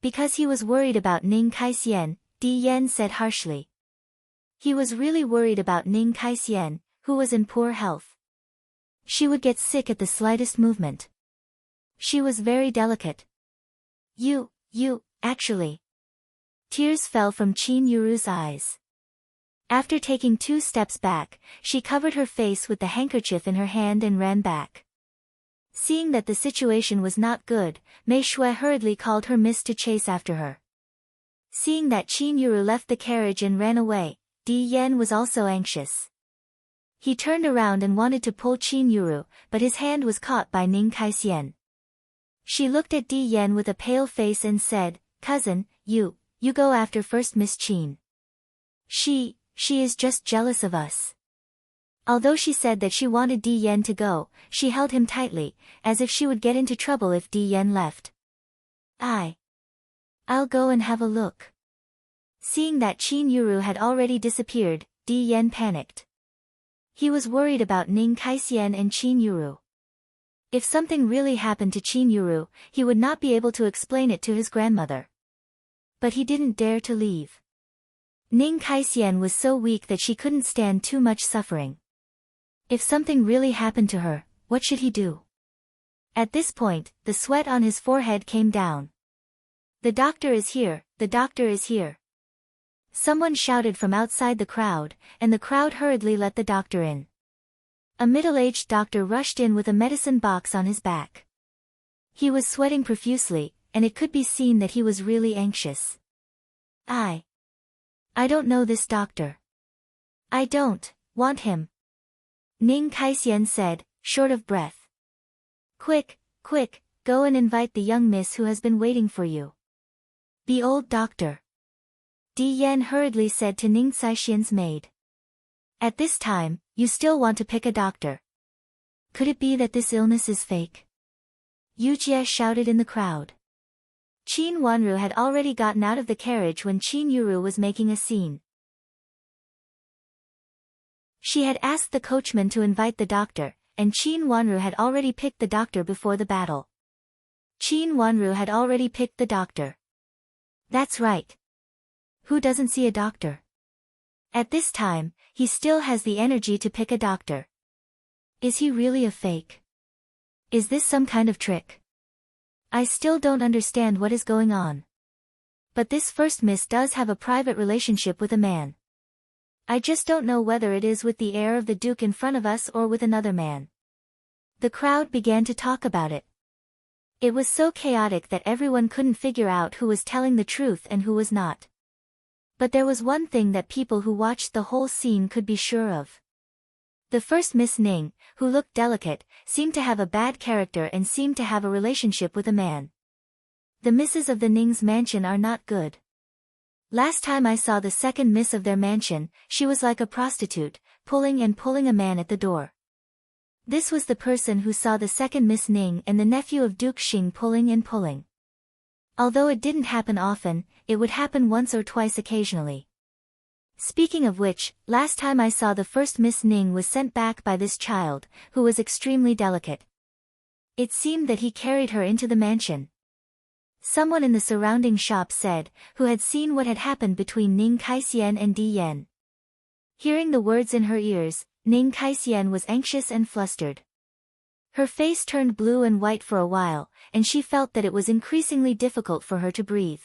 Because he was worried about Ning Kaixian, Di Yan said harshly. He was really worried about Ning Kaixian, who was in poor health. She would get sick at the slightest movement. She was very delicate. Actually. Tears fell from Qin Yuru's eyes. After taking 2 steps back, she covered her face with the handkerchief in her hand and ran back. Seeing that the situation was not good, Mei Shui hurriedly called her miss to chase after her. Seeing that Qin Yuru left the carriage and ran away, Di Yan was also anxious. He turned around and wanted to pull Qin Yuru, but his hand was caught by Ning Kaixian. She looked at Di Yan with a pale face and said, Cousin, you go after first Miss Qin. She is just jealous of us. Although she said that she wanted Di Yan to go, she held him tightly, as if she would get into trouble if Di Yan left. I'll go and have a look. Seeing that Qin Yuru had already disappeared, Di Yan panicked. He was worried about Ning Kaixian and Qin Yuru. If something really happened to Qin Yuru, he would not be able to explain it to his grandmother. But he didn't dare to leave. Ning Kaixian was so weak that she couldn't stand too much suffering. If something really happened to her, what should he do? At this point, the sweat on his forehead came down. The doctor is here, the doctor is here. Someone shouted from outside the crowd, and the crowd hurriedly let the doctor in. A middle-aged doctor rushed in with a medicine box on his back. He was sweating profusely, and it could be seen that he was really anxious. I don't know this doctor. I don't want him. Ning Kaixian said, short of breath. Quick, go and invite the young miss who has been waiting for you. The old doctor. Di Yan hurriedly said to Ning Kaixian's maid. At this time, you still want to pick a doctor. Could it be that this illness is fake? Yu Jie shouted in the crowd. Qin Wanru had already gotten out of the carriage when Qin Yuru was making a scene. She had asked the coachman to invite the doctor, and Qin Wanru had already picked the doctor before the battle. Qin Wanru had already picked the doctor. That's right. Who doesn't see a doctor? At this time, he still has the energy to pick a doctor. Is he really a fake? Is this some kind of trick? I still don't understand what is going on. But this first miss does have a private relationship with a man. I just don't know whether it is with the heir of the Duke in front of us or with another man. The crowd began to talk about it. It was so chaotic that everyone couldn't figure out who was telling the truth and who was not. But there was one thing that people who watched the whole scene could be sure of. The first Miss Ning, who looked delicate, seemed to have a bad character and seemed to have a relationship with a man. The misses of the Ning's mansion are not good. Last time I saw the second miss of their mansion, she was like a prostitute, pulling a man at the door. This was the person who saw the second Miss Ning and the nephew of Duke Xing pulling. Although it didn't happen often, it would happen once or twice occasionally. Speaking of which, last time I saw the first Miss Ning was sent back by this child, who was extremely delicate. It seemed that he carried her into the mansion. Someone in the surrounding shop said, who had seen what had happened between Ning Kaisian and Di Yan. Hearing the words in her ears, Ning Kaisian was anxious and flustered. Her face turned blue and white for a while, and she felt that it was increasingly difficult for her to breathe.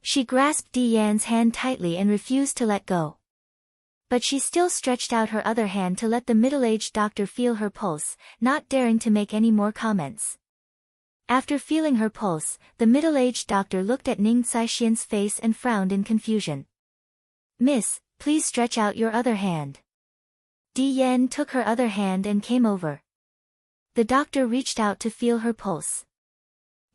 She grasped Di Yan's hand tightly and refused to let go. But she still stretched out her other hand to let the middle-aged doctor feel her pulse, not daring to make any more comments. After feeling her pulse, the middle-aged doctor looked at Ning Caishian's face and frowned in confusion. "Miss, please stretch out your other hand." Di Yan took her other hand and came over. The doctor reached out to feel her pulse.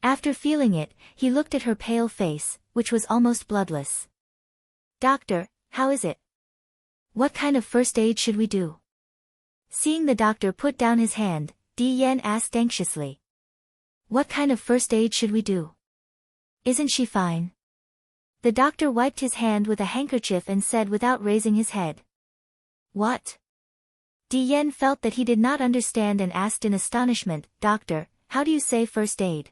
After feeling it, he looked at her pale face, which was almost bloodless. "Doctor, how is it? What kind of first aid should we do?" Seeing the doctor put down his hand, Di Yan asked anxiously. "What kind of first aid should we do? Isn't she fine?" The doctor wiped his hand with a handkerchief and said without raising his head. "What?" Di Yan felt that he did not understand and asked in astonishment, "Doctor, how do you say first aid?"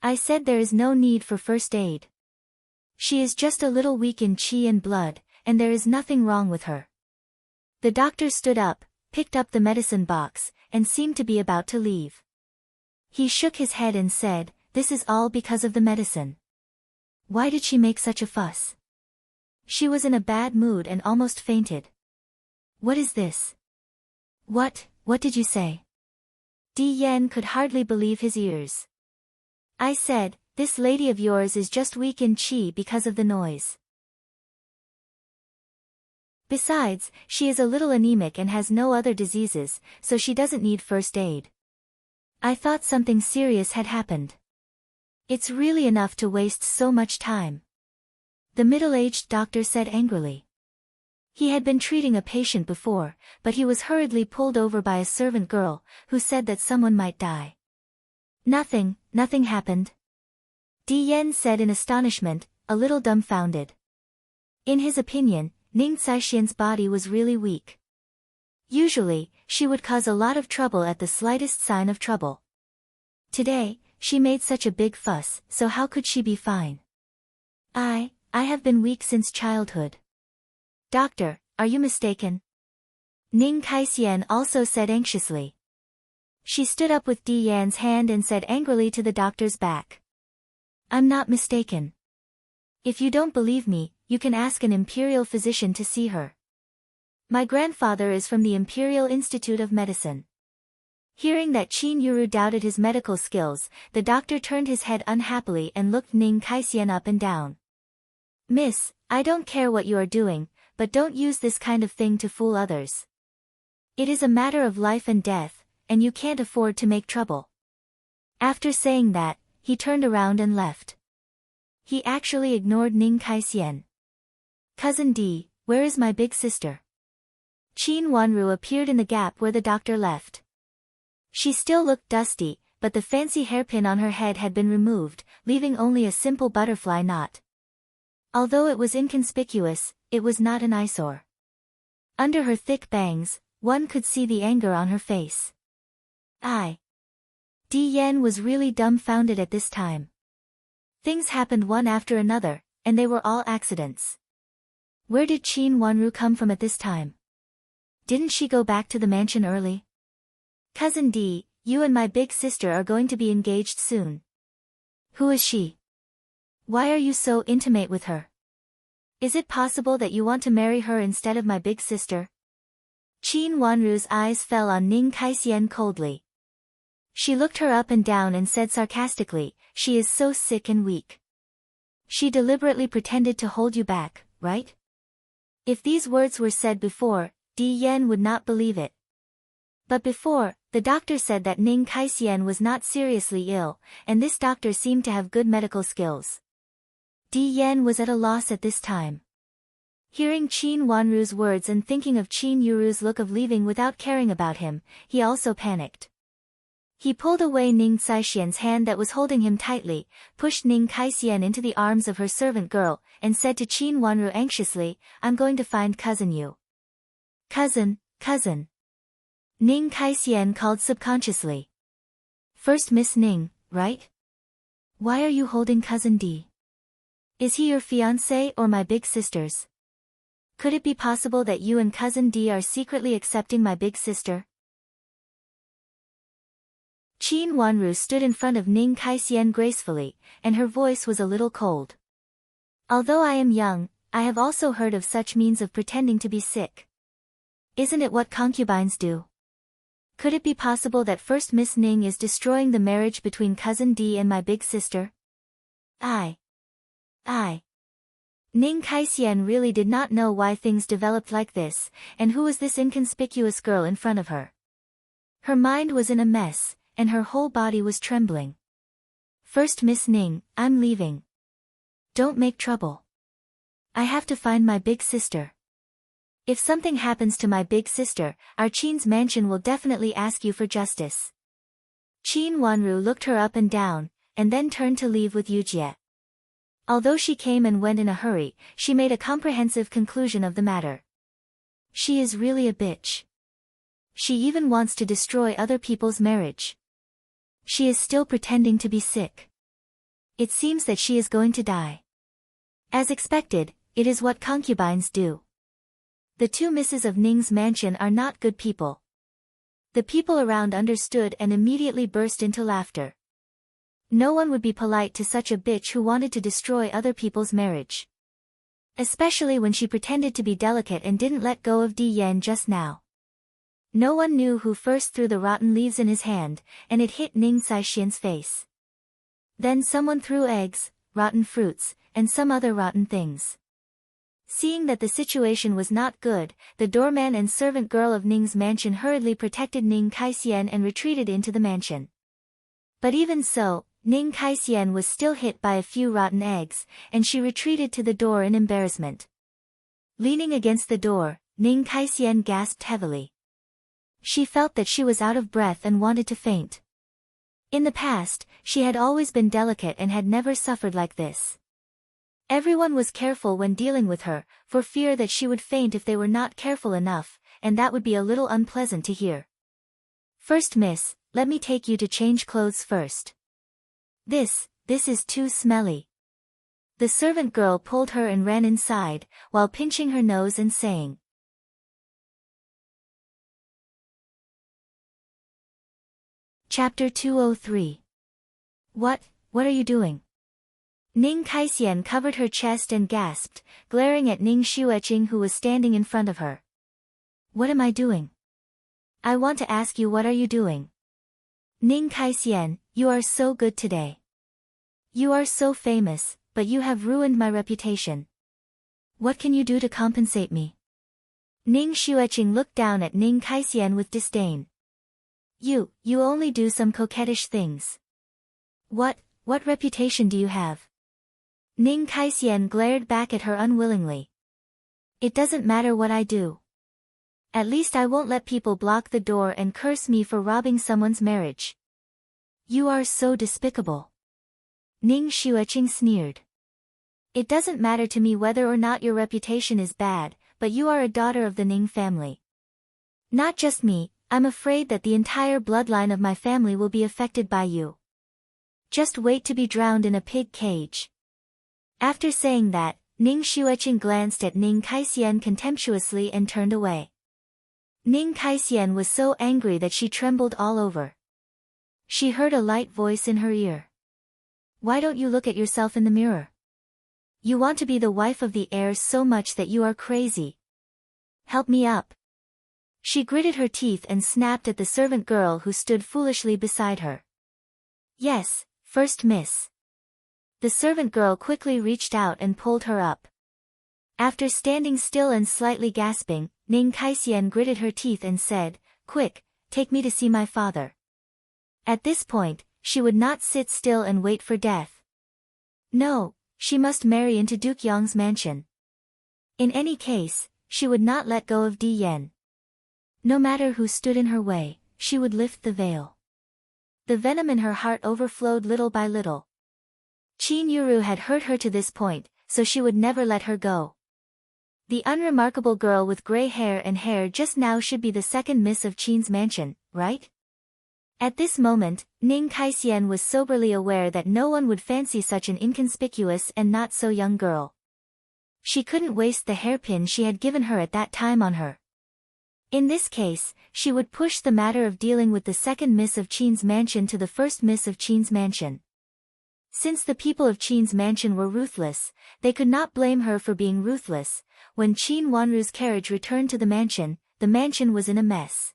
"I said there is no need for first aid. She is just a little weak in qi and blood, and there is nothing wrong with her." The doctor stood up, picked up the medicine box, and seemed to be about to leave. He shook his head and said, "This is all because of the medicine. Why did she make such a fuss?" She was in a bad mood and almost fainted. "What is this? What did you say?" Di Yan could hardly believe his ears. "I said, this lady of yours is just weak in qi because of the noise. Besides, she is a little anemic and has no other diseases, so she doesn't need first aid. I thought something serious had happened. It's really enough to waste so much time," the middle-aged doctor said angrily. He had been treating a patient before, but he was hurriedly pulled over by a servant girl, who said that someone might die. Nothing happened," Di Yan said in astonishment, a little dumbfounded. In his opinion, Ning Caishian's body was really weak. Usually, she would cause a lot of trouble at the slightest sign of trouble. Today, she made such a big fuss, so how could she be fine? I have been weak since childhood." "Doctor, are you mistaken?" Ning Kaisian also said anxiously. She stood up with Di Yan's hand and said angrily to the doctor's back. "I'm not mistaken. If you don't believe me, you can ask an imperial physician to see her. My grandfather is from the Imperial Institute of Medicine." Hearing that Qin Yuru doubted his medical skills, the doctor turned his head unhappily and looked Ning Kaisian up and down. "Miss, I don't care what you are doing, but don't use this kind of thing to fool others. It is a matter of life and death, and you can't afford to make trouble." After saying that, he turned around and left. He actually ignored Ning Kaisian. "Cousin Di, where is my big sister?" Qin Wanru appeared in the gap where the doctor left. She still looked dusty, but the fancy hairpin on her head had been removed, leaving only a simple butterfly knot. Although it was inconspicuous, it was not an eyesore. Under her thick bangs, one could see the anger on her face. Di Yan was really dumbfounded at this time. Things happened one after another, and they were all accidents. Where did Qin Wanru come from at this time? Didn't she go back to the mansion early? "Cousin Di, you and my big sister are going to be engaged soon." "Who is she? Why are you so intimate with her? Is it possible that you want to marry her instead of my big sister?" Qin Wanru's eyes fell on Ning Kaisian coldly. She looked her up and down and said sarcastically, "She is so sick and weak. She deliberately pretended to hold you back, right?" If these words were said before, Di Yan would not believe it. But before, the doctor said that Ning Kaisian was not seriously ill, and this doctor seemed to have good medical skills. Di Yan was at a loss at this time. Hearing Qin Wanru's words and thinking of Qin Yuru's look of leaving without caring about him, he also panicked. He pulled away Ning Caishian's hand that was holding him tightly, pushed Ning Kaisian into the arms of her servant girl, and said to Qin Wanru anxiously, "I'm going to find cousin Yu." Cousin. Ning Kaisian called subconsciously. First Miss Ning, right? Why are you holding Cousin D? Is he your fiancé or my big sister's? Could it be possible that you and Cousin D are secretly accepting my big sister? Qin Wanru stood in front of Ning Kaisian gracefully, and her voice was a little cold. Although I am young, I have also heard of such means of pretending to be sick. Isn't it what concubines do? Could it be possible that First Miss Ning is destroying the marriage between Cousin D and my big sister? I. Ning Kaisian really did not know why things developed like this, and who was this inconspicuous girl in front of her. Her mind was in a mess, and her whole body was trembling. First Miss Ning, I'm leaving. Don't make trouble. I have to find my big sister. If something happens to my big sister, our Qin's mansion will definitely ask you for justice. Qin Wanru looked her up and down, and then turned to leave with Yujie. Although she came and went in a hurry, she made a comprehensive conclusion of the matter. She is really a bitch. She even wants to destroy other people's marriage. She is still pretending to be sick. It seems that she is going to die. As expected, it is what concubines do. The two misses of Ning's mansion are not good people. The people around understood and immediately burst into laughter. No one would be polite to such a bitch who wanted to destroy other people's marriage. Especially when she pretended to be delicate and didn't let go of Di Yan just now. No one knew who first threw the rotten leaves in his hand, and it hit Ning Saishian's face. Then someone threw eggs, rotten fruits, and some other rotten things. Seeing that the situation was not good, the doorman and servant girl of Ning's mansion hurriedly protected Ning Kaisian and retreated into the mansion. But even so, Ning Kaisian was still hit by a few rotten eggs, and she retreated to the door in embarrassment. Leaning against the door, Ning Kaisian gasped heavily. She felt that she was out of breath and wanted to faint. In the past, she had always been delicate and had never suffered like this. Everyone was careful when dealing with her, for fear that she would faint if they were not careful enough, and that would be a little unpleasant to hear. First miss, let me take you to change clothes first. This is too smelly. The servant girl pulled her and ran inside, while pinching her nose and saying. Chapter 203. What are you doing? Ning Kaisian covered her chest and gasped, glaring at Ning Xueqing who was standing in front of her. What am I doing? I want to ask you, what are you doing? Ning Kaisian, you are so good today. You are so famous, but you have ruined my reputation. What can you do to compensate me? Ning Xueqing looked down at Ning Kaisian with disdain. You only do some coquettish things. What reputation do you have? Ning Kaisian glared back at her unwillingly. It doesn't matter what I do. At least I won't let people block the door and curse me for robbing someone's marriage. You are so despicable. Ning Xueqing sneered. It doesn't matter to me whether or not your reputation is bad, but you are a daughter of the Ning family. Not just me, I'm afraid that the entire bloodline of my family will be affected by you. Just wait to be drowned in a pig cage. After saying that, Ning Xueqing glanced at Ning Kaisian contemptuously and turned away. Ning Kaisian was so angry that she trembled all over. She heard a light voice in her ear. Why don't you look at yourself in the mirror? You want to be the wife of the heir so much that you are crazy. Help me up. She gritted her teeth and snapped at the servant girl who stood foolishly beside her. Yes, first miss. The servant girl quickly reached out and pulled her up. After standing still and slightly gasping, Ning Kaisian gritted her teeth and said, Quick, take me to see my father. At this point, she would not sit still and wait for death. No, she must marry into Duke Yong's mansion. In any case, she would not let go of Di Yan. No matter who stood in her way, she would lift the veil. The venom in her heart overflowed little by little. Qin Yuru had hurt her to this point, so she would never let her go. The unremarkable girl with gray hair and hair just now should be the second miss of Qin's mansion, right? At this moment, Ning Kaixian was soberly aware that no one would fancy such an inconspicuous and not so young girl. She couldn't waste the hairpin she had given her at that time on her. In this case, she would push the matter of dealing with the second Miss of Qin's mansion to the first Miss of Qin's mansion. Since the people of Qin's mansion were ruthless, they could not blame her for being ruthless. When Qin Wanru's carriage returned to the mansion was in a mess.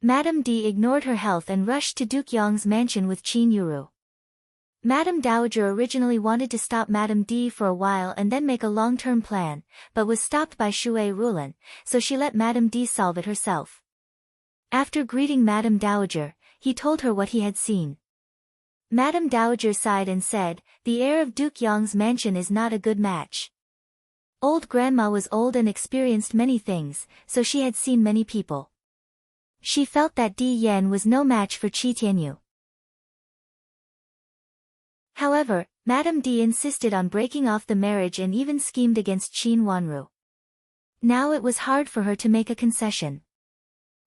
Madame D ignored her health and rushed to Duke Yong's mansion with Qin Yuru. Madame Dowager originally wanted to stop Madame D for a while and then make a long-term plan, but was stopped by Shui Rulan, so she let Madame D solve it herself. After greeting Madame Dowager, he told her what he had seen. Madame Dowager sighed and said, "The heir of Duke Yong's mansion is not a good match." Old grandma was old and experienced many things, so she had seen many people. She felt that Di Yan was no match for Qi Tianyu. However, Madame D insisted on breaking off the marriage and even schemed against Qin Wanru. Now it was hard for her to make a concession.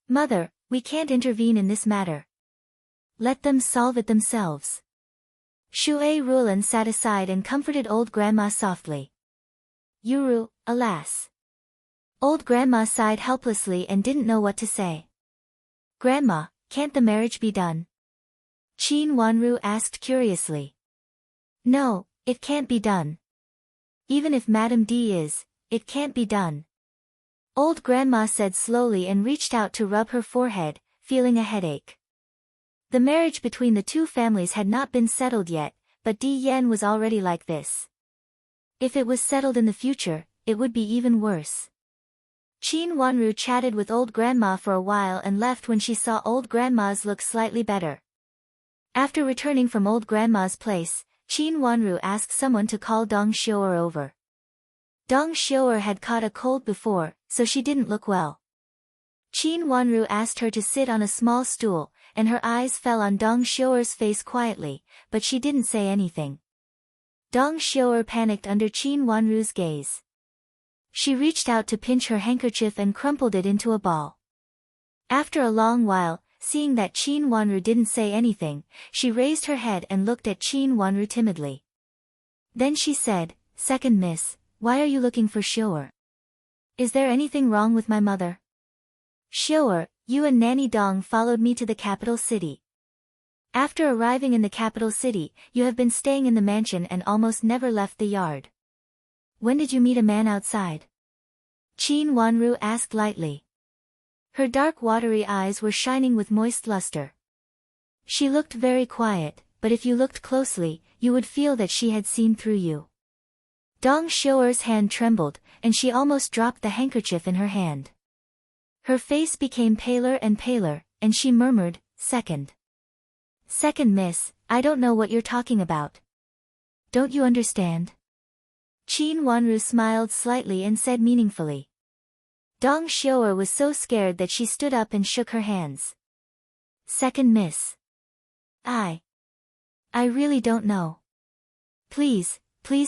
"Mother, we can't intervene in this matter. Let them solve it themselves." Shui Rulan sat aside and comforted old grandma softly. "Yuru, alas." Old grandma sighed helplessly and didn't know what to say. "Grandma, can't the marriage be done?" Qin Wanru asked curiously. "No, it can't be done. Even if Madame D is, it can't be done." Old grandma said slowly and reached out to rub her forehead, feeling a headache. The marriage between the two families had not been settled yet, but Di Yan was already like this. If it was settled in the future, it would be even worse. Qin Wanru chatted with old grandma for a while and left when she saw old grandma's look slightly better. After returning from old grandma's place, Qin Wanru asked someone to call Dong Xiu'er over. Dong Xiu'er had caught a cold before, so she didn't look well. Qin Wanru asked her to sit on a small stool, and her eyes fell on Dong Xiu'er's face quietly, but she didn't say anything. Dong Xiu'er panicked under Qin Wanru's gaze. She reached out to pinch her handkerchief and crumpled it into a ball. After a long while, seeing that Qin Wanru didn't say anything, she raised her head and looked at Qin Wanru timidly. Then she said, "Second Miss, why are you looking for Xiu'er? Is there anything wrong with my mother?" "Xiu'er, you and Nanny Dong followed me to the capital city. After arriving in the capital city, you have been staying in the mansion and almost never left the yard. When did you meet a man outside?" Qin Wanru asked lightly. Her dark watery eyes were shining with moist luster. She looked very quiet, but if you looked closely, you would feel that she had seen through you. Dong Xiu'er's hand trembled, and she almost dropped the handkerchief in her hand. Her face became paler and paler, and she murmured, Second Miss, I don't know what you're talking about. Don't you understand?" Qin Wanru smiled slightly and said meaningfully. Dong Xiu'er was so scared that she stood up and shook her hands. "Second Miss. I really don't know. Please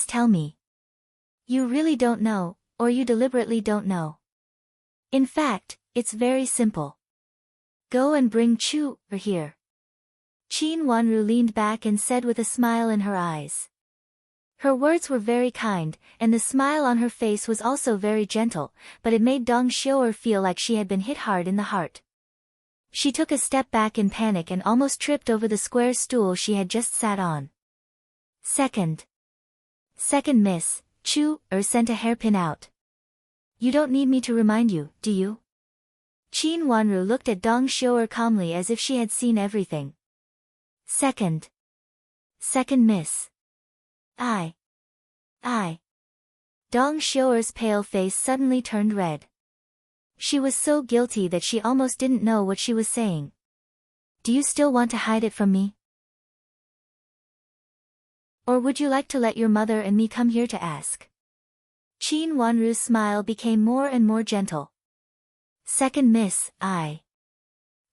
tell me. You really don't know, or you deliberately don't know. In fact, it's very simple. Go and bring Chu here." Qin Wanru leaned back and said with a smile in her eyes. Her words were very kind, and the smile on her face was also very gentle, but it made Dong Xiu'er feel like she had been hit hard in the heart. She took a step back in panic and almost tripped over the square stool she had just sat on. Second Miss, Chu-er sent a hairpin out. You don't need me to remind you, do you? Qin Wanru looked at Dong Xiu'er calmly as if she had seen everything. Second Miss. I. Dong Xiu'er's pale face suddenly turned red. She was so guilty that she almost didn't know what she was saying. Do you still want to hide it from me? Or would you like to let your mother and me come here to ask? Qin Wanru's smile became more and more gentle. Second Miss, I.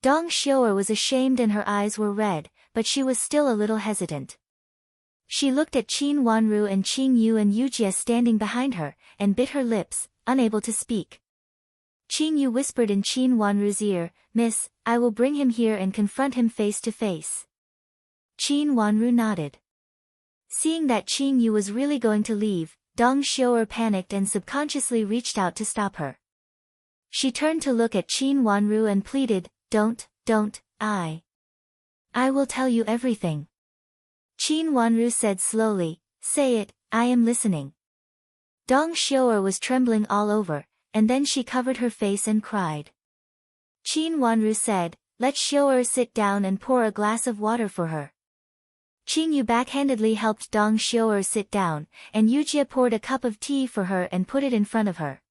Dong Xiu'er was ashamed and her eyes were red, but she was still a little hesitant. She looked at Qin Wanru and Qing Yu and Yujie standing behind her, and bit her lips, unable to speak. Qing Yu whispered in Qin Wanru's ear, "Miss, I will bring him here and confront him face to face." Qin Wanru nodded. Seeing that Qing Yu was really going to leave, Dong Xiu'er panicked and subconsciously reached out to stop her. She turned to look at Qin Wanru and pleaded, Don't, I will tell you everything." Qin Wanru said slowly, "Say it, I am listening." Dong Xiu'er was trembling all over, and then she covered her face and cried. Qin Wanru said, "Let Xiu'er sit down and pour a glass of water for her." Qing Yu backhandedly helped Dong Xiu'er sit down, and Yujia poured a cup of tea for her and put it in front of her.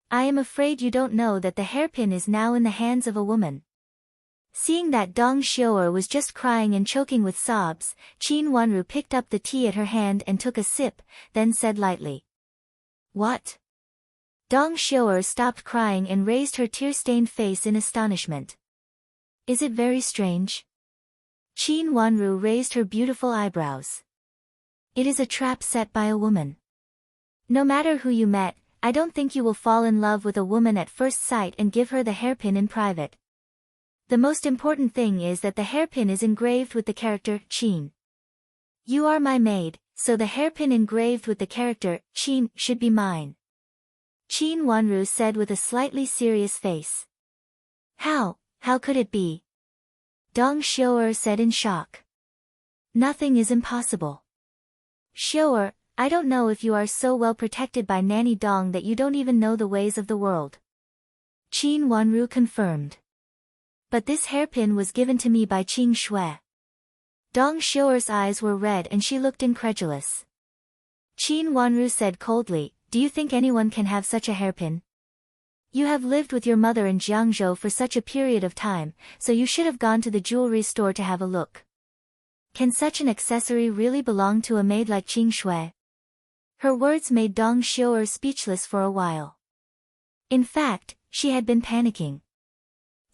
"I am afraid you don't know that the hairpin is now in the hands of a woman." Seeing that Dong Xiu'er was just crying and choking with sobs, Qin Wanru picked up the tea at her hand and took a sip, then said lightly, "What?" Dong Xiu'er stopped crying and raised her tear-stained face in astonishment. "Is it very strange?" Qin Wanru raised her beautiful eyebrows. "It is a trap set by a woman. No matter who you met, I don't think you will fall in love with a woman at first sight and give her the hairpin in private. The most important thing is that the hairpin is engraved with the character Qin. You are my maid, so the hairpin engraved with the character Qin should be mine." Qin Wanru said with a slightly serious face. How could it be?" Dong Xiu'er said in shock. "Nothing is impossible. Xiu'er, I don't know if you are so well protected by Nanny Dong that you don't even know the ways of the world." Qin Wanru confirmed. "But this hairpin was given to me by Qing Shui." Dong Xiu'er's eyes were red and she looked incredulous. Qin Wanru said coldly, "Do you think anyone can have such a hairpin? You have lived with your mother in Jiangzhou for such a period of time, so you should have gone to the jewelry store to have a look. Can such an accessory really belong to a maid like Qing Shui?" Her words made Dong Xiu'er speechless for a while. In fact, she had been panicking.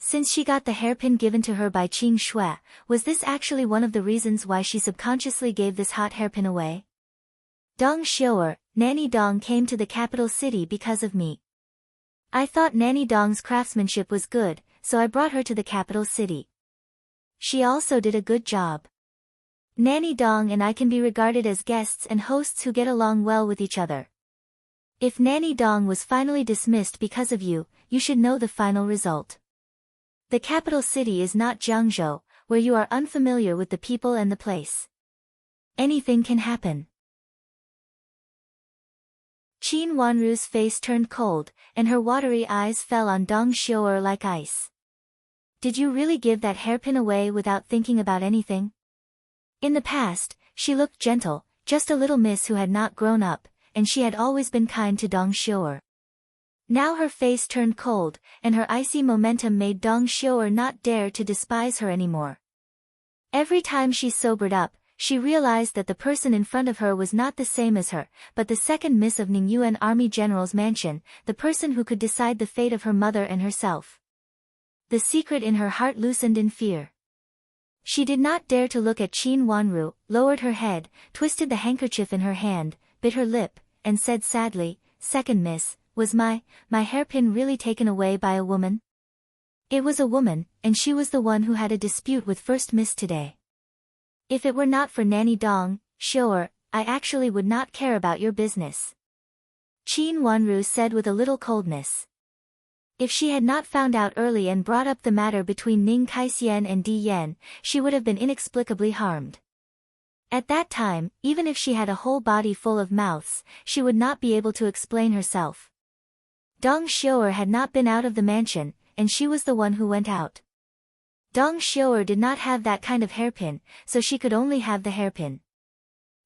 Since she got the hairpin given to her by Qing Shui, was this actually one of the reasons why she subconsciously gave this hot hairpin away? "Dong Xiu'er, Nanny Dong came to the capital city because of me. I thought Nanny Dong's craftsmanship was good, so I brought her to the capital city. She also did a good job. Nanny Dong and I can be regarded as guests and hosts who get along well with each other. If Nanny Dong was finally dismissed because of you, you should know the final result. The capital city is not Jiangzhou, where you are unfamiliar with the people and the place. Anything can happen." Qin Wanru's face turned cold, and her watery eyes fell on Dong Xiu'er like ice. "Did you really give that hairpin away without thinking about anything?" In the past, she looked gentle, just a little miss who had not grown up, and she had always been kind to Dong Xiu'er. Now her face turned cold, and her icy momentum made Dong Xiu'er not dare to despise her anymore. Every time she sobered up, she realized that the person in front of her was not the same as her, but the second miss of Ningyuan Army General's mansion, the person who could decide the fate of her mother and herself. The secret in her heart loosened in fear. She did not dare to look at Qin Wanru, lowered her head, twisted the handkerchief in her hand, bit her lip, and said sadly, "Second miss, was my hairpin really taken away by a woman?" It was a woman, and she was the one who had a dispute with first miss today. "If it were not for Nanny Dong, Xiu'er, I actually would not care about your business," Qin Wanru said with a little coldness. If she had not found out early and brought up the matter between Ning Kaixian and Di Yan, she would have been inexplicably harmed. At that time, even if she had a whole body full of mouths, she would not be able to explain herself. Dong Xiu'er had not been out of the mansion, and she was the one who went out. Dong Xiu'er did not have that kind of hairpin, so she could only have the hairpin.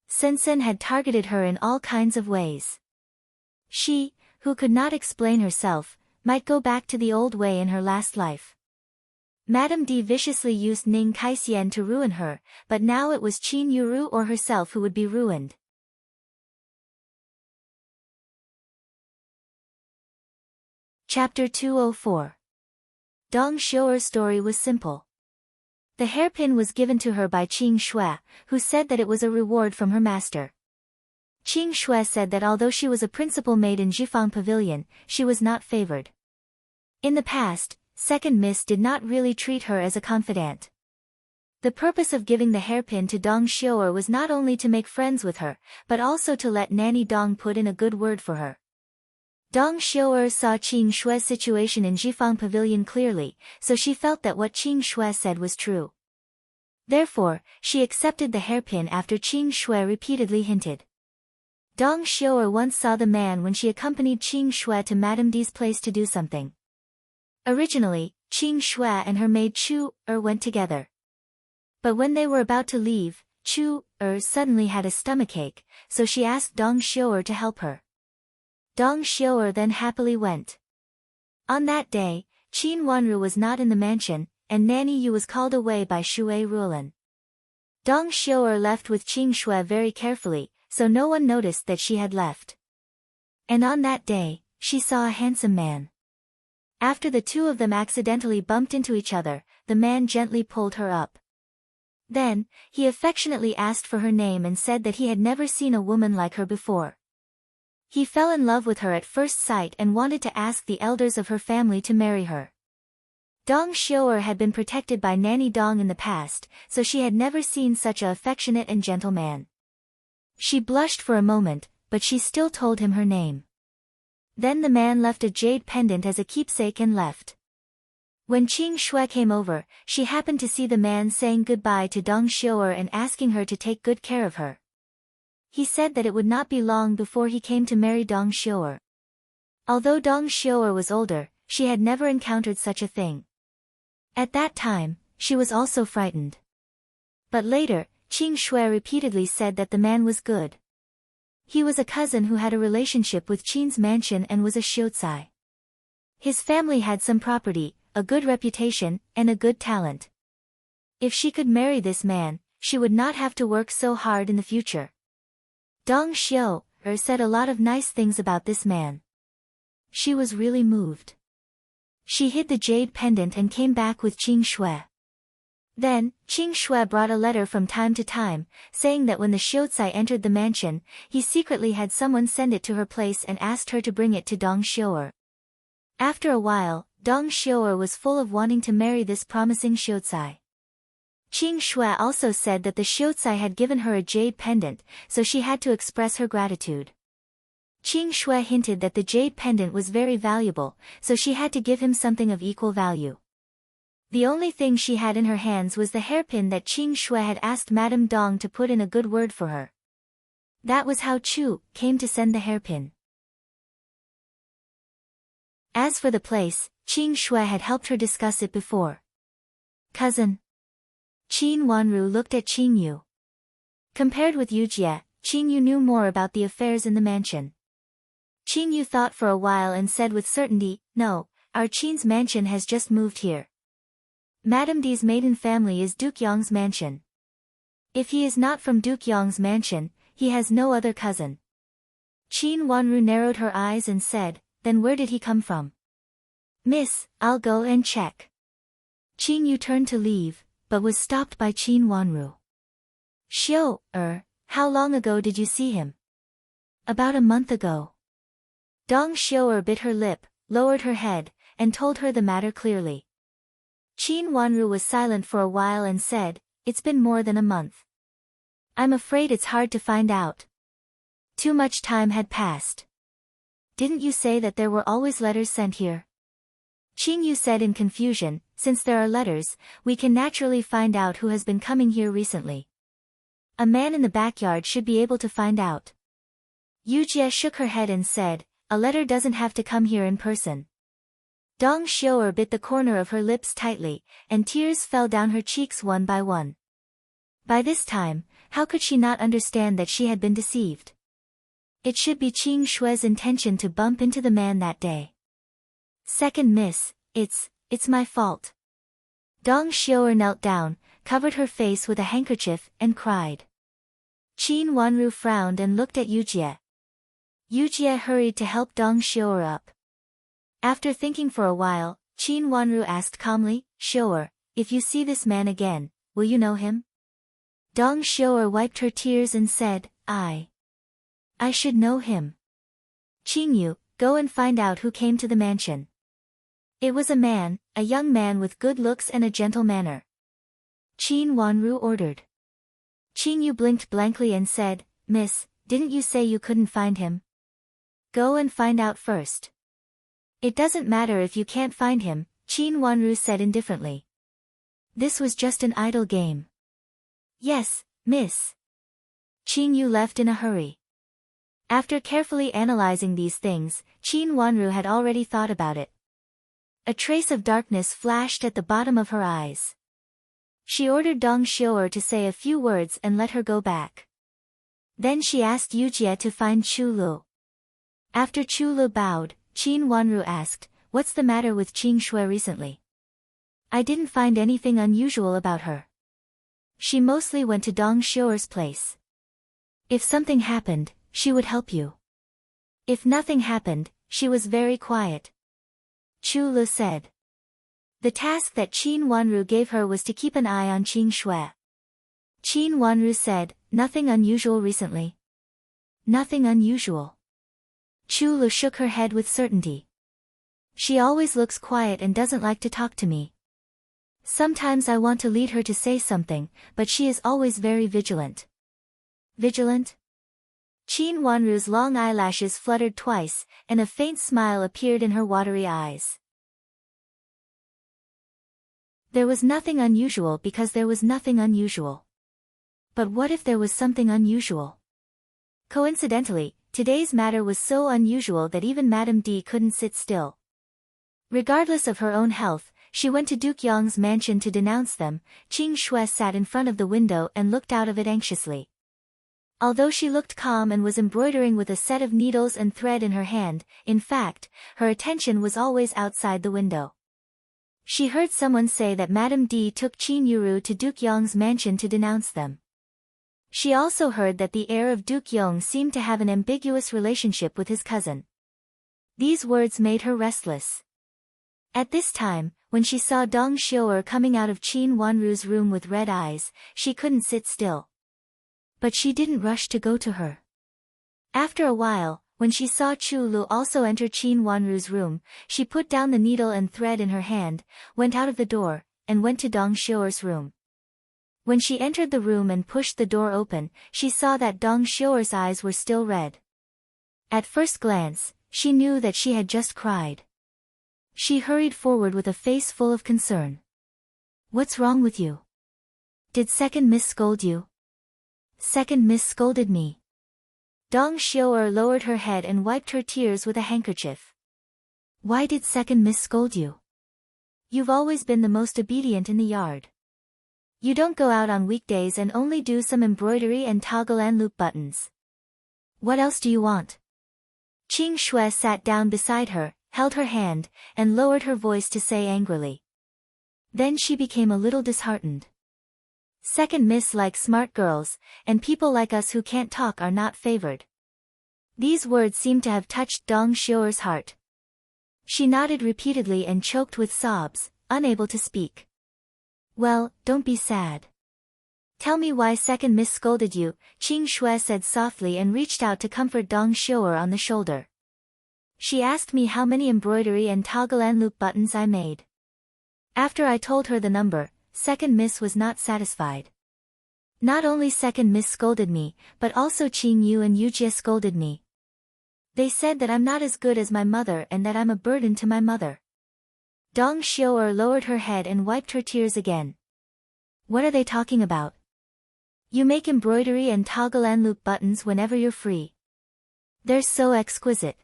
Sensen had targeted her in all kinds of ways. She, who could not explain herself, might go back to the old way in her last life. Madame D viciously used Ning Kaixian to ruin her, but now it was Qin Yuru or herself who would be ruined. Chapter 204. Dong Xiu'er's story was simple. The hairpin was given to her by Qing Shui, who said that it was a reward from her master. Qing Shui said that although she was a principal maid in Jifang Pavilion, she was not favored. In the past, second Miss did not really treat her as a confidant. The purpose of giving the hairpin to Dong Xiu'er was not only to make friends with her, but also to let Nanny Dong put in a good word for her. Dong Xiu'er saw Qing Shue's situation in Jifang Pavilion clearly, so she felt that what Qing Shue said was true. Therefore, she accepted the hairpin after Qing Shue repeatedly hinted. Dong Xiu'er once saw the man when she accompanied Qing Shue to Madame D's place to do something. Originally, Qing Shue and her maid Chu-er went together. But when they were about to leave, Chu-er suddenly had a stomachache, so she asked Dong Xiu'er to help her. Dong Xiu'er then happily went. On that day, Qin Wanru was not in the mansion, and Nanny Yu was called away by Shui Rulan. Dong Xiu'er left with Qing Shue very carefully, so no one noticed that she had left. And on that day, she saw a handsome man. After the two of them accidentally bumped into each other, the man gently pulled her up. Then, he affectionately asked for her name and said that he had never seen a woman like her before. He fell in love with her at first sight and wanted to ask the elders of her family to marry her. Dong Xiu'er had been protected by Nanny Dong in the past, so she had never seen such a affectionate and gentle man. She blushed for a moment, but she still told him her name. Then the man left a jade pendant as a keepsake and left. When Qing Shue came over, she happened to see the man saying goodbye to Dong Xiu'er and asking her to take good care of her. He said that it would not be long before he came to marry Dong Xiu'er. Although Dong Xiu'er was older, she had never encountered such a thing. At that time, she was also frightened. But later, Qing Shue repeatedly said that the man was good. He was a cousin who had a relationship with Qin's mansion and was a Xiuzai. His family had some property, a good reputation, and a good talent. If she could marry this man, she would not have to work so hard in the future. Dong Xiu'er said a lot of nice things about this man. She was really moved. She hid the jade pendant and came back with Qing Shue. Then, Qing Shue brought a letter from time to time, saying that when the Xiuzai entered the mansion, he secretly had someone send it to her place and asked her to bring it to Dong Xiu'er. After a while, Dong Xiu'er was full of wanting to marry this promising Xiuzai. Qing Shue also said that the Xiuzai had given her a jade pendant, so she had to express her gratitude. Qing Shue hinted that the jade pendant was very valuable, so she had to give him something of equal value. The only thing she had in her hands was the hairpin that Qing Shue had asked Madame Dong to put in a good word for her. That was how Chu came to send the hairpin. As for the place, Qing Shue had helped her discuss it before. Cousin. Qin Wanru looked at Qing Yu. Compared with Yu Jie, Qing Yu knew more about the affairs in the mansion. Qing Yu thought for a while and said with certainty, "No, our Qin's mansion has just moved here. Madame D's maiden family is Duke Yong's mansion. If he is not from Duke Yong's mansion, he has no other cousin." Qin Wanru narrowed her eyes and said, "Then where did he come from?" "Miss, I'll go and check." Qing Yu turned to leave, but was stopped by Qin Wanru. "Xiu'er, how long ago did you see him?" "About a month ago." Dong Xiu'er bit her lip, lowered her head, and told her the matter clearly. Qin Wanru was silent for a while and said, "It's been more than a month. I'm afraid it's hard to find out. Too much time had passed." "Didn't you say that there were always letters sent here?" Qing Yu said in confusion, "Since there are letters, we can naturally find out who has been coming here recently. A man in the backyard should be able to find out." Yu Jie shook her head and said, "A letter doesn't have to come here in person." Dong Xiu'er bit the corner of her lips tightly, and tears fell down her cheeks one by one. By this time, how could she not understand that she had been deceived? It should be Qing Shue's intention to bump into the man that day. "Second Miss, it's my fault." Dong Xiu'er knelt down, covered her face with a handkerchief, and cried. Qin Wanru frowned and looked at Yu Jie. Yu Jie hurried to help Dong Xiu'er up. After thinking for a while, Qin Wanru asked calmly, "Xiu'er, if you see this man again, will you know him?" Dong Xiu'er wiped her tears and said, I should know him." "Qing Yu, go and find out who came to the mansion." It was a young man with good looks and a gentle manner. Qin Wanru ordered. Qin Yu blinked blankly and said, "Miss, didn't you say you couldn't find him? Go and find out first." "It doesn't matter if you can't find him," Qin Wanru said indifferently. "This was just an idle game." "Yes, miss." Qin Yu left in a hurry. After carefully analyzing these things, Qin Wanru had already thought about it. A trace of darkness flashed at the bottom of her eyes. She ordered Dong Xiu'er to say a few words and let her go back. Then she asked Yujie to find Chu Lu. After Chu Lu bowed, Qin Wanru asked, "What's the matter with Qing Shui recently?" "I didn't find anything unusual about her. She mostly went to Dong Xiu'er's place. If something happened, she would help you. If nothing happened, she was very quiet," Chu Lu said. The task that Qin Wanru gave her was to keep an eye on Qing Shui. Qin Wanru said, "Nothing unusual recently." "Nothing unusual." Chu Lu shook her head with certainty. "She always looks quiet and doesn't like to talk to me. Sometimes I want to lead her to say something, but she is always very vigilant." "Vigilant?" Qin Wanru's long eyelashes fluttered twice, and a faint smile appeared in her watery eyes. There was nothing unusual because there was nothing unusual. But what if there was something unusual? Coincidentally, today's matter was so unusual that even Madame D couldn't sit still. Regardless of her own health, she went to Duke Yong's mansion to denounce them. Qing Shui sat in front of the window and looked out of it anxiously. Although she looked calm and was embroidering with a set of needles and thread in her hand, in fact, her attention was always outside the window. She heard someone say that Madame D took Qin Yuru to Duke Yong's mansion to denounce them. She also heard that the heir of Duke Yong seemed to have an ambiguous relationship with his cousin. These words made her restless. At this time, when she saw Dong Xiu'er coming out of Qin Wanru's room with red eyes, she couldn't sit still. But she didn't rush to go to her. After a while, when she saw Chu Lu also enter Qin Wanru's room, she put down the needle and thread in her hand, went out of the door, and went to Dong Xiu'er's room. When she entered the room and pushed the door open, she saw that Dong Xiu'er's eyes were still red. At first glance, she knew that she had just cried. She hurried forward with a face full of concern. "What's wrong with you? Did Second Miss scold you?" "Second Miss scolded me." Dong Xiu'er lowered her head and wiped her tears with a handkerchief. "Why did Second Miss scold you? You've always been the most obedient in the yard. You don't go out on weekdays and only do some embroidery and toggle and loop buttons. What else do you want?" Qing Shui sat down beside her, held her hand, and lowered her voice to say angrily. Then she became a little disheartened. "Second Miss likes smart girls, and people like us who can't talk are not favored." These words seemed to have touched Dong Xiu'er's heart. She nodded repeatedly and choked with sobs, unable to speak. "Well, don't be sad. Tell me why Second Miss scolded you," Qing Shui said softly and reached out to comfort Dong Xiu'er on the shoulder. "She asked me how many embroidery and toggle and loop buttons I made. After I told her the number, Second Miss was not satisfied. Not only Second Miss scolded me, but also Qing Yu and Yujie scolded me. They said that I'm not as good as my mother and that I'm a burden to my mother." Dong Xiu'er lowered her head and wiped her tears again. "What are they talking about? You make embroidery and toggle and loop buttons whenever you're free. They're so exquisite.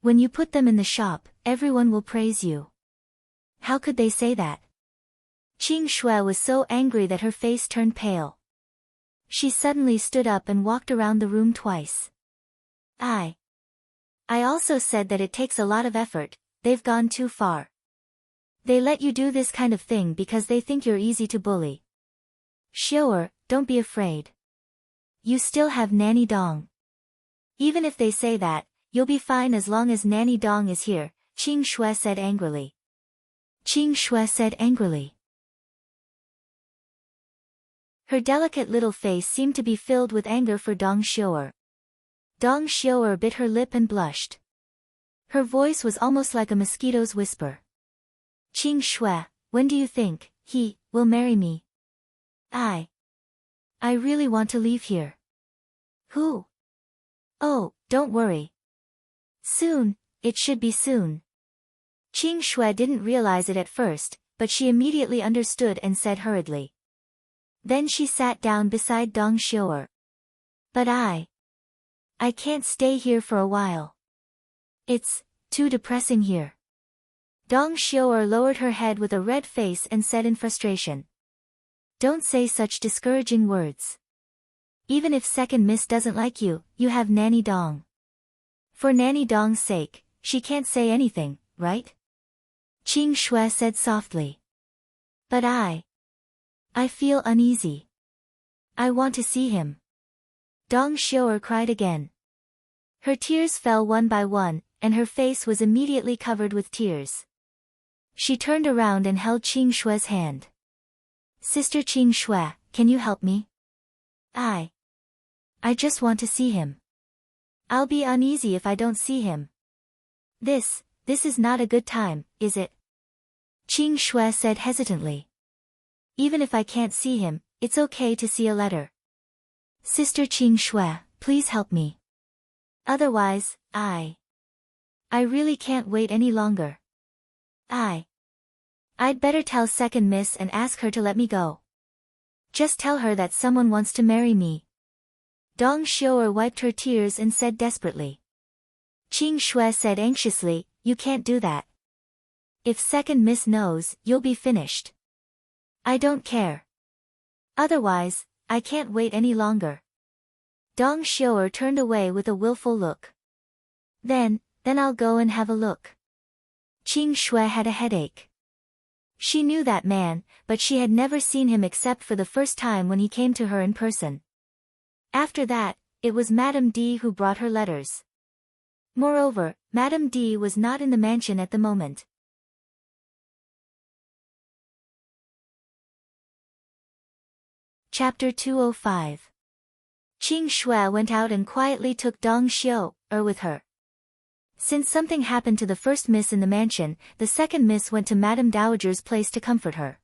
When you put them in the shop, everyone will praise you. How could they say that?" Qing Shui was so angry that her face turned pale. She suddenly stood up and walked around the room twice. I also said that it takes a lot of effort. They've gone too far. They let you do this kind of thing because they think you're easy to bully. Xiu'er, don't be afraid. You still have Nanny Dong. Even if they say that, you'll be fine as long as Nanny Dong is here, Qing Shui said angrily. Qing Shui said angrily. Her delicate little face seemed to be filled with anger for Dong Xiu'er. Dong Xiu'er bit her lip and blushed. Her voice was almost like a mosquito's whisper. Qing Shui, when do you think he will marry me? I really want to leave here. Who? Oh, don't worry. Soon, it should be soon. Qing Shui didn't realize it at first, but she immediately understood and said hurriedly. Then she sat down beside Dong Xiu'er. But I can't stay here for a while. It's too depressing here. Dong Xiu'er lowered her head with a red face and said in frustration. Don't say such discouraging words. Even if second miss doesn't like you, you have Nanny Dong. For Nanny Dong's sake, she can't say anything, right? Qing Shui said softly. But I feel uneasy. I want to see him. Dong Xiu'er cried again. Her tears fell one by one, and her face was immediately covered with tears. She turned around and held Qing Shui's hand. Sister Qing Shui, can you help me? I just want to see him. I'll be uneasy if I don't see him. This is not a good time, is it? Qing Shui said hesitantly. Even if I can't see him, it's okay to see a letter. Sister Qing Shui, please help me. Otherwise, I really can't wait any longer. I'd better tell second miss and ask her to let me go. Just tell her that someone wants to marry me. Dong Xiu'er wiped her tears and said desperately. Qing Shui said anxiously, you can't do that. If second miss knows, you'll be finished. I don't care. Otherwise, I can't wait any longer. Dong Xiu'er turned away with a willful look. Then I'll go and have a look. Qing Shui had a headache. She knew that man, but she had never seen him except for the first time when he came to her in person. After that, it was Madame D who brought her letters. Moreover, Madame D was not in the mansion at the moment. Chapter 205. Qing Shui went out and quietly took Dong Xiu'er with her. Since something happened to the first miss in the mansion, the second miss went to Madame Dowager's place to comfort her.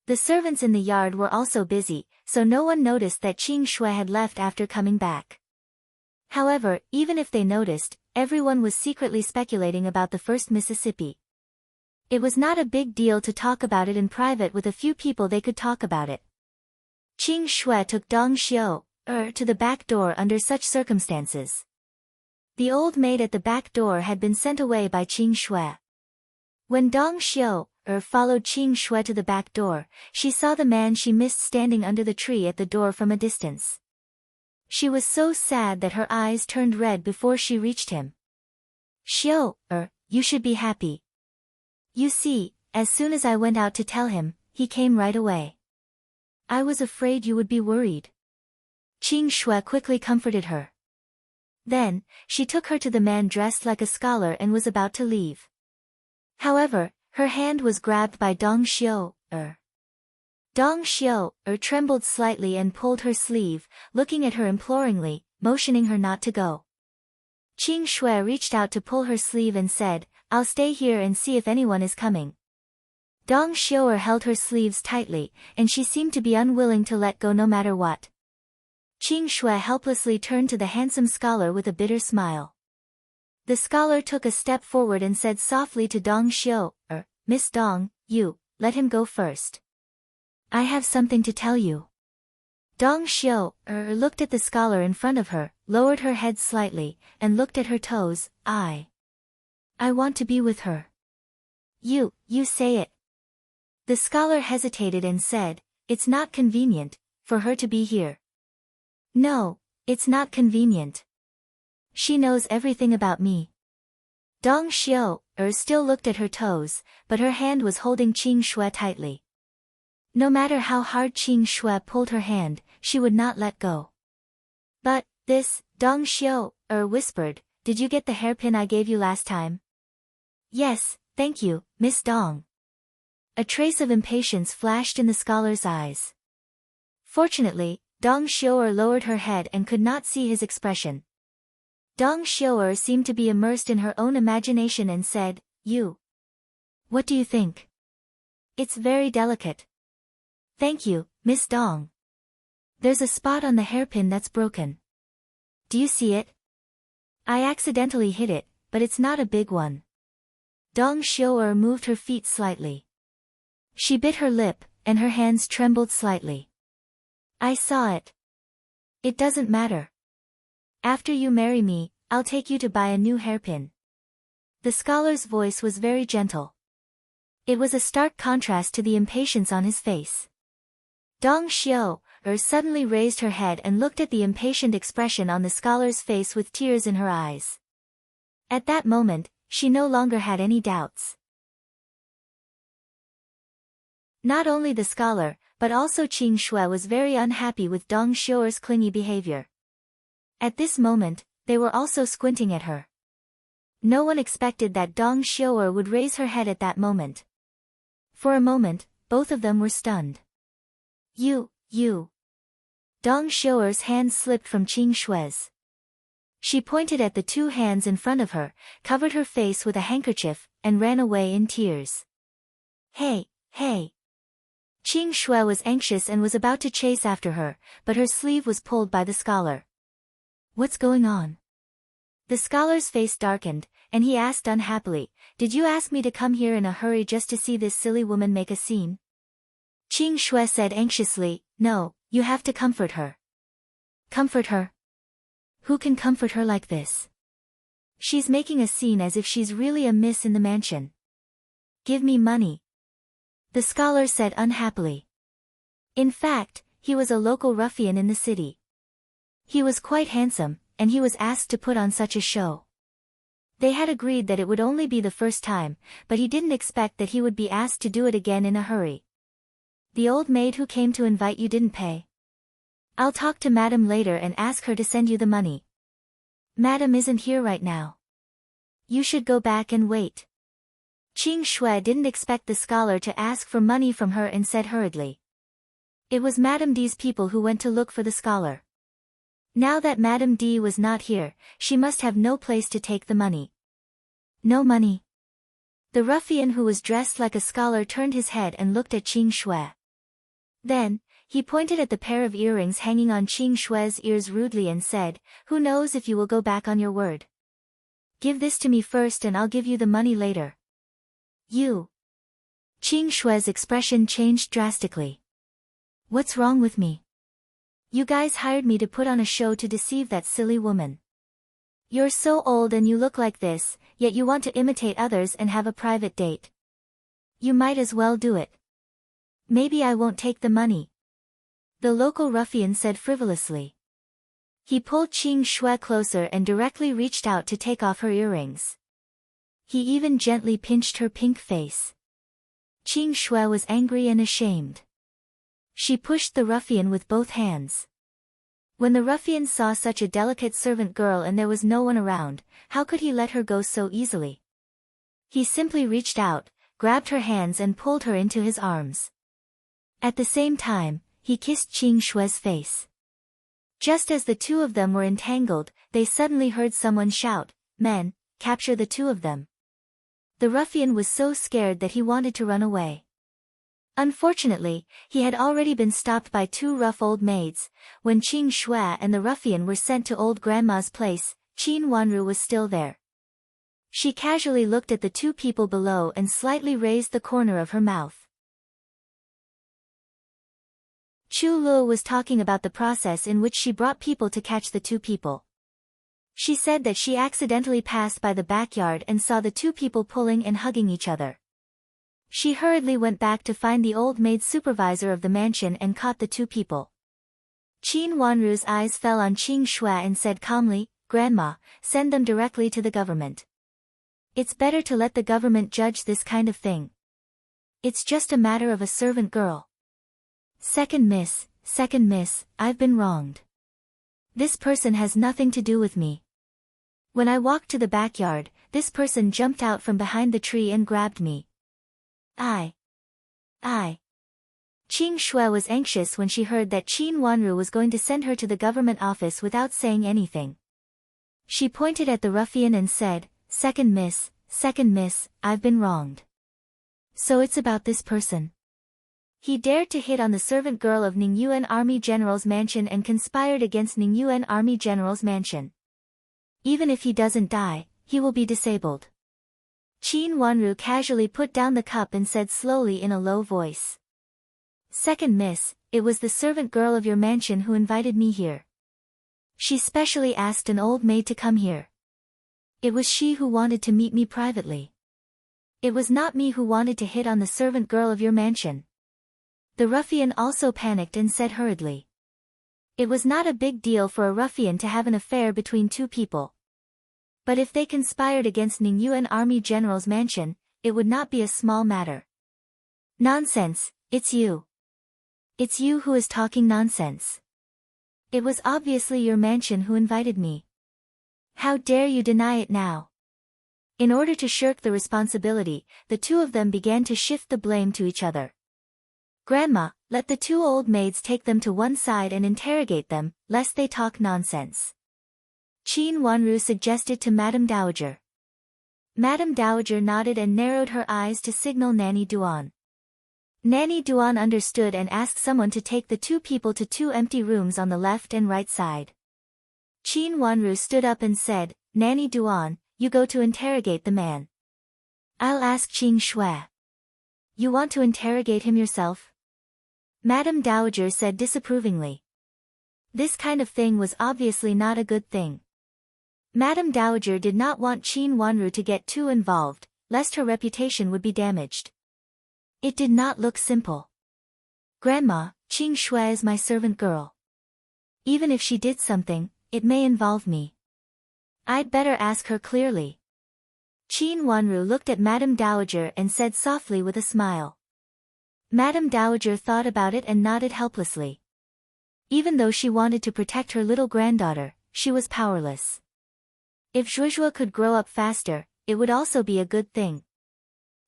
The servants in the yard were also busy, so no one noticed that Qing Shui had left after coming back. However, even if they noticed, everyone was secretly speculating about the first Mississippi. It was not a big deal to talk about it in private with a few people they could talk about it. Qing Shui took Dong Xiu'er to the back door under such circumstances. The old maid at the back door had been sent away by Qing Shui. When Dong Xiu'er followed Qing Shui to the back door, she saw the man she missed standing under the tree at the door from a distance. She was so sad that her eyes turned red before she reached him. Xiu'er, you should be happy. You see, as soon as I went out to tell him, he came right away. I was afraid you would be worried. Qing Shui quickly comforted her. Then, she took her to the man dressed like a scholar and was about to leave. However, her hand was grabbed by Dong Xiu'er. Dong Xiu'er trembled slightly and pulled her sleeve, looking at her imploringly, motioning her not to go. Qing Shui reached out to pull her sleeve and said, I'll stay here and see if anyone is coming. Dong Xiu'er held her sleeves tightly, and she seemed to be unwilling to let go no matter what. Qing Shui helplessly turned to the handsome scholar with a bitter smile. The scholar took a step forward and said softly to Dong Xiu'er, Miss Dong, you, let him go first. I have something to tell you. Dong Xiu'er looked at the scholar in front of her, lowered her head slightly, and looked at her toes. I want to be with her. You say it. The scholar hesitated and said, it's not convenient for her to be here. No, it's not convenient. She knows everything about me. Dong Xiu'er still looked at her toes, but her hand was holding Qing Shui tightly. No matter how hard Qing Shui pulled her hand, she would not let go. But, Dong Xiu'er whispered, did you get the hairpin I gave you last time? Yes, thank you, Miss Dong. A trace of impatience flashed in the scholar's eyes. Fortunately, Dong Xiu'er lowered her head and could not see his expression. Dong Xiu'er seemed to be immersed in her own imagination and said, You What do you think? It's very delicate. Thank you, Miss Dong. There's a spot on the hairpin that's broken. Do you see it? I accidentally hit it, but it's not a big one. Dong Xiu'er moved her feet slightly. She bit her lip, and her hands trembled slightly. I saw it. It doesn't matter. After you marry me, I'll take you to buy a new hairpin. The scholar's voice was very gentle. It was a stark contrast to the impatience on his face. Dong Xiu'er suddenly raised her head and looked at the impatient expression on the scholar's face with tears in her eyes. At that moment, she no longer had any doubts. Not only the scholar, but also Qing Shui was very unhappy with Dong Xiu'er's clingy behavior. At this moment, they were also squinting at her. No one expected that Dong Xiu'er would raise her head at that moment. For a moment, both of them were stunned. You. Dong Xiu'er's hand slipped from Qing Shui's. She pointed at the two hands in front of her, covered her face with a handkerchief, and ran away in tears. Hey! Qing Shui was anxious and was about to chase after her, but her sleeve was pulled by the scholar. What's going on? The scholar's face darkened, and he asked unhappily, Did you ask me to come here in a hurry just to see this silly woman make a scene? Qing Shui said anxiously, No, you have to comfort her. Comfort her? Who can comfort her like this? She's making a scene as if she's really a miss in the mansion. Give me money. The scholar said unhappily. In fact, he was a local ruffian in the city. He was quite handsome, and he was asked to put on such a show. They had agreed that it would only be the first time, but he didn't expect that he would be asked to do it again in a hurry. The old maid who came to invite you didn't pay. I'll talk to Madam later and ask her to send you the money. Madam isn't here right now. You should go back and wait. Qing Shui didn't expect the scholar to ask for money from her and said hurriedly. It was Madame D's people who went to look for the scholar. Now that Madame D was not here, she must have no place to take the money. No money. The ruffian who was dressed like a scholar turned his head and looked at Qing Shui. Then, he pointed at the pair of earrings hanging on Qing Shui's ears rudely and said, Who knows if you will go back on your word? Give this to me first and I'll give you the money later. You. Qing Shui's expression changed drastically. What's wrong with me? You guys hired me to put on a show to deceive that silly woman. You're so old and you look like this, yet you want to imitate others and have a private date. You might as well do it. Maybe I won't take the money. The local ruffian said frivolously. He pulled Qing Shui closer and directly reached out to take off her earrings. He even gently pinched her pink face. Qing Shui was angry and ashamed. She pushed the ruffian with both hands. When the ruffian saw such a delicate servant girl and there was no one around, how could he let her go so easily? He simply reached out, grabbed her hands and pulled her into his arms. At the same time, he kissed Qing Shui's face. Just as the two of them were entangled, they suddenly heard someone shout, Men, capture the two of them. The ruffian was so scared that he wanted to run away. Unfortunately, he had already been stopped by two rough old maids. When Qing Shui and the ruffian were sent to old grandma's place, Qin Wanru was still there. She casually looked at the two people below and slightly raised the corner of her mouth. Chu Luo was talking about the process in which she brought people to catch the two people. She said that she accidentally passed by the backyard and saw the two people pulling and hugging each other. She hurriedly went back to find the old maid supervisor of the mansion and caught the two people. Qin Wanru's eyes fell on Qing Shui and said calmly, Grandma, send them directly to the government. It's better to let the government judge this kind of thing. It's just a matter of a servant girl. Second miss, I've been wronged. This person has nothing to do with me. When I walked to the backyard, this person jumped out from behind the tree and grabbed me. I. Qing Shui was anxious when she heard that Qin Wanru was going to send her to the government office without saying anything. She pointed at the ruffian and said, Second miss, I've been wronged. So it's about this person. He dared to hit on the servant girl of Ningyuan Army General's mansion and conspired against Ningyuan Army General's mansion. Even if he doesn't die, he will be disabled. Qin Wanru casually put down the cup and said slowly in a low voice. Second miss, it was the servant girl of your mansion who invited me here. She specially asked an old maid to come here. It was she who wanted to meet me privately. It was not me who wanted to hit on the servant girl of your mansion. The ruffian also panicked and said hurriedly. It was not a big deal for a ruffian to have an affair between two people. But if they conspired against Ningyuan Army General's mansion, it would not be a small matter. Nonsense, it's you. It's you who is talking nonsense. It was obviously your mansion who invited me. How dare you deny it now? In order to shirk the responsibility, the two of them began to shift the blame to each other. Grandma, let the two old maids take them to one side and interrogate them, lest they talk nonsense. Qin Wanru suggested to Madame Dowager. Madame Dowager nodded and narrowed her eyes to signal Nanny Duan. Nanny Duan understood and asked someone to take the two people to two empty rooms on the left and right side. Qin Wanru stood up and said, Nanny Duan, you go to interrogate the man. I'll ask Qing Shui. You want to interrogate him yourself? Madame Dowager said disapprovingly. This kind of thing was obviously not a good thing. Madame Dowager did not want Qin Wanru to get too involved, lest her reputation would be damaged. It did not look simple. Grandma, Qing Shui is my servant girl. Even if she did something, it may involve me. I'd better ask her clearly. Qin Wanru looked at Madame Dowager and said softly with a smile. Madame Dowager thought about it and nodded helplessly. Even though she wanted to protect her little granddaughter, she was powerless. If Zhuozhuo could grow up faster, it would also be a good thing.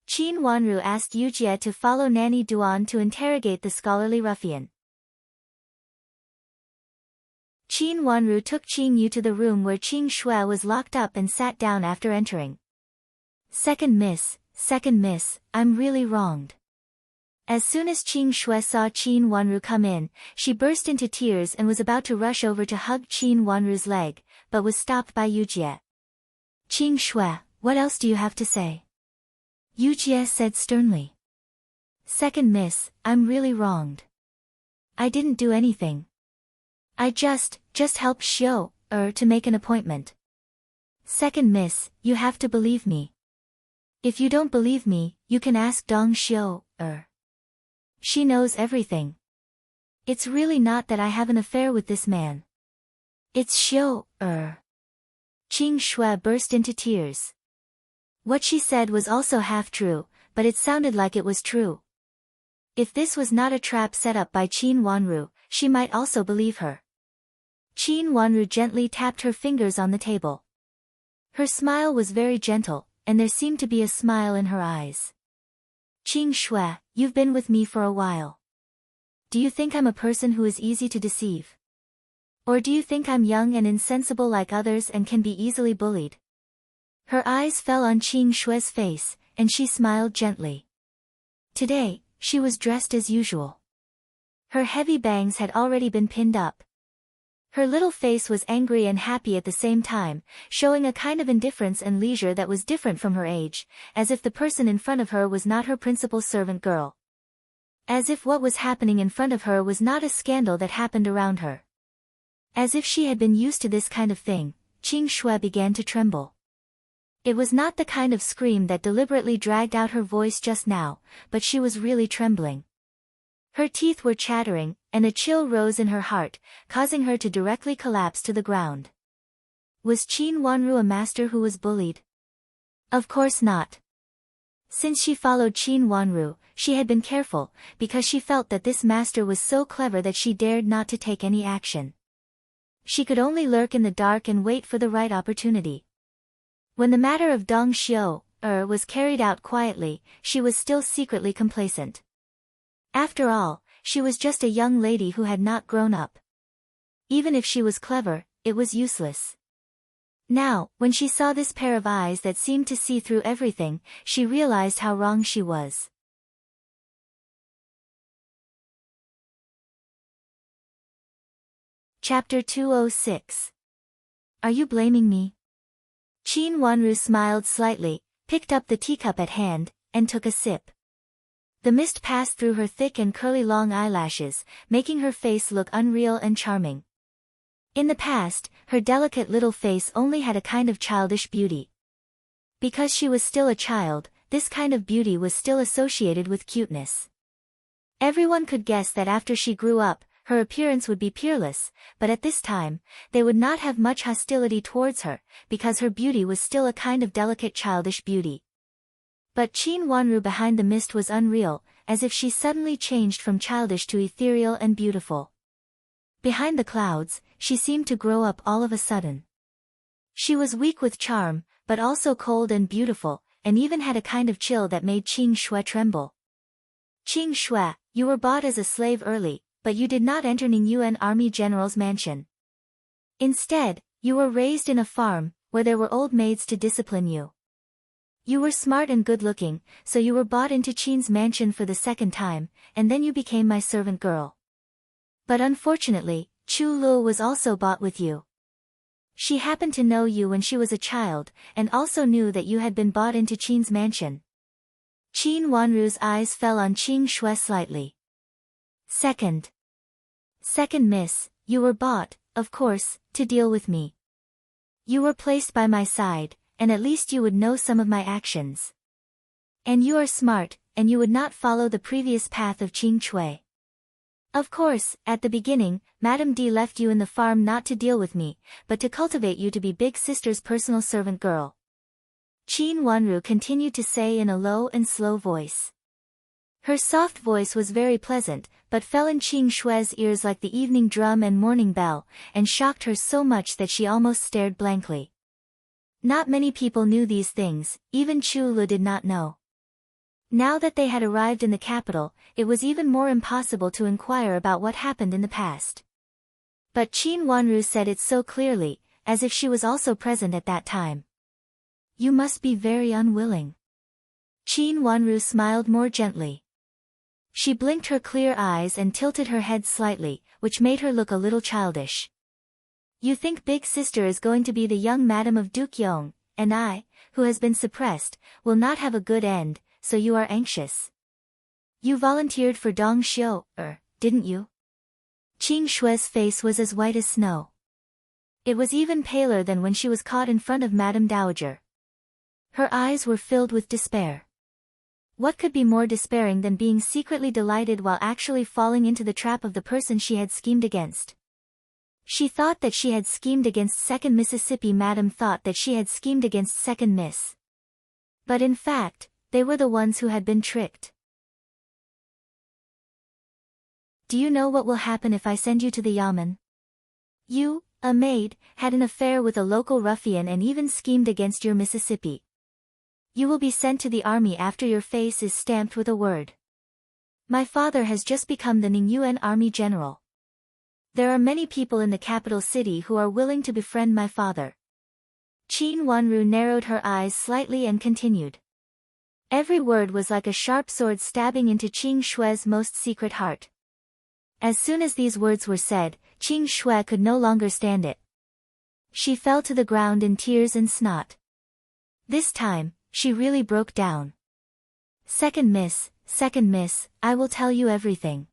Qin Wanru asked Yujie to follow Nanny Duan to interrogate the scholarly ruffian. Qin Wanru took Qing Yu to the room where Qing Shui was locked up and sat down after entering. Second miss, I'm really wronged. As soon as Qing Shui saw Qin Wanru come in, she burst into tears and was about to rush over to hug Qin Wanru's leg, but was stopped by Yujie. Qing Shui, what else do you have to say? Yujie said sternly. Second miss, I'm really wronged. I didn't do anything. I just helped to make an appointment. Second miss, you have to believe me. If you don't believe me, you can ask Dong Xiu. She knows everything. It's really not that I have an affair with this man. It's Xiu. Qing Shui burst into tears. What she said was also half true, but it sounded like it was true. If this was not a trap set up by Qin Wanru, she might also believe her. Qin Wanru gently tapped her fingers on the table. Her smile was very gentle, and there seemed to be a smile in her eyes. Qing Shui, you've been with me for a while. Do you think I'm a person who is easy to deceive? Or do you think I'm young and insensible like others and can be easily bullied? Her eyes fell on Qing Shui's face, and she smiled gently. Today, she was dressed as usual. Her heavy bangs had already been pinned up. Her little face was angry and happy at the same time, showing a kind of indifference and leisure that was different from her age, as if the person in front of her was not her principal servant girl. As if what was happening in front of her was not a scandal that happened around her. As if she had been used to this kind of thing, Qing Shui began to tremble. It was not the kind of scream that deliberately dragged out her voice just now, but she was really trembling. Her teeth were chattering, and a chill rose in her heart, causing her to directly collapse to the ground. Was Qin Wanru a master who was bullied? Of course not. Since she followed Qin Wanru, she had been careful, because she felt that this master was so clever that she dared not to take any action. She could only lurk in the dark and wait for the right opportunity. When the matter of Dong Xiu was carried out quietly, she was still secretly complacent. After all, she was just a young lady who had not grown up. Even if she was clever, it was useless. Now, when she saw this pair of eyes that seemed to see through everything, she realized how wrong she was. Chapter 206. Are you blaming me? Qin Wanru smiled slightly, picked up the teacup at hand, and took a sip. The mist passed through her thick and curly long eyelashes, making her face look unreal and charming. In the past, her delicate little face only had a kind of childish beauty. Because she was still a child, this kind of beauty was still associated with cuteness. Everyone could guess that after she grew up, her appearance would be peerless, but at this time, they would not have much hostility towards her, because her beauty was still a kind of delicate childish beauty. But Qin Wanru behind the mist was unreal, as if she suddenly changed from childish to ethereal and beautiful. Behind the clouds, she seemed to grow up all of a sudden. She was weak with charm, but also cold and beautiful, and even had a kind of chill that made Qing Shui tremble. Qing Shui, you were bought as a slave early, but you did not enter Ning Yuan Army General's mansion. Instead, you were raised in a farm, where there were old maids to discipline you. You were smart and good-looking, so you were bought into Qin's mansion for the second time, and then you became my servant girl. But unfortunately, Chu Lu was also bought with you. She happened to know you when she was a child, and also knew that you had been bought into Qin's mansion. Qin Wanru's eyes fell on Qing Shui slightly. Second miss, you were bought, of course, to deal with me. You were placed by my side, and at least you would know some of my actions. And you are smart, and you would not follow the previous path of Qing Chui. Of course, at the beginning, Madame D left you in the farm not to deal with me, but to cultivate you to be Big Sister's personal servant girl. Qin Wanru continued to say in a low and slow voice. Her soft voice was very pleasant, but fell in Qing Shui's ears like the evening drum and morning bell, and shocked her so much that she almost stared blankly. Not many people knew these things, even Chu Lu did not know. Now that they had arrived in the capital, it was even more impossible to inquire about what happened in the past. But Qin Wanru said it so clearly, as if she was also present at that time. You must be very unwilling. Qin Wanru smiled more gently. She blinked her clear eyes and tilted her head slightly, which made her look a little childish. You think Big Sister is going to be the young madam of Duke Yong, and I, who has been suppressed, will not have a good end, so you are anxious. You volunteered for Dong Xiu, didn't you? Qing Shui's face was as white as snow. It was even paler than when she was caught in front of Madame Dowager. Her eyes were filled with despair. What could be more despairing than being secretly delighted while actually falling into the trap of the person she had schemed against? She thought that she had schemed against Second Mississippi. Madame thought that she had schemed against Second Miss. But in fact, they were the ones who had been tricked. Do you know what will happen if I send you to the Yamen? You, a maid, had an affair with a local ruffian and even schemed against your Mississippi. You will be sent to the army after your face is stamped with a word. My father has just become the Ning Yuan Army General. There are many people in the capital city who are willing to befriend my father. Qin Wanru narrowed her eyes slightly and continued. Every word was like a sharp sword stabbing into Qing Shui's most secret heart. As soon as these words were said, Qing Shui could no longer stand it. She fell to the ground in tears and snot. This time, she really broke down. Second miss, I will tell you everything.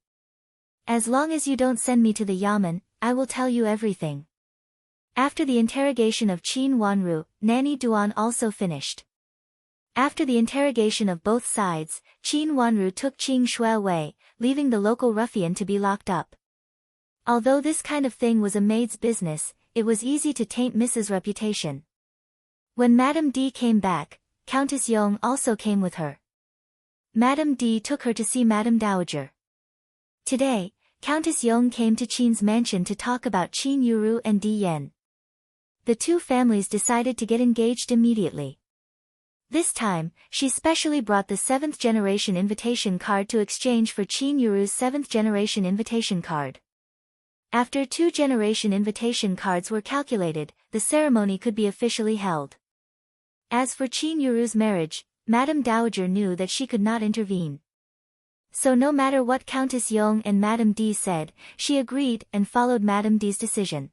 As long as you don't send me to the Yamen, I will tell you everything. After the interrogation of Qin Wanru, Nanny Duan also finished. After the interrogation of both sides, Qin Wanru took Qing Shui away, leaving the local ruffian to be locked up. Although this kind of thing was a maid's business, it was easy to taint Mrs. reputation. When Madame D came back, Countess Yong also came with her. Madame D took her to see Madame Dowager. Today, Countess Yong came to Qin's mansion to talk about Qin Yuru and Di Yen. The two families decided to get engaged immediately. This time, she specially brought the 7th generation invitation card to exchange for Qin Yuru's 7th generation invitation card. After 2 generation invitation cards were calculated, the ceremony could be officially held. As for Qin Yuru's marriage, Madame Dowager knew that she could not intervene. So no matter what Countess Yong and Madame D said, she agreed and followed Madame D's decision.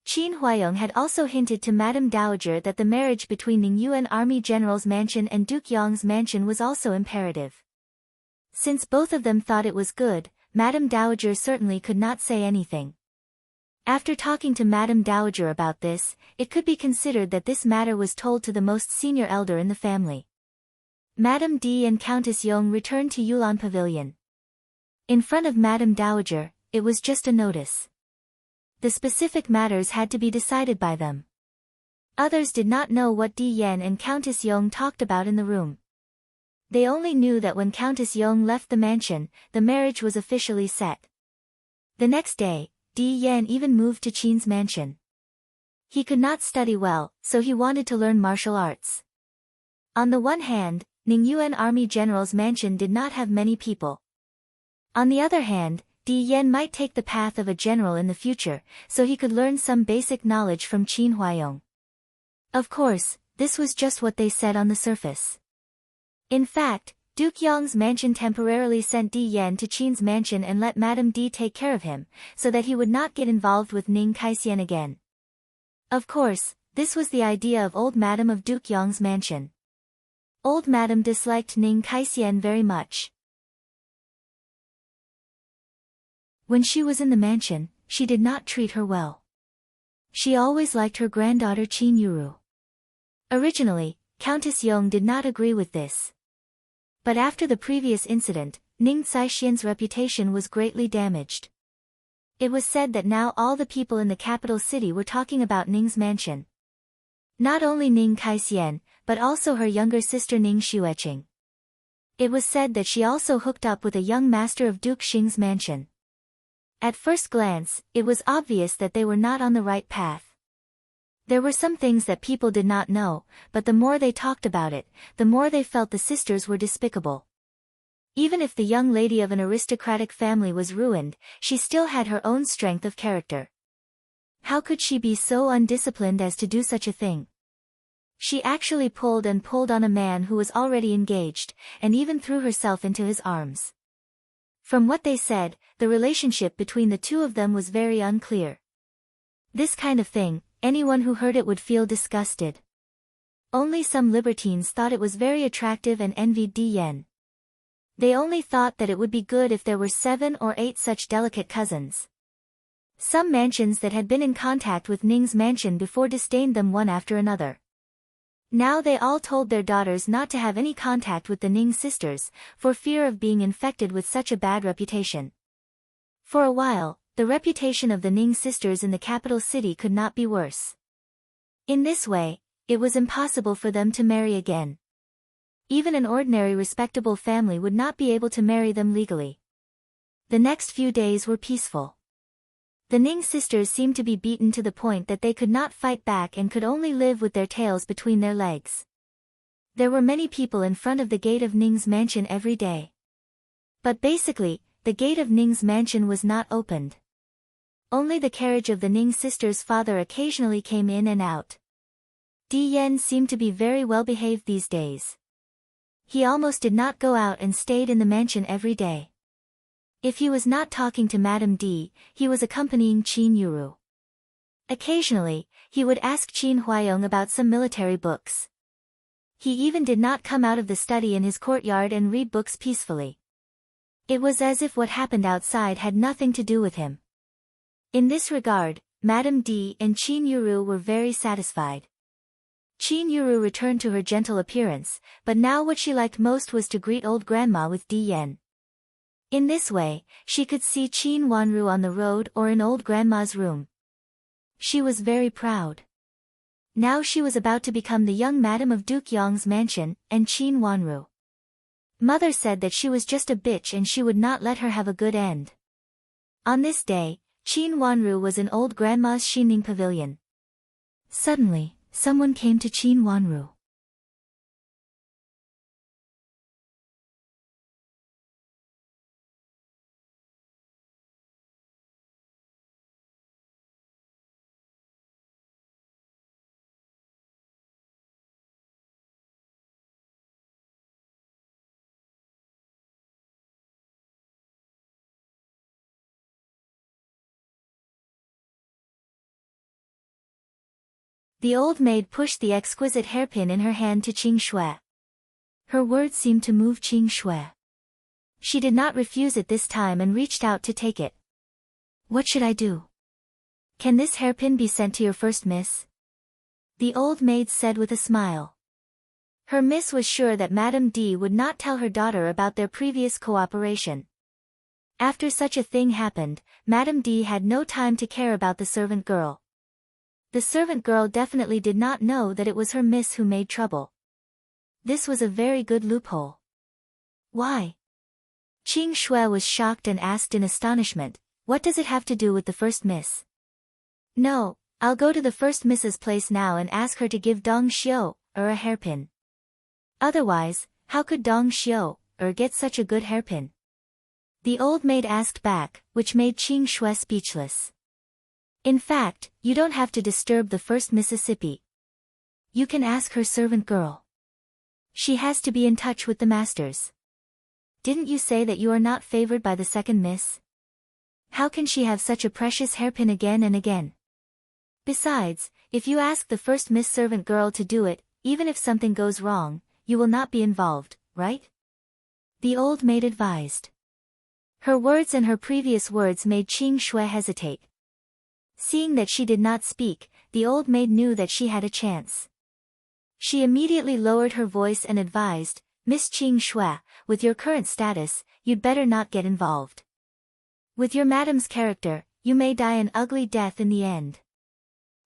Qin Huayong had also hinted to Madame Dowager that the marriage between Ning Yuan Army General's mansion and Duke Yong's mansion was also imperative. Since both of them thought it was good, Madame Dowager certainly could not say anything. After talking to Madame Dowager about this, it could be considered that this matter was told to the most senior elder in the family. Madame D and Countess Yong returned to Yulan Pavilion. In front of Madame Dowager, it was just a notice. The specific matters had to be decided by them. Others did not know what Di Yan and Countess Yong talked about in the room. They only knew that when Countess Yong left the mansion, the marriage was officially set. The next day, Di Yan even moved to Qin's mansion. He could not study well, so he wanted to learn martial arts. On the one hand, Ning Yuan Army General's mansion did not have many people. On the other hand, Di Yan might take the path of a general in the future, so he could learn some basic knowledge from Qin Huayong. Of course, this was just what they said on the surface. In fact, Duke Yong's mansion temporarily sent Di Yan to Qin's mansion and let Madame D take care of him, so that he would not get involved with Ning Kaisian again. Of course, this was the idea of old Madame of Duke Yong's mansion. Old Madame disliked Ning Kaisian very much. When she was in the mansion, she did not treat her well. She always liked her granddaughter Qin Yuru. Originally, Countess Yong did not agree with this. But after the previous incident, Ning Caishian's reputation was greatly damaged. It was said that now all the people in the capital city were talking about Ning's mansion. Not only Ning Kaisian, but also her younger sister Ning Xueqing. It was said that she also hooked up with a young master of Duke Xing's mansion. At first glance, it was obvious that they were not on the right path. There were some things that people did not know, but the more they talked about it, the more they felt the sisters were despicable. Even if the young lady of an aristocratic family was ruined, she still had her own strength of character. How could she be so undisciplined as to do such a thing? She actually pulled on a man who was already engaged, and even threw herself into his arms. From what they said, the relationship between the two of them was very unclear. This kind of thing, anyone who heard it would feel disgusted. Only some libertines thought it was very attractive and envied Di Yan. They only thought that it would be good if there were 7 or 8 such delicate cousins. Some mansions that had been in contact with Ning's mansion before disdained them one after another. Now they all told their daughters not to have any contact with the Ning sisters, for fear of being infected with such a bad reputation. For a while, the reputation of the Ning sisters in the capital city could not be worse. In this way, it was impossible for them to marry again. Even an ordinary respectable family would not be able to marry them legally. The next few days were peaceful. The Ning sisters seemed to be beaten to the point that they could not fight back and could only live with their tails between their legs. There were many people in front of the gate of Ning's mansion every day. But basically, the gate of Ning's mansion was not opened. Only the carriage of the Ning sisters' father occasionally came in and out. Di Yan seemed to be very well behaved these days. He almost did not go out and stayed in the mansion every day. If he was not talking to Madame D, he was accompanying Qin Yuru. Occasionally, he would ask Qin Huayong about some military books. He even did not come out of the study in his courtyard and read books peacefully. It was as if what happened outside had nothing to do with him. In this regard, Madame D and Qin Yuru were very satisfied. Qin Yuru returned to her gentle appearance, but now what she liked most was to greet old grandma with Di Yan. In this way, she could see Qin Wanru on the road or in old grandma's room. She was very proud. Now she was about to become the young madam of Duke Yong's mansion, and Qin Wanru. Mother said that she was just a bitch and she would not let her have a good end. On this day, Qin Wanru was in old grandma's Xining pavilion. Suddenly, someone came to Qin Wanru. The old maid pushed the exquisite hairpin in her hand to Qing Shui. Her words seemed to move Qing Shui. She did not refuse it this time and reached out to take it. What should I do? Can this hairpin be sent to your first miss? The old maid said with a smile. Her miss was sure that Madame D would not tell her daughter about their previous cooperation. After such a thing happened, Madame D had no time to care about the servant girl. The servant girl definitely did not know that it was her miss who made trouble. This was a very good loophole. Why? Qing Shui was shocked and asked in astonishment, what does it have to do with the first miss? No, I'll go to the first miss's place now and ask her to give Dong Xiu, a hairpin. Otherwise, how could Dong Xiu, get such a good hairpin? The old maid asked back, which made Qing Shui speechless. In fact, you don't have to disturb the first Mississippi. You can ask her servant girl. She has to be in touch with the masters. Didn't you say that you are not favored by the second miss? How can she have such a precious hairpin again and again? Besides, if you ask the first miss servant girl to do it, even if something goes wrong, you will not be involved, right? The old maid advised. Her words and her previous words made Qing Shui hesitate. Seeing that she did not speak, the old maid knew that she had a chance. She immediately lowered her voice and advised, Miss Qing Shui, with your current status, you'd better not get involved. With your madam's character, you may die an ugly death in the end.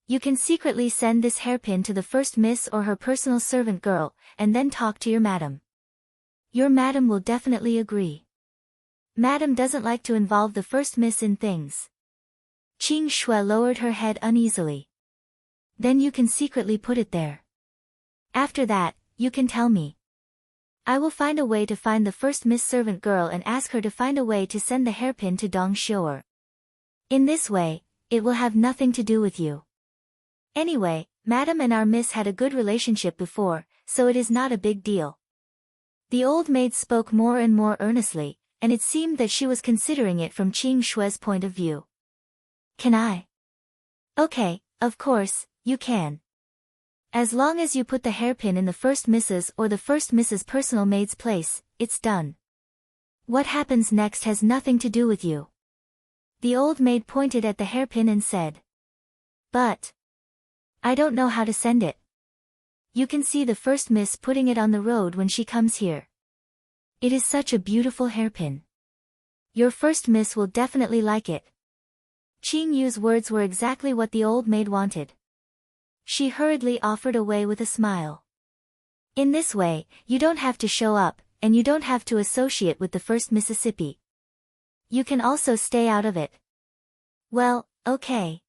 You can secretly send this hairpin to the first miss or her personal servant girl, and then talk to your madam. Your madam will definitely agree. Madam doesn't like to involve the first miss in things. Qing Shui lowered her head uneasily. Then you can secretly put it there. After that, you can tell me. I will find a way to find the first miss servant girl and ask her to find a way to send the hairpin to Dong Xiu. In this way, it will have nothing to do with you. Anyway, Madam and our miss had a good relationship before, so it is not a big deal. The old maid spoke more and more earnestly, and it seemed that she was considering it from Qing Shui's point of view. Can I? Okay, of course, you can. As long as you put the hairpin in the first Mrs. or the first Mrs. personal maid's place, it's done. What happens next has nothing to do with you. The old maid pointed at the hairpin and said. But I don't know how to send it. You can see the first miss putting it on the road when she comes here. It is such a beautiful hairpin. Your first miss will definitely like it. Qing Yu's words were exactly what the old maid wanted. She hurriedly offered away with a smile. In this way, you don't have to show up, and you don't have to associate with the first Mississippi. You can also stay out of it. Well, okay.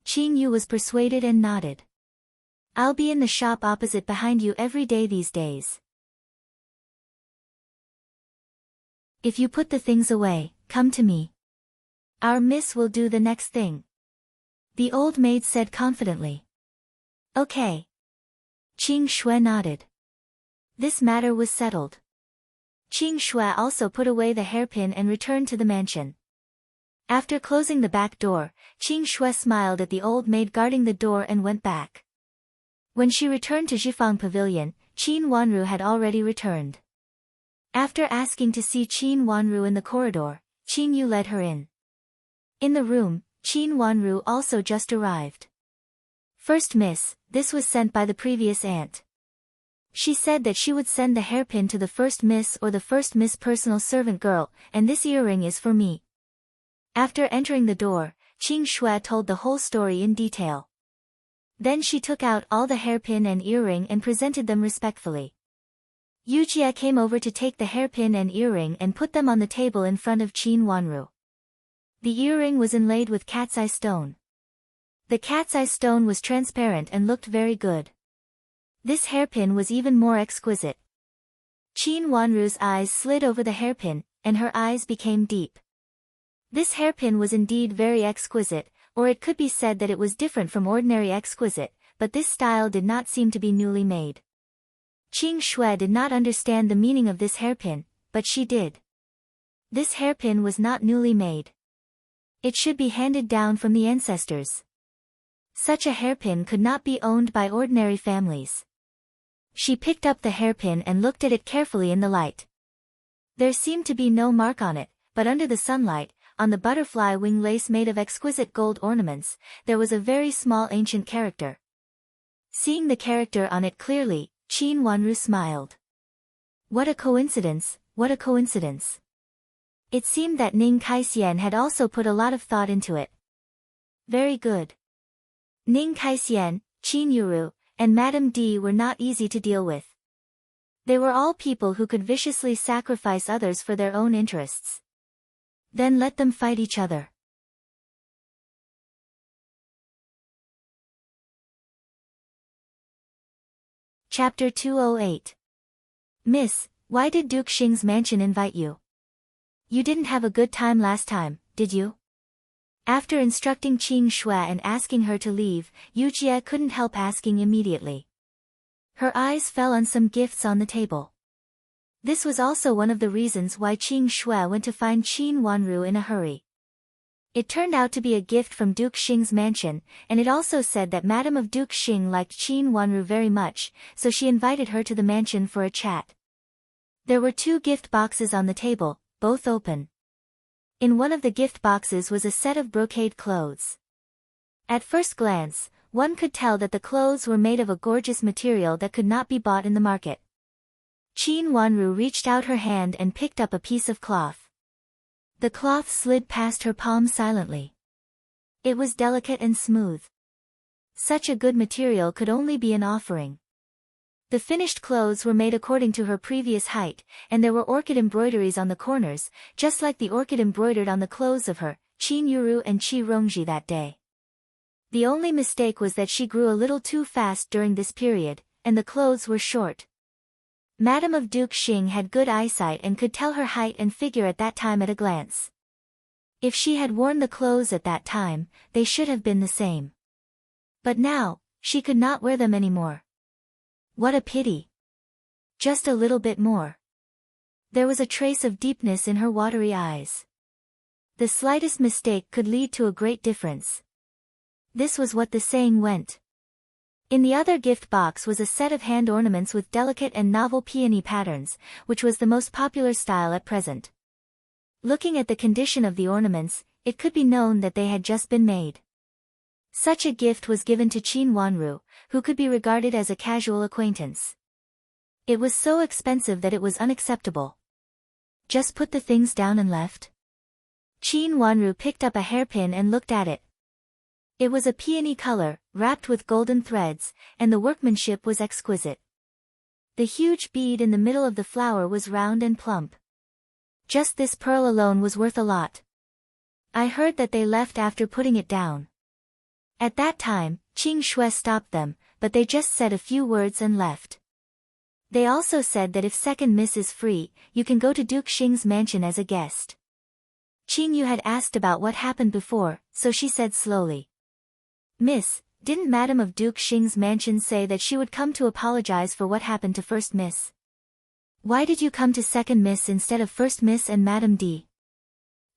Qing Yu was persuaded and nodded. I'll be in the shop opposite behind you every day these days. If you put the things away, come to me. Our miss will do the next thing. The old maid said confidently. Okay. Qing Shui nodded. This matter was settled. Qing Shui also put away the hairpin and returned to the mansion. After closing the back door, Qing Shui smiled at the old maid guarding the door and went back. When she returned to Jifang Pavilion, Qin Wanru had already returned. After asking to see Qin Wanru in the corridor, Qing Yu led her in. In the room, Qin Wanru also just arrived. First miss, this was sent by the previous aunt. She said that she would send the hairpin to the first miss or the first miss personal servant girl, and this earring is for me. After entering the door, Qing Shui told the whole story in detail. Then she took out all the hairpin and earring and presented them respectfully. Yu Jie came over to take the hairpin and earring and put them on the table in front of Qin Wanru. The earring was inlaid with cat's eye stone. The cat's eye stone was transparent and looked very good. This hairpin was even more exquisite. Qin Wanru's eyes slid over the hairpin, and her eyes became deep. This hairpin was indeed very exquisite, or it could be said that it was different from ordinary exquisite, but this style did not seem to be newly made. Qing Shui did not understand the meaning of this hairpin, but she did. This hairpin was not newly made. It should be handed down from the ancestors. Such a hairpin could not be owned by ordinary families. She picked up the hairpin and looked at it carefully in the light. There seemed to be no mark on it, but under the sunlight, on the butterfly wing lace made of exquisite gold ornaments, there was a very small ancient character. Seeing the character on it clearly, Qin Wanru smiled. What a coincidence, what a coincidence. It seemed that Ning Kaixian had also put a lot of thought into it. Very good. Ning Kaixian, Qin Yuru, and Madame D were not easy to deal with. They were all people who could viciously sacrifice others for their own interests. Then let them fight each other. Chapter 208. Miss, why did Duke Xing's mansion invite you? You didn't have a good time last time, did you? After instructing Qing Shui and asking her to leave, Yu Jie couldn't help asking immediately. Her eyes fell on some gifts on the table. This was also one of the reasons why Qing Shui went to find Qin Wanru in a hurry. It turned out to be a gift from Duke Xing's mansion, and it also said that Madame of Duke Xing liked Qin Wanru very much, so she invited her to the mansion for a chat. There were 2 gift boxes on the table, both open. In one of the gift boxes was a set of brocade clothes. At first glance, one could tell that the clothes were made of a gorgeous material that could not be bought in the market. Qin Wanru reached out her hand and picked up a piece of cloth. The cloth slid past her palm silently. It was delicate and smooth. Such a good material could only be an offering. The finished clothes were made according to her previous height, and there were orchid embroideries on the corners, just like the orchid embroidered on the clothes of her, Qin Yuru and Qi Rongji that day. The only mistake was that she grew a little too fast during this period, and the clothes were short. Madame of Duke Xing had good eyesight and could tell her height and figure at that time at a glance. If she had worn the clothes at that time, they should have been the same. But now, she could not wear them anymore. What a pity. Just a little bit more. There was a trace of deepness in her watery eyes. The slightest mistake could lead to a great difference. This was what the saying went. In the other gift box was a set of hand ornaments with delicate and novel peony patterns, which was the most popular style at present. Looking at the condition of the ornaments, it could be known that they had just been made. Such a gift was given to Qin Wanru, who could be regarded as a casual acquaintance. It was so expensive that it was unacceptable. Just put the things down and left? Qin Wanru picked up a hairpin and looked at it. It was a peony color, wrapped with golden threads, and the workmanship was exquisite. The huge bead in the middle of the flower was round and plump. Just this pearl alone was worth a lot. I heard that they left after putting it down. At that time, Qing Shui stopped them, but they just said a few words and left. They also said that if second miss is free, you can go to Duke Xing's mansion as a guest. Qing Yu had asked about what happened before, so she said slowly. Miss, didn't Madame of Duke Xing's mansion say that she would come to apologize for what happened to first miss? Why did you come to second miss instead of first miss and Madame D?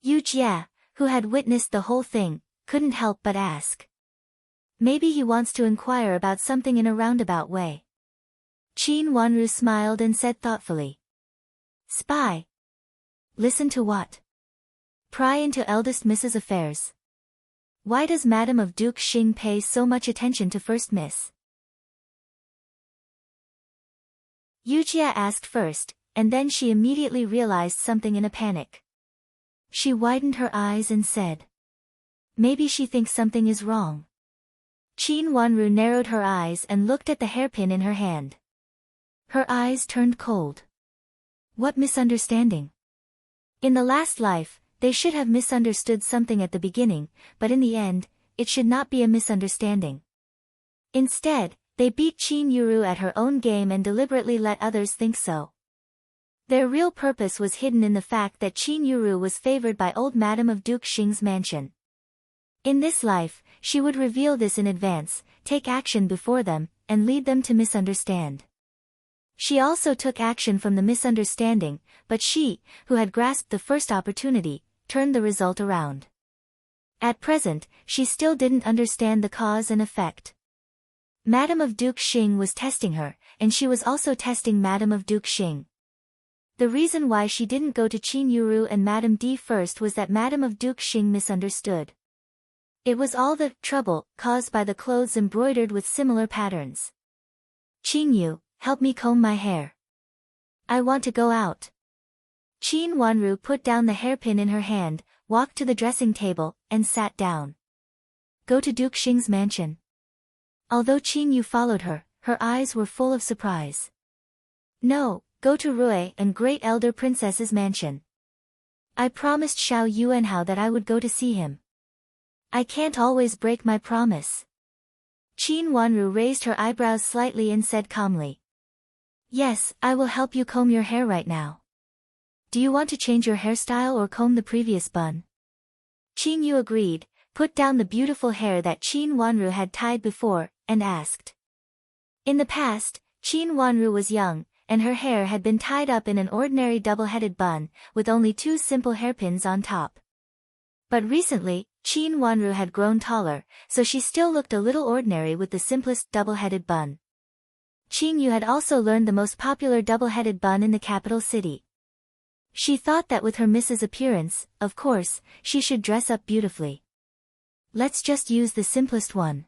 Yu Jie, who had witnessed the whole thing, couldn't help but ask. Maybe he wants to inquire about something in a roundabout way. Qin Wanru smiled and said thoughtfully. Spy. Listen to what? Pry into eldest Miss's affairs. Why does Madame of Duke Xing pay so much attention to first miss? Yu Jie asked first, and then she immediately realized something in a panic. She widened her eyes and said. Maybe she thinks something is wrong. Qin Wanru narrowed her eyes and looked at the hairpin in her hand. Her eyes turned cold. What misunderstanding? In the last life, they should have misunderstood something at the beginning, but in the end, it should not be a misunderstanding. Instead, they beat Qin Yuru at her own game and deliberately let others think so. Their real purpose was hidden in the fact that Qin Yuru was favored by old Madame of Duke Xing's mansion. In this life, she would reveal this in advance, take action before them, and lead them to misunderstand. She also took action from the misunderstanding, but she, who had grasped the first opportunity, turned the result around. At present, she still didn't understand the cause and effect. Madame of Duke Xing was testing her, and she was also testing Madame of Duke Xing. The reason why she didn't go to Qin Yuru and Madame D first was that Madame of Duke Xing misunderstood. It was all the trouble caused by the clothes embroidered with similar patterns. Qin Yu, help me comb my hair. I want to go out. Qin Wanru put down the hairpin in her hand, walked to the dressing table, and sat down. Go to Duke Xing's mansion. Although Qin Yu followed her, her eyes were full of surprise. No, go to Rui and Great Elder Princess's mansion. I promised Xiao Yuanhao that I would go to see him. I can't always break my promise. Qin Wanru raised her eyebrows slightly and said calmly. Yes, I will help you comb your hair right now. Do you want to change your hairstyle or comb the previous bun? Qin Yu agreed, put down the beautiful hair that Qin Wanru had tied before, and asked. In the past, Qin Wanru was young, and her hair had been tied up in an ordinary double-headed bun, with only 2 simple hairpins on top. But recently, Qin Wanru had grown taller, so she still looked a little ordinary with the simplest double-headed bun. Qin Yu had also learned the most popular double-headed bun in the capital city. She thought that with her Mrs. appearance, of course, she should dress up beautifully. Let's just use the simplest one.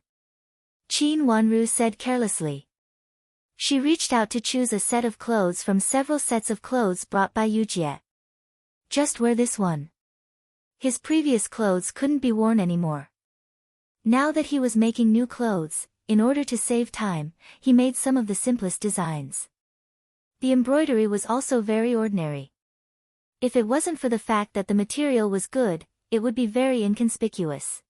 Qin Wanru said carelessly. She reached out to choose a set of clothes from several sets of clothes brought by Yujie. Just wear this one. His previous clothes couldn't be worn anymore. Now that he was making new clothes, in order to save time, he made some of the simplest designs. The embroidery was also very ordinary. If it wasn't for the fact that the material was good, it would be very inconspicuous.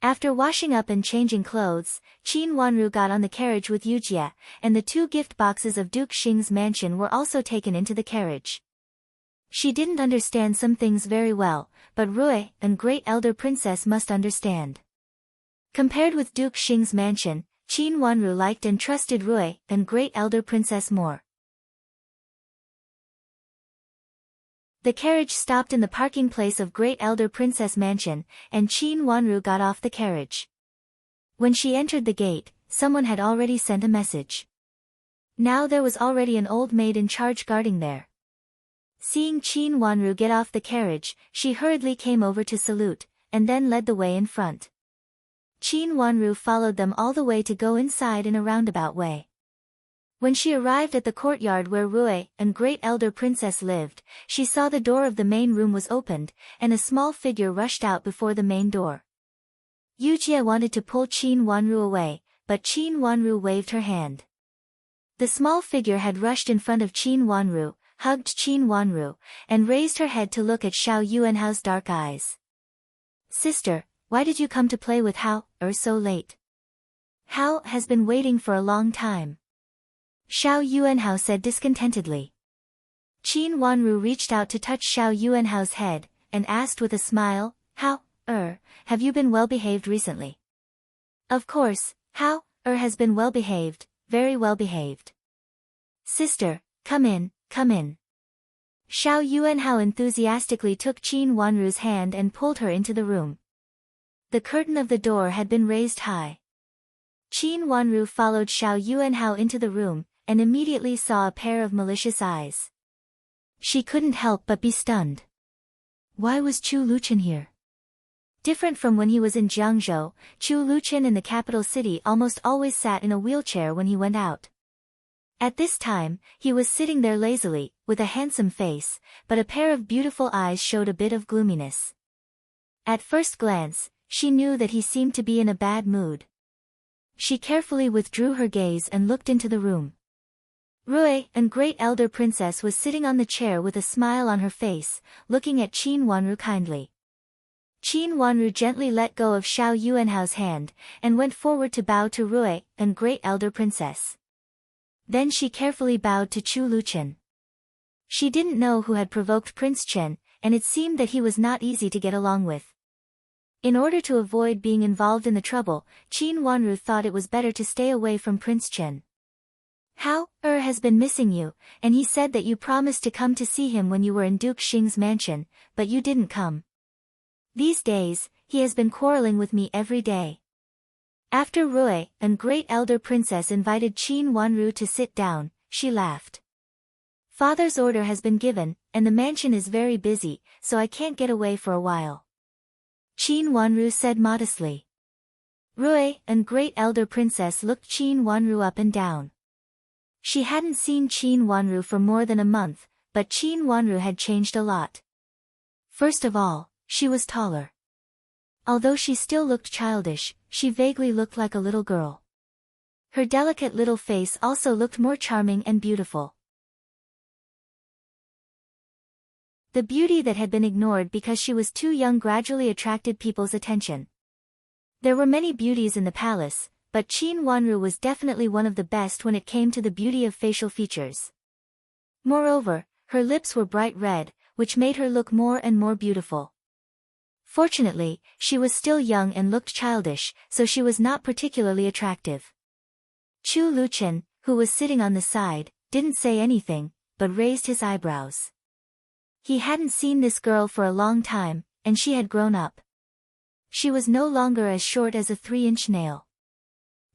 After washing up and changing clothes, Qin Wanru got on the carriage with Yujie, and the 2 gift boxes of Duke Xing's mansion were also taken into the carriage. She didn't understand some things very well, but Rui and Great Elder Princess must understand. Compared with Duke Xing's mansion, Qin Wanru liked and trusted Rui and Great Elder Princess more. The carriage stopped in the parking place of Great Elder Princess Mansion, and Qin Wanru got off the carriage. When she entered the gate, someone had already sent a message. Now there was already an old maid in charge guarding there. Seeing Qin Wanru get off the carriage, she hurriedly came over to salute, and then led the way in front. Qin Wanru followed them all the way to go inside in a roundabout way. When she arrived at the courtyard where Rui and Great Elder Princess lived, she saw the door of the main room was opened, and a small figure rushed out before the main door. Yujie wanted to pull Qin Wanru away, but Qin Wanru waved her hand. The small figure had rushed in front of Qin Wanru, hugged Qin Wanru, and raised her head to look at Xiao Yuanhao's dark eyes. Sister, why did you come to play with Hao so late? Hao has been waiting for a long time. Xiao Yuanhao said discontentedly. Qin Wanru reached out to touch Xiao Yuanhao's head, and asked with a smile, Hao, have you been well behaved recently? Of course, Hao, has been well behaved, very well behaved. Sister, come in, come in. Xiao Yuanhao enthusiastically took Qin Wanru's hand and pulled her into the room. The curtain of the door had been raised high. Qin Wanru followed Xiao Yuanhao into the room, and immediately saw a pair of malicious eyes. She couldn't help but be stunned. Why was Chu Luqian here? Different from when he was in Jiangzhou, Chu Luqian in the capital city almost always sat in a wheelchair when he went out. At this time, he was sitting there lazily, with a handsome face, but a pair of beautiful eyes showed a bit of gloominess. At first glance, she knew that he seemed to be in a bad mood. She carefully withdrew her gaze and looked into the room. Rui and Great Elder Princess was sitting on the chair with a smile on her face, looking at Qin Wanru kindly. Qin Wanru gently let go of Xiao Yuanhao's hand, and went forward to bow to Rui and Great Elder Princess. Then she carefully bowed to Chu Luqian. She didn't know who had provoked Prince Chen, and it seemed that he was not easy to get along with. In order to avoid being involved in the trouble, Qin Wanru thought it was better to stay away from Prince Chen. Hao has been missing you, and he said that you promised to come to see him when you were in Duke Xing's mansion, but you didn't come. These days, he has been quarreling with me every day. After Rui, and great elder princess invited Qin Wanru to sit down, she laughed. Father's order has been given, and the mansion is very busy, so I can't get away for a while. Qin Wanru said modestly. Rui, and great elder princess looked Qin Wanru up and down. She hadn't seen Qin Wanru for more than a month, but Qin Wanru had changed a lot. First of all, she was taller. Although she still looked childish, she vaguely looked like a little girl. Her delicate little face also looked more charming and beautiful. The beauty that had been ignored because she was too young gradually attracted people's attention. There were many beauties in the palace, but Qin Wanru was definitely one of the best when it came to the beauty of facial features. Moreover, her lips were bright red, which made her look more and more beautiful. Fortunately, she was still young and looked childish, so she was not particularly attractive. Chu Luqian, who was sitting on the side, didn't say anything, but raised his eyebrows. He hadn't seen this girl for a long time, and she had grown up. She was no longer as short as a 3-inch nail.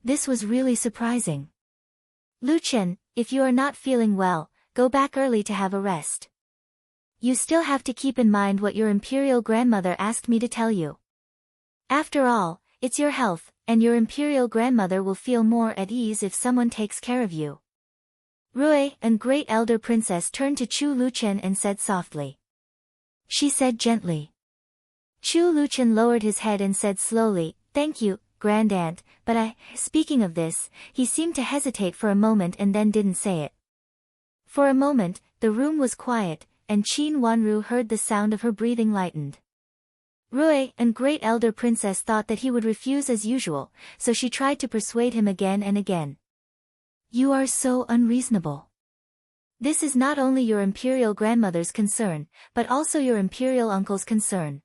This was really surprising. Luqian, if you are not feeling well, go back early to have a rest. You still have to keep in mind what your imperial grandmother asked me to tell you. After all, it's your health, and your imperial grandmother will feel more at ease if someone takes care of you. Rui, and great elder princess turned to Chu Luqian and said softly. She said gently. Chu Luqian lowered his head and said slowly, "Thank you, Grand Aunt, but speaking of this," he seemed to hesitate for a moment and then didn't say it. For a moment, the room was quiet, and Qin Wanru heard the sound of her breathing lightened. Rui, and great elder princess thought that he would refuse as usual, so she tried to persuade him again and again. You are so unreasonable. This is not only your imperial grandmother's concern, but also your imperial uncle's concern.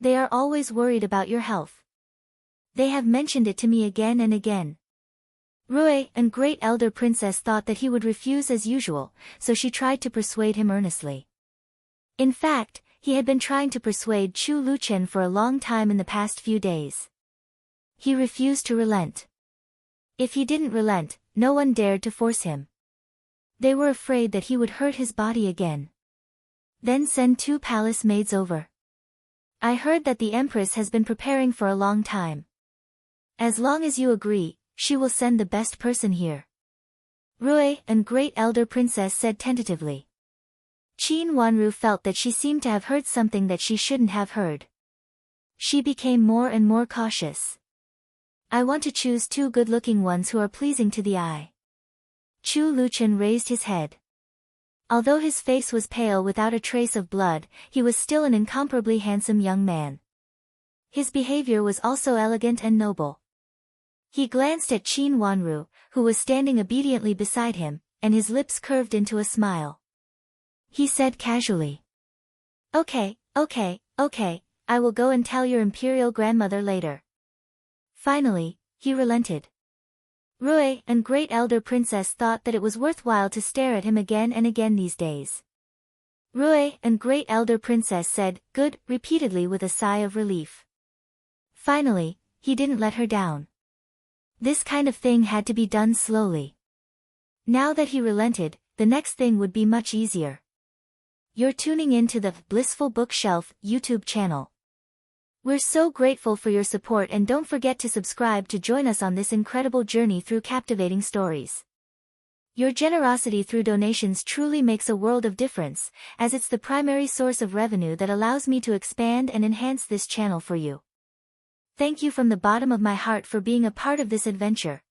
They are always worried about your health. They have mentioned it to me again and again. Rui, and great elder princess thought that he would refuse as usual, so she tried to persuade him earnestly. In fact, he had been trying to persuade Chu Luqian for a long time in the past few days. He refused to relent. If he didn't relent, no one dared to force him. They were afraid that he would hurt his body again. Then send 2 palace maids over. I heard that the Empress has been preparing for a long time. As long as you agree, she will send the best person here. Rui, and great elder princess said tentatively. Qin Wanru felt that she seemed to have heard something that she shouldn't have heard. She became more and more cautious. I want to choose 2 good-looking ones who are pleasing to the eye. Chu Luqian raised his head. Although his face was pale without a trace of blood, he was still an incomparably handsome young man. His behavior was also elegant and noble. He glanced at Qin Wanru, who was standing obediently beside him, and his lips curved into a smile. He said casually. Okay, I will go and tell your imperial grandmother later. Finally, he relented. Rui, and great elder princess thought that it was worthwhile to stare at him again and again these days. Rui, and great elder princess said, "Good," repeatedly with a sigh of relief. Finally, he didn't let her down. This kind of thing had to be done slowly. Now that he relented, the next thing would be much easier. You're tuning in to the Blissful Bookshelf YouTube channel. We're so grateful for your support, and don't forget to subscribe to join us on this incredible journey through captivating stories. Your generosity through donations truly makes a world of difference, as it's the primary source of revenue that allows me to expand and enhance this channel for you. Thank you from the bottom of my heart for being a part of this adventure.